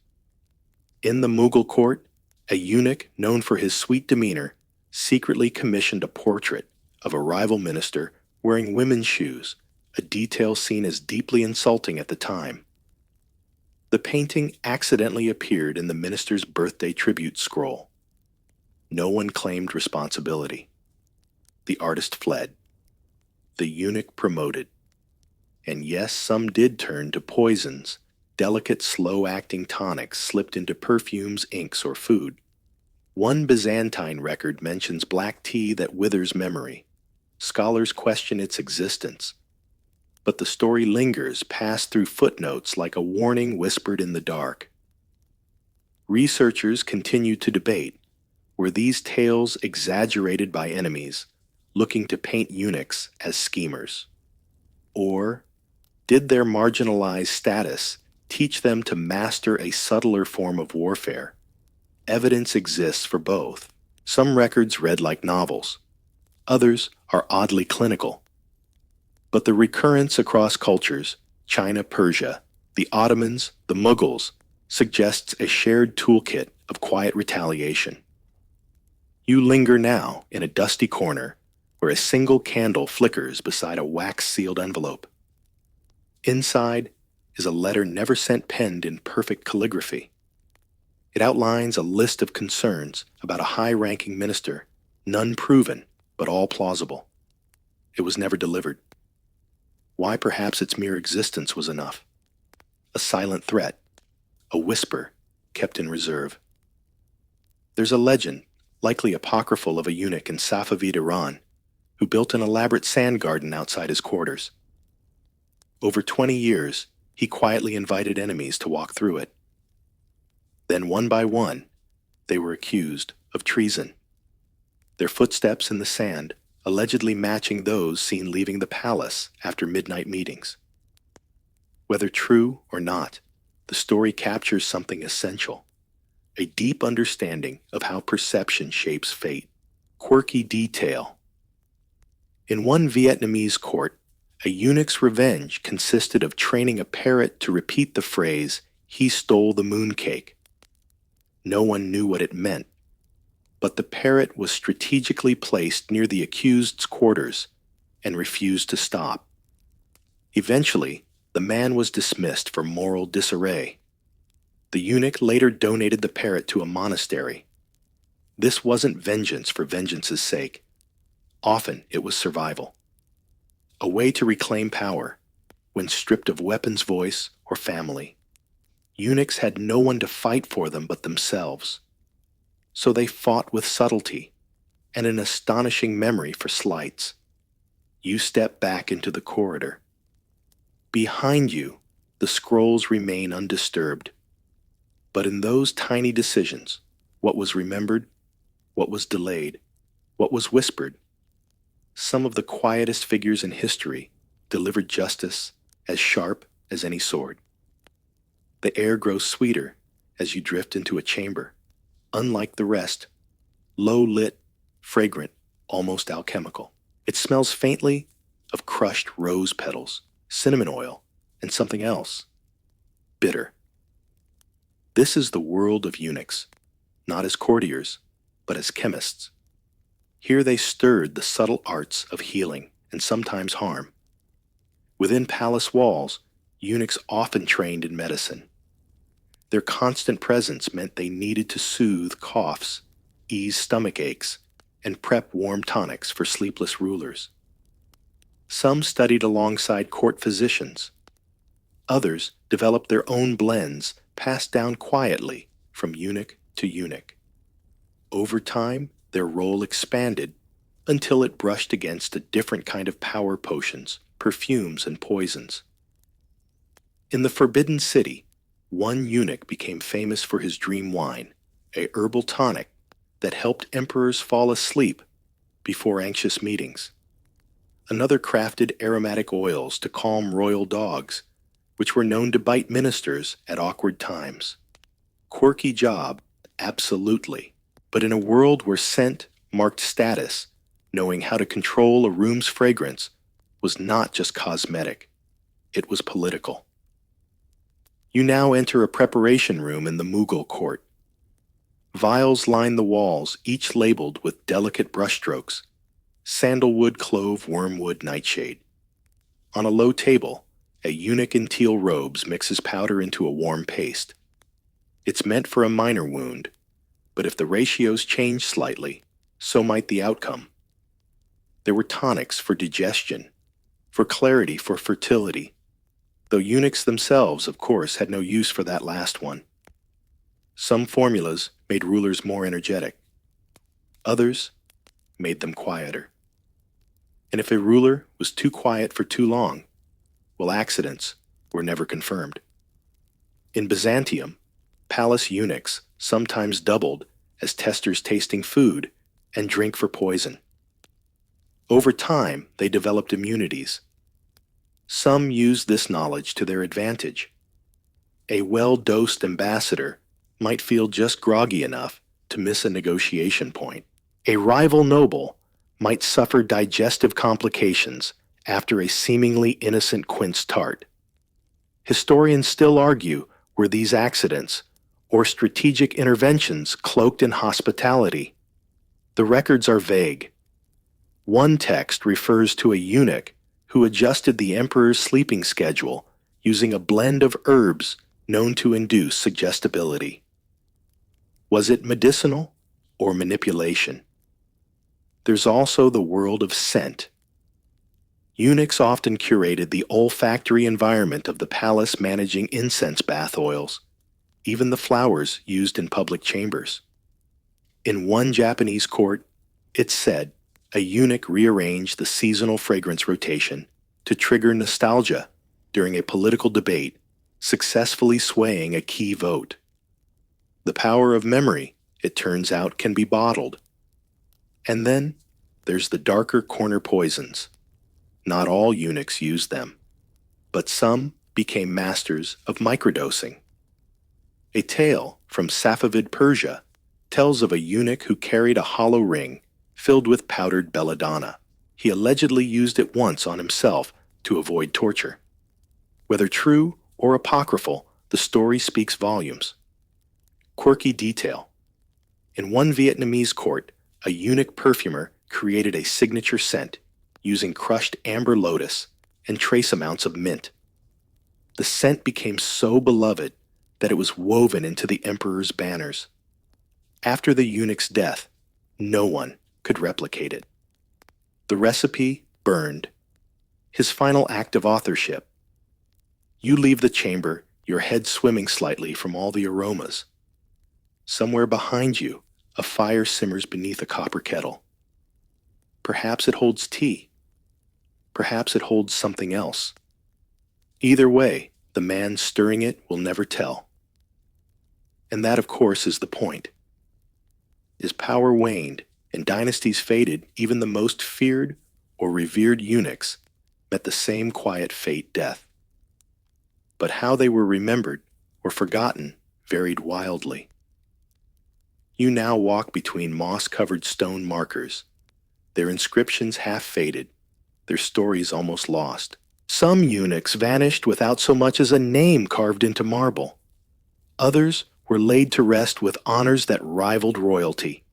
In the Mughal court, a eunuch known for his sweet demeanor secretly commissioned a portrait of a rival minister wearing women's shoes, a detail seen as deeply insulting at the time. The painting accidentally appeared in the minister's birthday tribute scroll. No one claimed responsibility. The artist fled. The eunuch promoted. And yes, some did turn to poisons, delicate, slow-acting tonics slipped into perfumes, inks, or food. One Byzantine record mentions black tea that withers memory. Scholars question its existence, but the story lingers, passed through footnotes like a warning whispered in the dark. Researchers continue to debate: were these tales exaggerated by enemies, looking to paint eunuchs as schemers? Or did their marginalized status teach them to master a subtler form of warfare? Evidence exists for both. Some records read like novels. Others are oddly clinical. But the recurrence across cultures, China, Persia, the Ottomans, the Mughals, suggests a shared toolkit of quiet retaliation. You linger now in a dusty corner where a single candle flickers beside a wax-sealed envelope. Inside is a letter never sent, penned in perfect calligraphy. It outlines a list of concerns about a high-ranking minister, none proven, but all plausible. It was never delivered. Why? Perhaps its mere existence was enough. A silent threat, a whisper kept in reserve. There's a legend, likely apocryphal, of a eunuch in Safavid, Iran, who built an elaborate sand garden outside his quarters. Over 20 years, he quietly invited enemies to walk through it. Then, one by one, they were accused of treason. Their footsteps in the sand allegedly matching those seen leaving the palace after midnight meetings. Whether true or not, the story captures something essential: a deep understanding of how perception shapes fate. Quirky detail. In one Vietnamese court, A eunuch's revenge consisted of training a parrot to repeat the phrase, "He stole the mooncake." No one knew what it meant, but the parrot was strategically placed near the accused's quarters and refused to stop. Eventually, the man was dismissed for moral disarray. The eunuch later donated the parrot to a monastery. This wasn't vengeance for vengeance's sake. Often it was survival. A way to reclaim power when stripped of weapons, voice, or family. Eunuchs had no one to fight for them but themselves. So they fought with subtlety and an astonishing memory for slights. You step back into the corridor. Behind you, the scrolls remain undisturbed. But in those tiny decisions, what was remembered, what was delayed, what was whispered, some of the quietest figures in history delivered justice as sharp as any sword. The air grows sweeter as you drift into a chamber, unlike the rest, low-lit, fragrant, almost alchemical. It smells faintly of crushed rose petals, cinnamon oil, and something else, bitter. This is the world of eunuchs, not as courtiers, but as chemists. Here they stirred the subtle arts of healing and sometimes harm. Within palace walls, eunuchs often trained in medicine. Their constant presence meant they needed to soothe coughs, ease stomach aches, and prep warm tonics for sleepless rulers. Some studied alongside court physicians. Others developed their own blends passed down quietly from eunuch to eunuch. Over time, their role expanded until it brushed against a different kind of power potions, perfumes, and poisons. In the Forbidden City, one eunuch became famous for his dream wine, a herbal tonic that helped emperors fall asleep before anxious meetings. Another crafted aromatic oils to calm royal dogs, which were known to bite ministers at awkward times. Quirky job, absolutely. But in a world where scent marked status, knowing how to control a room's fragrance was not just cosmetic, it was political. You now enter a preparation room in the Mughal court. Vials line the walls, each labeled with delicate brushstrokes, sandalwood, clove, wormwood, nightshade. On a low table, a eunuch in teal robes mixes powder into a warm paste. It's meant for a minor wound, but if the ratios change slightly, so might the outcome. There were tonics for digestion, for clarity, for fertility, though eunuchs themselves, of course, had no use for that last one. Some formulas made rulers more energetic. Others made them quieter. And if a ruler was too quiet for too long, well, accidents were never confirmed. In Byzantium, palace eunuchs sometimes doubled as testers tasting food and drink for poison. Over time, they developed immunities. Some used this knowledge to their advantage. A well-dosed ambassador might feel just groggy enough to miss a negotiation point. A rival noble might suffer digestive complications after a seemingly innocent quince tart. Historians still argue, were these accidents or strategic interventions cloaked in hospitality? The records are vague. One text refers to a eunuch who adjusted the emperor's sleeping schedule using a blend of herbs known to induce suggestibility. Was it medicinal or manipulation? There's also the world of scent. Eunuchs often curated the olfactory environment of the palace, managing incense bath oils, even the flowers used in public chambers. In one Japanese court, it's said a eunuch rearranged the seasonal fragrance rotation to trigger nostalgia during a political debate, successfully swaying a key vote. The power of memory, it turns out, can be bottled. And then there's the darker corner poisons. Not all eunuchs used them, but some became masters of microdosing. A tale from Safavid Persia tells of a eunuch who carried a hollow ring filled with powdered belladonna. He allegedly used it once on himself to avoid torture. Whether true or apocryphal, the story speaks volumes. Quirky detail. In one Vietnamese court, a eunuch perfumer created a signature scent using crushed amber lotus and trace amounts of mint. The scent became so beloved that it was woven into the emperor's banners. After the eunuch's death, no one could replicate it. The recipe burned. His final act of authorship. You leave the chamber, your head swimming slightly from all the aromas. Somewhere behind you, a fire simmers beneath a copper kettle. Perhaps it holds tea. Perhaps it holds something else. Either way, the man stirring it will never tell. And that, of course, is the point. As power waned and dynasties faded, even the most feared or revered eunuchs met the same quiet fate, death. But how they were remembered or forgotten varied wildly. You now walk between moss-covered stone markers, their inscriptions half faded, their stories almost lost. Some eunuchs vanished without so much as a name carved into marble. Others were laid to rest with honors that rivaled royalty.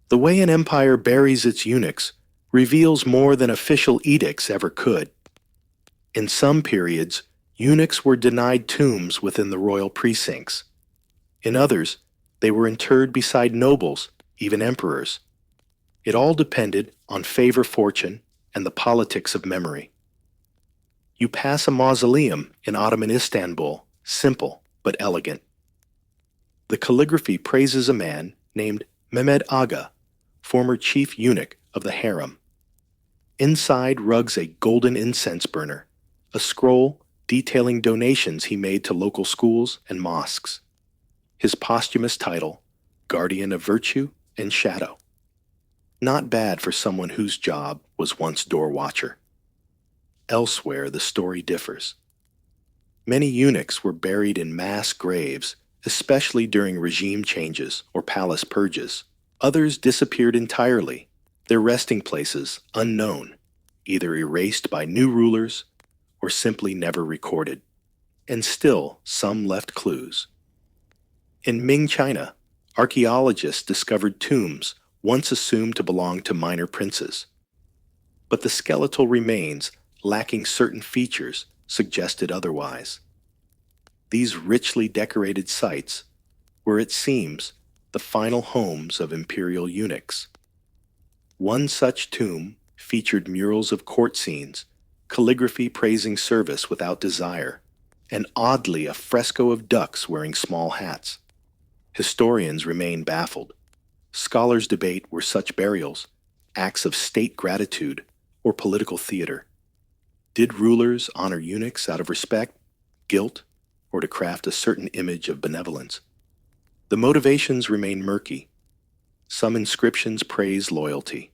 The way an empire buries its eunuchs reveals more than official edicts ever could. In some periods, eunuchs were denied tombs within the royal precincts. In others, they were interred beside nobles, even emperors. It all depended on favor, fortune, and the politics of memory. You pass a mausoleum in Ottoman Istanbul, simple but elegant. The calligraphy praises a man named Mehmed Aga, former chief eunuch of the harem. Inside rugs a golden incense burner, a scroll detailing donations he made to local schools and mosques. His posthumous title, Guardian of Virtue and Shadow. Not bad for someone whose job was once door watcher. Elsewhere, the story differs. Many eunuchs were buried in mass graves, especially during regime changes or palace purges. Others disappeared entirely, their resting places unknown, either erased by new rulers or simply never recorded. And still, some left clues. In Ming China, archaeologists discovered tombs once assumed to belong to minor princes. But the skeletal remains, lacking certain features, suggested otherwise. These richly decorated sites were, it seems, the final homes of imperial eunuchs. One such tomb featured murals of court scenes, calligraphy praising service without desire, and oddly a fresco of ducks wearing small hats. Historians remain baffled. Scholars debate were such burials acts of state gratitude or political theater. Did rulers honor eunuchs out of respect, guilt, or to craft a certain image of benevolence? The motivations remain murky. Some inscriptions praise loyalty.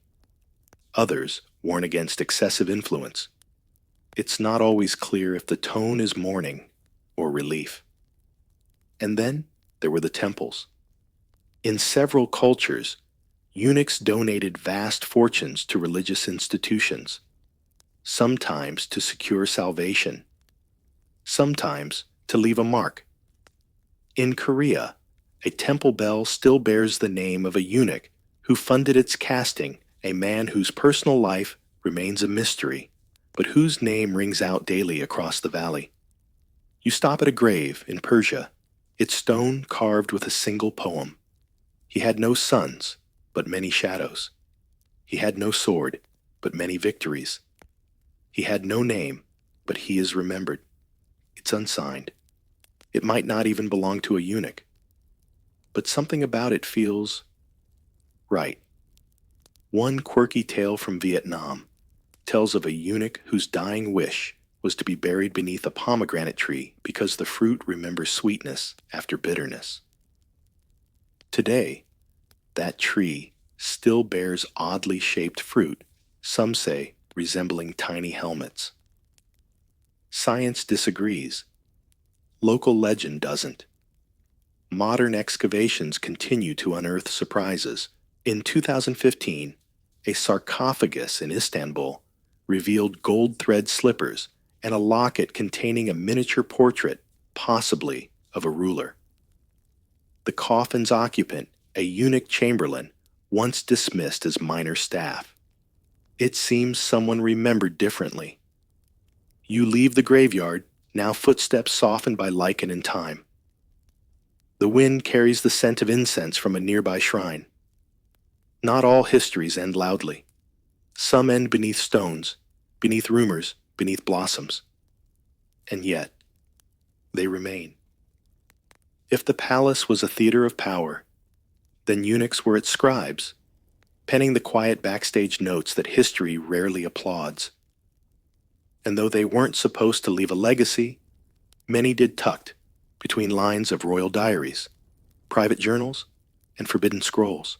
Others warn against excessive influence. It's not always clear if the tone is mourning or relief. And then there were the temples. In several cultures, eunuchs donated vast fortunes to religious institutions, sometimes to secure salvation, sometimes to leave a mark. In Korea, a temple bell still bears the name of a eunuch who funded its casting, a man whose personal life remains a mystery, but whose name rings out daily across the valley. You stop at a grave in Persia, its stone carved with a single poem. He had no sons, but many shadows. He had no sword, but many victories. He had no name, but he is remembered. It's unsigned. It might not even belong to a eunuch. But something about it feels right. One quirky tale from Vietnam tells of a eunuch whose dying wish was to be buried beneath a pomegranate tree because the fruit remembers sweetness after bitterness. Today, that tree still bears oddly shaped fruit, some say resembling tiny helmets. Science disagrees. Local legend doesn't. Modern excavations continue to unearth surprises. In 2015, a sarcophagus in Istanbul revealed gold thread slippers and a locket containing a miniature portrait, possibly of a ruler. The coffin's occupant, a eunuch chamberlain, once dismissed as minor staff. It seems someone remembered differently. You leave the graveyard, now footsteps softened by lichen and time. The wind carries the scent of incense from a nearby shrine. Not all histories end loudly. Some end beneath stones, beneath rumors, beneath blossoms. And yet, they remain. If the palace was a theater of power, then eunuchs were its scribes, penning the quiet backstage notes that history rarely applauds. And though they weren't supposed to leave a legacy, many did tucked between lines of royal diaries, private journals, and forbidden scrolls.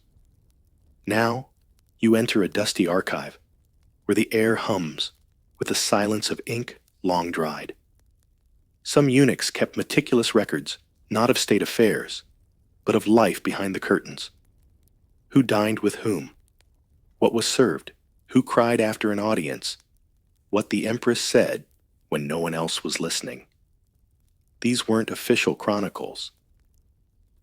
Now, you enter a dusty archive, where the air hums with the silence of ink long dried. Some eunuchs kept meticulous records, not of state affairs, but of life behind the curtains. Who dined with whom? What was served? Who cried after an audience? What the empress said when no one else was listening. These weren't official chronicles.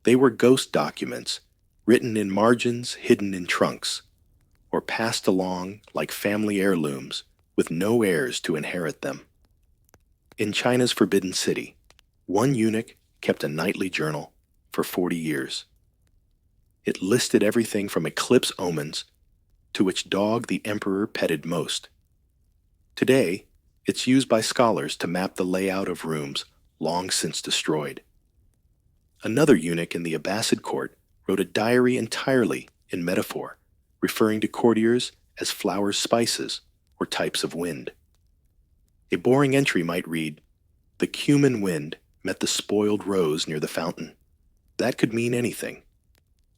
They were ghost documents, written in margins hidden in trunks, or passed along like family heirlooms with no heirs to inherit them. In China's Forbidden City, one eunuch kept a nightly journal for 40 years. It listed everything from eclipse omens to which dog the emperor petted most. Today, it's used by scholars to map the layout of rooms long since destroyed. Another eunuch in the Abbasid court wrote a diary entirely in metaphor, referring to courtiers as flowers' spices or types of wind. A boring entry might read, "The cumin wind met the spoiled rose near the fountain." That could mean anything,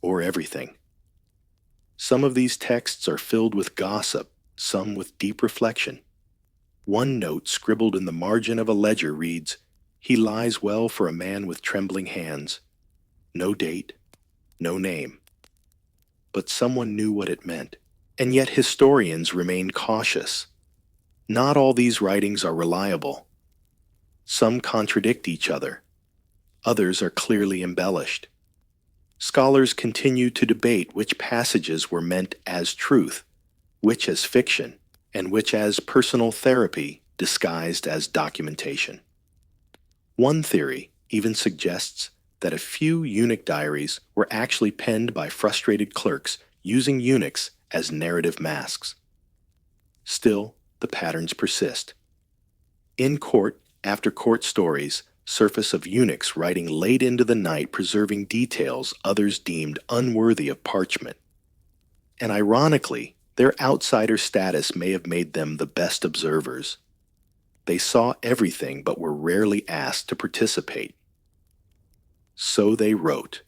or everything. Some of these texts are filled with gossip, some with deep reflection. One note scribbled in the margin of a ledger reads, "He lies well for a man with trembling hands." No date, no name. But someone knew what it meant, and yet historians remain cautious. Not all these writings are reliable. Some contradict each other. Others are clearly embellished. Scholars continue to debate which passages were meant as truth, which as fiction, and which as personal therapy disguised as documentation. One theory even suggests that a few eunuch diaries were actually penned by frustrated clerks using eunuchs as narrative masks. Still, the patterns persist. In court after court stories surface of eunuchs writing late into the night preserving details others deemed unworthy of parchment. And ironically, their outsider status may have made them the best observers. They saw everything but were rarely asked to participate. So they wrote.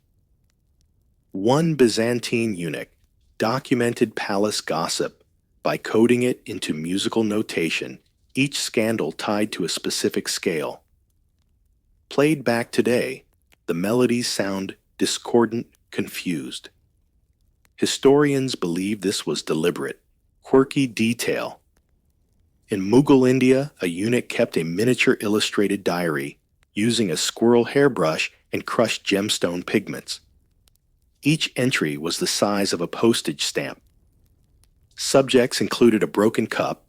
One Byzantine eunuch documented palace gossip by coding it into musical notation, each scandal tied to a specific scale. Played back today, the melodies sound discordant, confused. Historians believe this was deliberate, quirky detail. In Mughal India, a eunuch kept a miniature illustrated diary using a squirrel hairbrush and crushed gemstone pigments. Each entry was the size of a postage stamp. Subjects included a broken cup,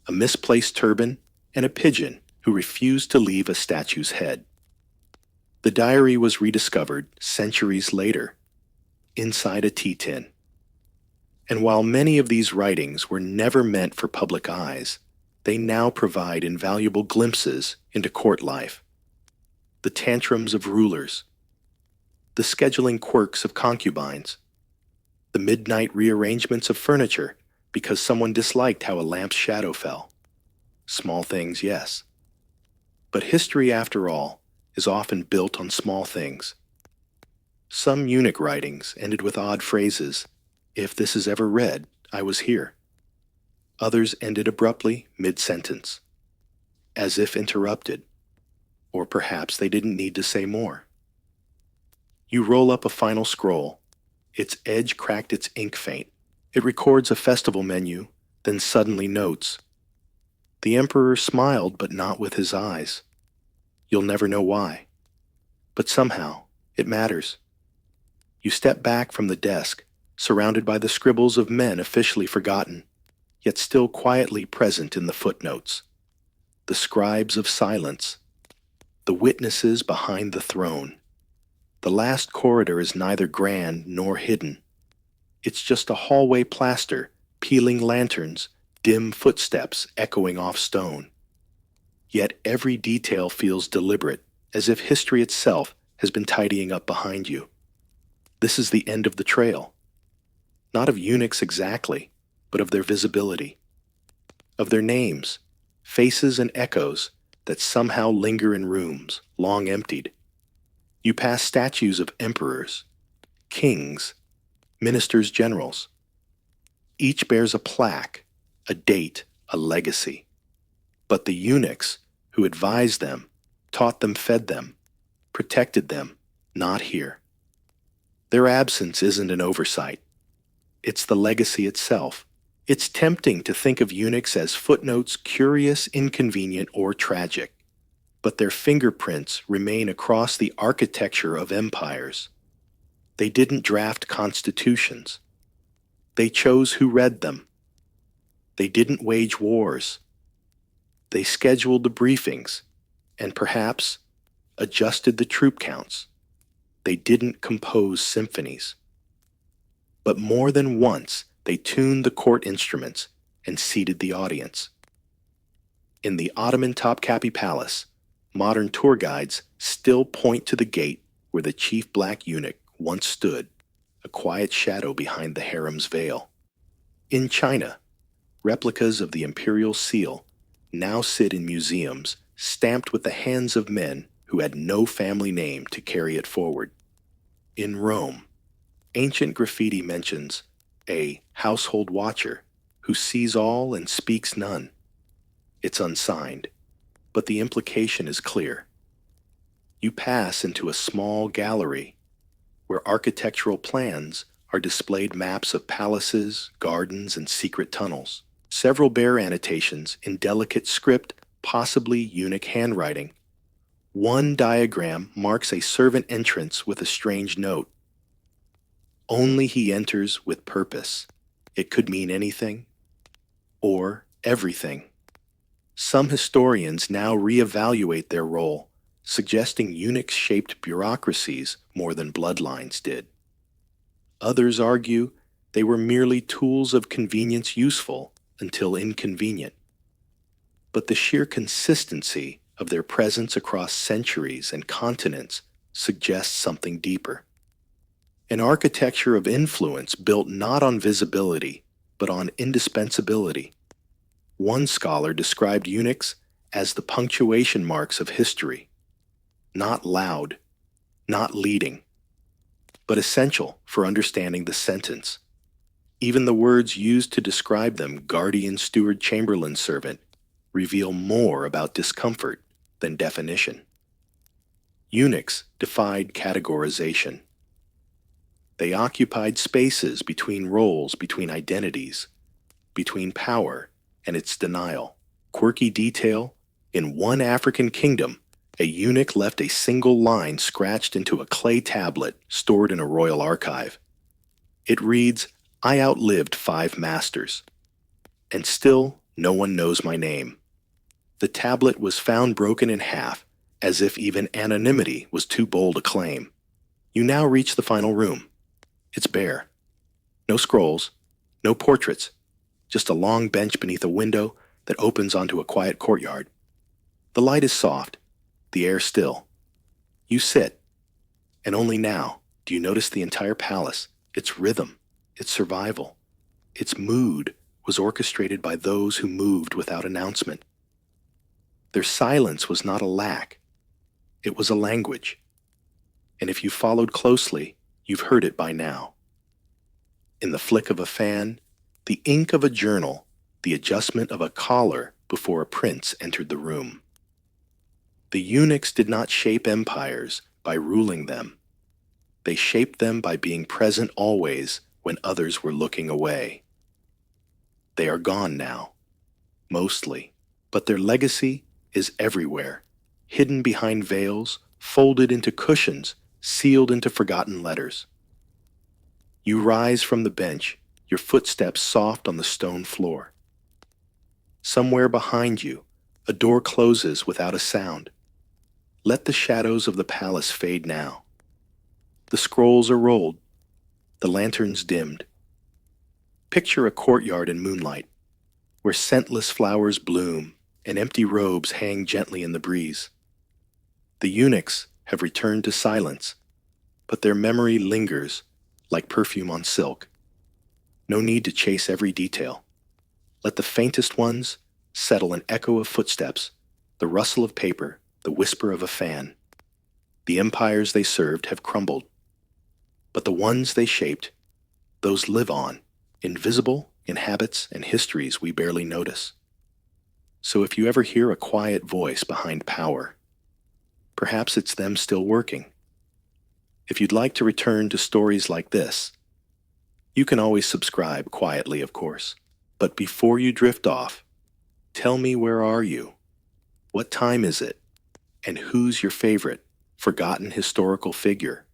a misplaced turban, and a pigeon who refused to leave a statue's head. The diary was rediscovered centuries later, inside a tea tin. And while many of these writings were never meant for public eyes, they now provide invaluable glimpses into court life. The tantrums of rulers, the scheduling quirks of concubines, the midnight rearrangements of furniture because someone disliked how a lamp's shadow fell. Small things, yes. But history, after all, is often built on small things. Some eunuch writings ended with odd phrases, "If this is ever read, I was here." Others ended abruptly mid-sentence, as if interrupted, or perhaps they didn't need to say more. You roll up a final scroll. Its edge cracked its ink faint. It records a festival menu, then suddenly notes, The emperor smiled, but not with his eyes. You'll never know why. But somehow, it matters. You step back from the desk, surrounded by the scribbles of men officially forgotten, yet still quietly present in the footnotes. The scribes of silence, the witnesses behind the throne. The last corridor is neither grand nor hidden. It's just a hallway plaster, peeling lanterns, dim footsteps echoing off stone. Yet every detail feels deliberate, as if history itself has been tidying up behind you. This is the end of the trail. Not of eunuchs exactly, but of their visibility. Of their names, faces and echoes that somehow linger in rooms long emptied. You pass statues of emperors, kings, ministers generals. Each bears a plaque, a date, a legacy. But the eunuchs who advised them, taught them, fed them, protected them, not here. Their absence isn't an oversight. It's the legacy itself. It's tempting to think of eunuchs as footnotes, curious, inconvenient, or tragic. But their fingerprints remain across the architecture of empires. They didn't draft constitutions. They chose who read them. They didn't wage wars. They scheduled the briefings and perhaps adjusted the troop counts. They didn't compose symphonies. But more than once, they tuned the court instruments and seated the audience. In the Ottoman Topkapi Palace, modern tour guides still point to the gate where the chief black eunuch once stood, a quiet shadow behind the harem's veil. In China, replicas of the imperial seal now sit in museums stamped with the hands of men who had no family name to carry it forward. In Rome, ancient graffiti mentions a household watcher who sees all and speaks none. It's unsigned, but the implication is clear. You pass into a small gallery where architectural plans are displayed, maps of palaces, gardens, and secret tunnels. Several bear annotations in delicate script, possibly eunuch handwriting. One diagram marks a servant entrance with a strange note. Only he enters with purpose. It could mean anything or everything. Some historians now reevaluate their role, suggesting eunuchs shaped bureaucracies more than bloodlines did. Others argue they were merely tools of convenience, useful until inconvenient. But the sheer consistency of their presence across centuries and continents suggests something deeper. An architecture of influence built not on visibility, but on indispensability. One scholar described eunuchs as the punctuation marks of history, not loud, not leading, but essential for understanding the sentence. Even the words used to describe them, guardian, steward, chamberlain, servant, reveal more about discomfort than definition. Eunuchs defied categorization. They occupied spaces between roles, between identities, between power and its denial. Quirky detail: in one African kingdom, a eunuch left a single line scratched into a clay tablet stored in a royal archive. It reads, "I outlived 5 masters, and still no one knows my name." The tablet was found broken in half, as if even anonymity was too bold a claim. You now reach the final room. It's bare. No scrolls, no portraits, just a long bench beneath a window that opens onto a quiet courtyard. The light is soft, the air still. You sit, and only now do you notice the entire palace, its rhythm, its survival, its mood was orchestrated by those who moved without announcement. Their silence was not a lack, it was a language. And if you followed closely, you've heard it by now. In the flick of a fan, the ink of a journal, the adjustment of a collar before a prince entered the room. The eunuchs did not shape empires by ruling them. They shaped them by being present always when others were looking away. They are gone now, mostly. But their legacy is everywhere, hidden behind veils, folded into cushions, sealed into forgotten letters. You rise from the bench, your footsteps soft on the stone floor. Somewhere behind you, a door closes without a sound. Let the shadows of the palace fade now. The scrolls are rolled, the lanterns dimmed. Picture a courtyard in moonlight, where scentless flowers bloom and empty robes hang gently in the breeze. The eunuchs have returned to silence, but their memory lingers like perfume on silk. No need to chase every detail. Let the faintest ones settle an echo of footsteps, the rustle of paper, the whisper of a fan. The empires they served have crumbled, but the ones they shaped, those live on, invisible in habits and histories we barely notice. So if you ever hear a quiet voice behind power, perhaps it's them still working. If you'd like to return to stories like this, you can always subscribe quietly, of course. But before you drift off, tell me, where are you? What time is it? And who's your favorite forgotten historical figure?